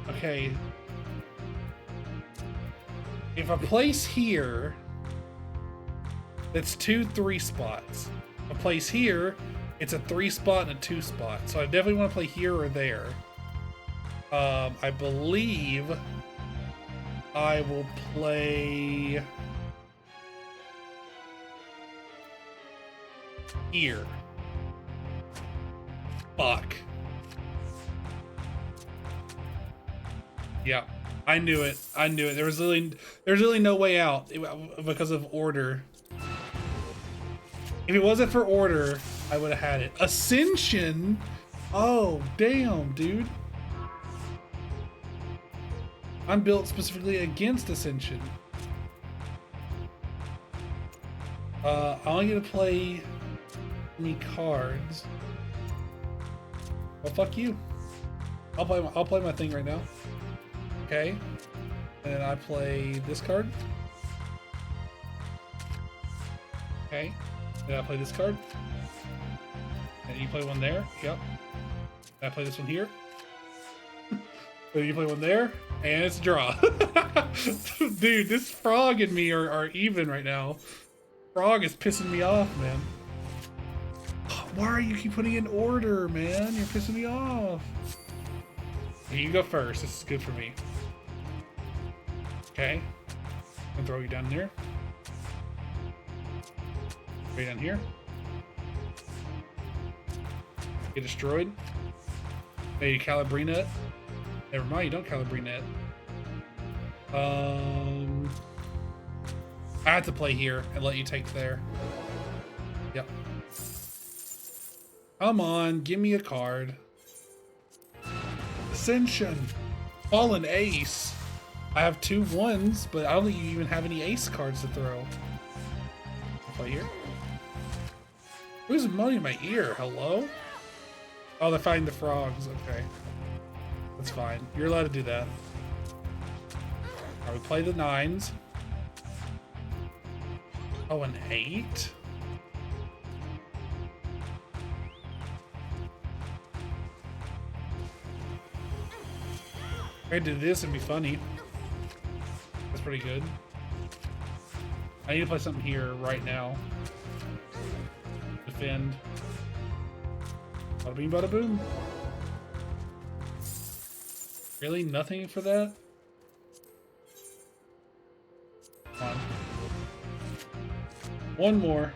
Okay. If I place here, that's 2 3 spots. If I place here, it's a 3 spot and a 2 spot. So I definitely want to play here or there. I believe I will play here. Fuck. Yeah, I knew it. I knew it. There's really no way out because of order. If it wasn't for order, I would have had it. Ascension? Oh, damn, dude. I'm built specifically against Ascension. I only get to play any cards. Well, fuck you. I'll play my thing right now. Okay. And I play this card. Okay. And I play this card. And you play one there. Yep. And I play this one here. And you play one there. And it's a draw. Dude, this Frog and me are even right now. Frog is pissing me off, man. Why are you keep putting in order, man? You're pissing me off. You go first. This is good for me. Okay. I'll throw you down there. Right down here. Get destroyed. Hey, you Calabrina it. Never mind, you don't Calabrina it. I have to play here and let you take there. Yep. Come on, give me a card. Ascension. Fallen Ace. I have 2 1s, but I don't think you even have any ace cards to throw. I'll play here. Who's moaning in my ear? Hello? Oh, they're fighting the frogs. Okay. That's fine. You're allowed to do that. Alright, we play the 9s. Oh, an 8? I could do this and be funny. That's pretty good. I need to play something here right now. Defend. Bada bing, bada boom. Really? Nothing for that? Come on. One more.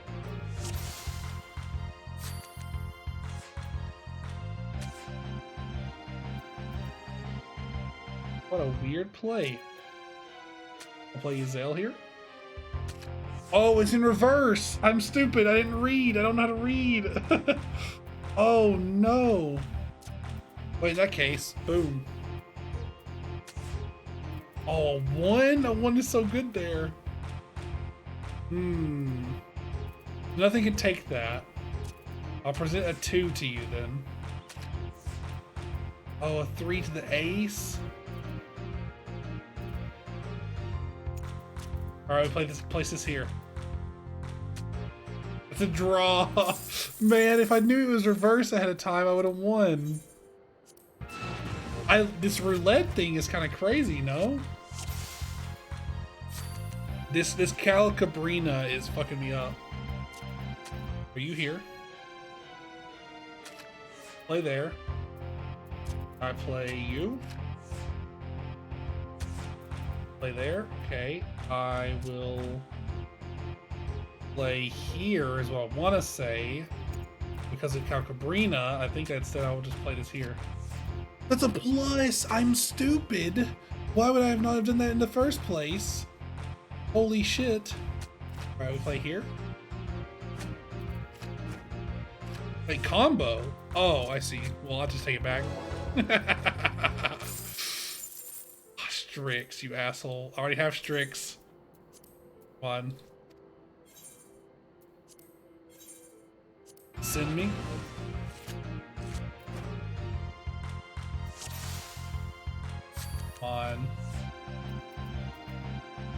What a weird play. I'll play Yzel here. Oh, it's in reverse. I'm stupid. I didn't read. I don't know how to read. Oh, no. Wait, in that case, boom. Oh, 1? A 1 is so good there. Nothing can take that. I'll present a 2 to you then. Oh, a 3 to the ace. All right, we place this here. It's a draw. Man, if I knew it was reverse ahead of time, I would have won. This roulette thing is kind of crazy, no? This Calcabrina is fucking me up. Are you here? Play there. I play you. Play there. Okay. I will play here is what I want to say. Because of Calcabrina, I think instead I will just play this here. That's a plus! I'm stupid! Why would I have not have done that in the first place? Holy shit. Alright, we play here. Wait, combo? Oh, I see. Well, I'll just take it back. Strix, you asshole. I already have Strix. Come on. Send me. Come on.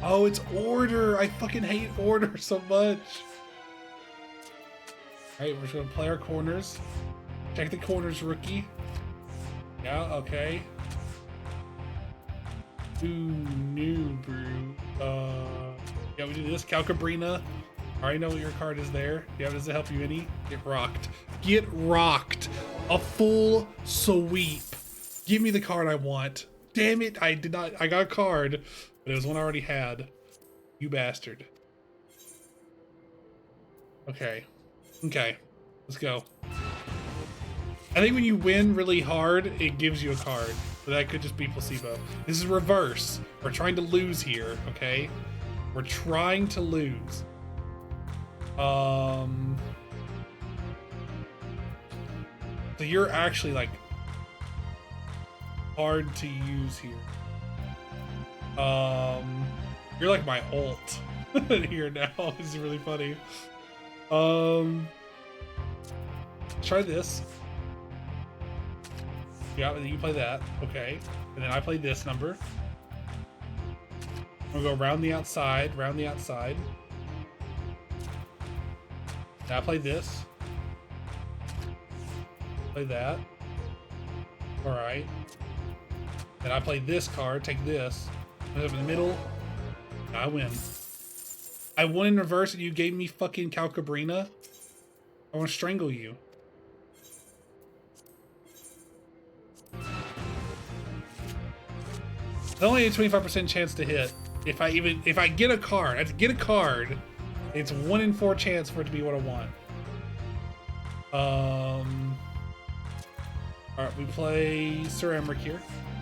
Oh, it's order. I fucking hate order so much. Alright, we're just gonna play our corners. Check the corners, rookie. Yeah, okay. Ooh, new brew. Yeah, we do this. Calcabrina. I already know what your card is there. Yeah, does it help you any? Get rocked. Get rocked. A full sweep. Give me the card I want. Damn it, I did not. I got a card, but it was one I already had. You bastard. Okay. Okay. Let's go. I think when you win really hard, it gives you a card. But that could just be placebo. This is reverse. We're trying to lose here, okay? We're trying to lose. So you're actually like hard to use here. You're like my ult here now. This is really funny. Try this. Yeah, you play that. Okay. And then I play this number. I'm gonna go around the outside, round the outside. Now I play this. Play that. Alright. Then I play this card, take this. Put it up in the middle. I win. I won in reverse and you gave me fucking Calcabrina. I want to strangle you. It's only a 25% chance to hit. If I get a card, I have to get a card. It's 1 in 4 chance for it to be what I want. Alright, we play Sir Emmerich here.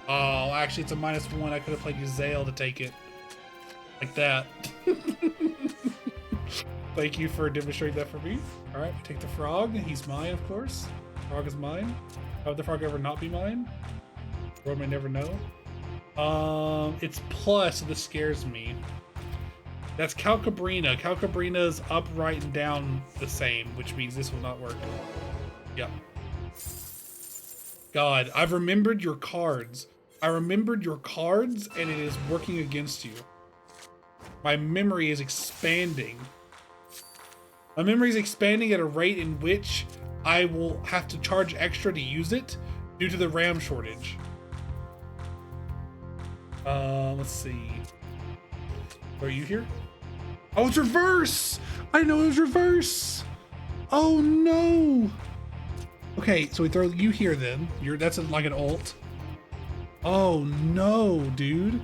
Oh, actually it's a -1. I could have played Uzale to take it. Like that. Thank you for demonstrating that for me. Alright, we take the frog. He's mine, of course. Frog is mine. How would the frog ever not be mine? The world may never know. It's plus, so this scares me. That's Calcabrina. Calcabrina's up, right, and down the same, which means this will not work. Yep. God, I've remembered your cards. I remembered your cards, and it is working against you. My memory is expanding. My memory is expanding at a rate in which I will have to charge extra to use it due to the RAM shortage. Let's see. Are you here? Oh, it's reverse! I didn't know it was reverse! Oh no! Okay, so we throw you here then. That's like an ult. Oh no, dude.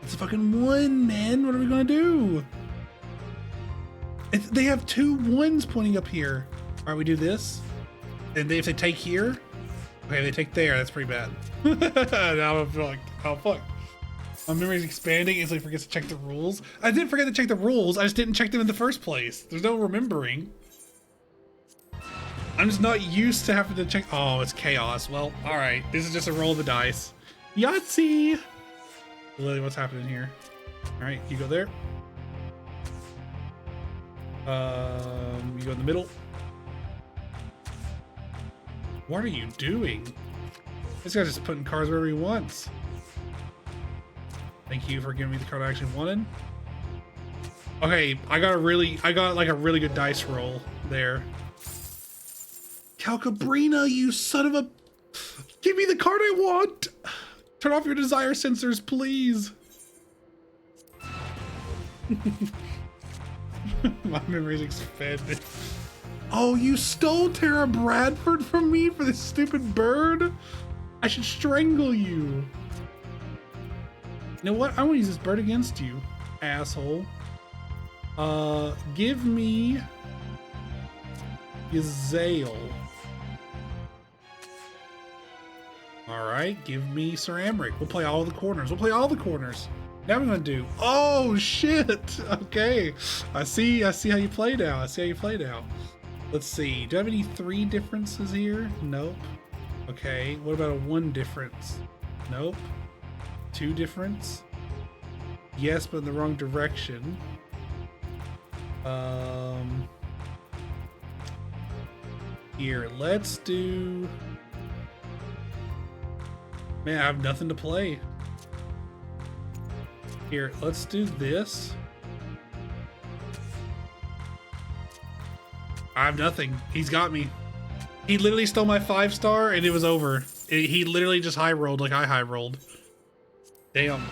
It's a fucking 1, man. What are we gonna do? They have 2 1s pointing up here. All right, we do this. And if they take here, okay, they take there. That's pretty bad. Now I feel like, oh fuck. My memory is expanding as I forget to check the rules. I didn't forget to check the rules. I just didn't check them in the first place. There's no remembering. I'm just not used to having to check. Oh, it's chaos. Well, all right. This is just a roll of the dice. Yahtzee. Lily, what's happening here? All right, you go there. You go in the middle. What are you doing? This guy's just putting cards wherever he wants. Thank you for giving me the card I actually wanted. Okay, I got like a really good dice roll there. Calcabrina, you son of a... Give me the card I want! Turn off your desire sensors, please. My memory's expanded. Oh, you stole Tara Bradford from me for this stupid bird? I should strangle you. You know what? I want to use this bird against you, asshole. Give me Yzael. Alright, give me Sir Amric. We'll play all the corners. We'll play all the corners. Now we're gonna do... Oh, shit! Okay. I see how you play now. I see how you play now. Let's see. Do I have any 3 differences here? Nope. Okay. What about a 1 difference? Nope. 2 difference? Yes, but in the wrong direction. Here, let's do... Man, I have nothing to play. Here, let's do this. I have nothing. He's got me. He literally stole my 5-star and it was over. He literally just high rolled like I high rolled. Damn.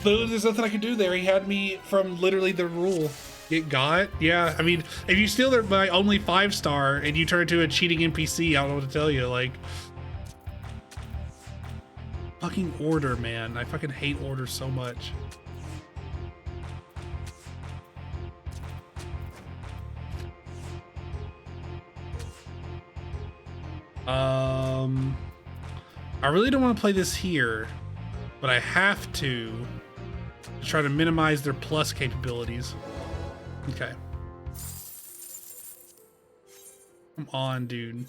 There's nothing I could do there. He had me from literally the rule. Get got? Yeah, I mean, if you steal my only 5-star and you turn into a cheating NPC, I don't know what to tell you. Like, fucking order, man. I fucking hate order so much. I really don't want to play this here, but I have to try to minimize their plus capabilities. Okay. Come on, dude.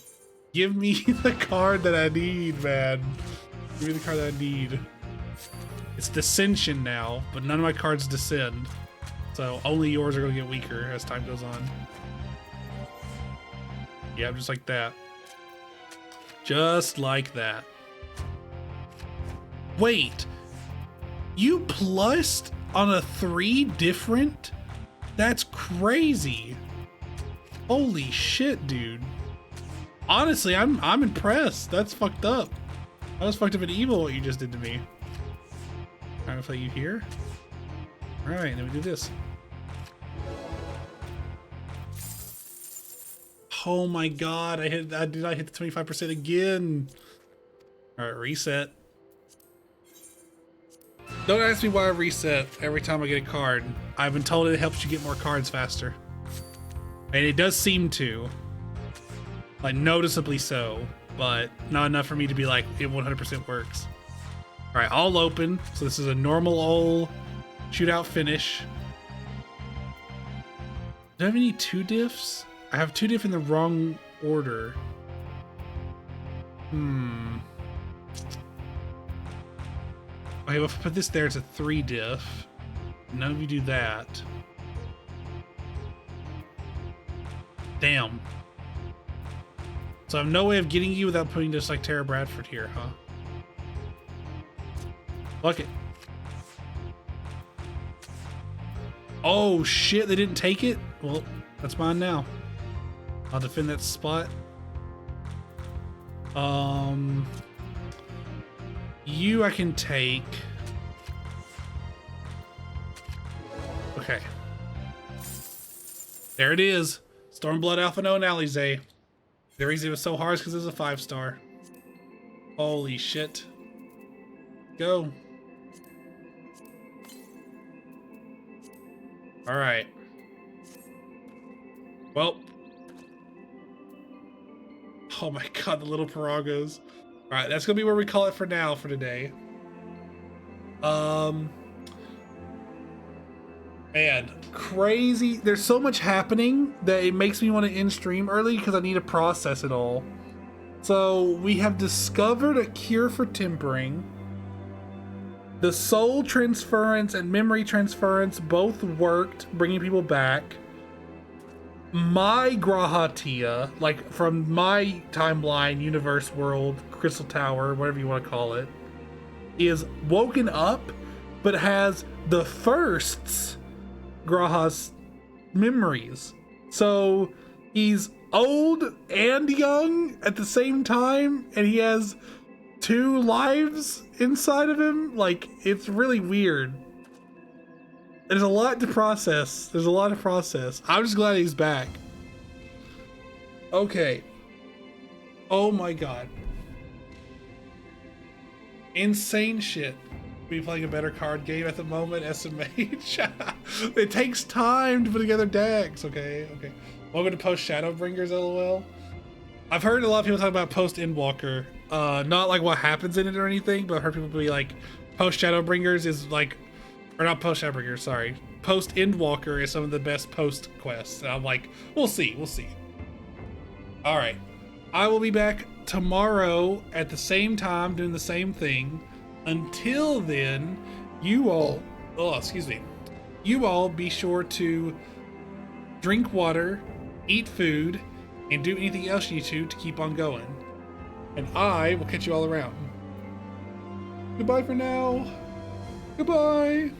Give me the card that I need, man. Give me the card that I need. It's Dissension now, but none of my cards descend. So only yours are going to get weaker as time goes on. Yeah, just like that. Just like that. Wait. You plussed on a 3 different? That's crazy. Holy shit, dude. Honestly, I'm impressed. That's fucked up. That was fucked up and evil what you just did to me. I'm gonna play you here. Alright, then we do this. Oh my god, I did not hit the 25% again. Alright, reset. Don't ask me why I reset every time I get a card. I've been told it helps you get more cards faster. And it does seem to. Like, noticeably so. But not enough for me to be like, it 100% works. Alright, all open. So this is a normal old shootout finish. Do I have any 2 diffs? I have 2 diff in the wrong order. Okay, well, if I put this there, it's a 3 diff. None of you do that. Damn. So I have no way of getting you without putting just like Tara Bradford here, huh? Fuck it. Oh shit, they didn't take it? Well, that's mine now. I'll defend that spot. You I can take. Okay. There it is. Stormblood Alpha No and Alize. The reason it was so hard is because it was a 5-star. Holy shit. Go. Alright. Well. Oh my god, the little Paragos. Alright, that's gonna be where we call it for now for today. Man, crazy. There's so much happening that it makes me want to end stream early because I need to process it all. So we have discovered a cure for tempering. The soul transference and memory transference both worked, bringing people back. my Grahatia, like from my timeline, universe, world, crystal tower, whatever you want to call it, is woken up, but has the first's Graha's memories. So he's old and young at the same time, and he has 2 lives inside of him. Like, it's really weird. There's a lot to process. There's a lot to process. I'm just glad he's back. Okay. Oh my god. Insane shit. Be playing a better card game at the moment, SMH. It takes time to put together decks. Okay. Welcome to Post Shadowbringers, LOL. I've heard a lot of people talk about Post Endwalker. Not like what happens in it or anything, but I've heard people be like, Post Shadowbringers is like, or not Post Shadowbringers, sorry. Post Endwalker is some of the best post quests. And I'm like, we'll see. All right. I will be back tomorrow at the same time doing the same thing. Until then, you all be sure to drink water, eat food, and do anything else you need to keep on going. And I will catch you all around. Goodbye for now. Goodbye.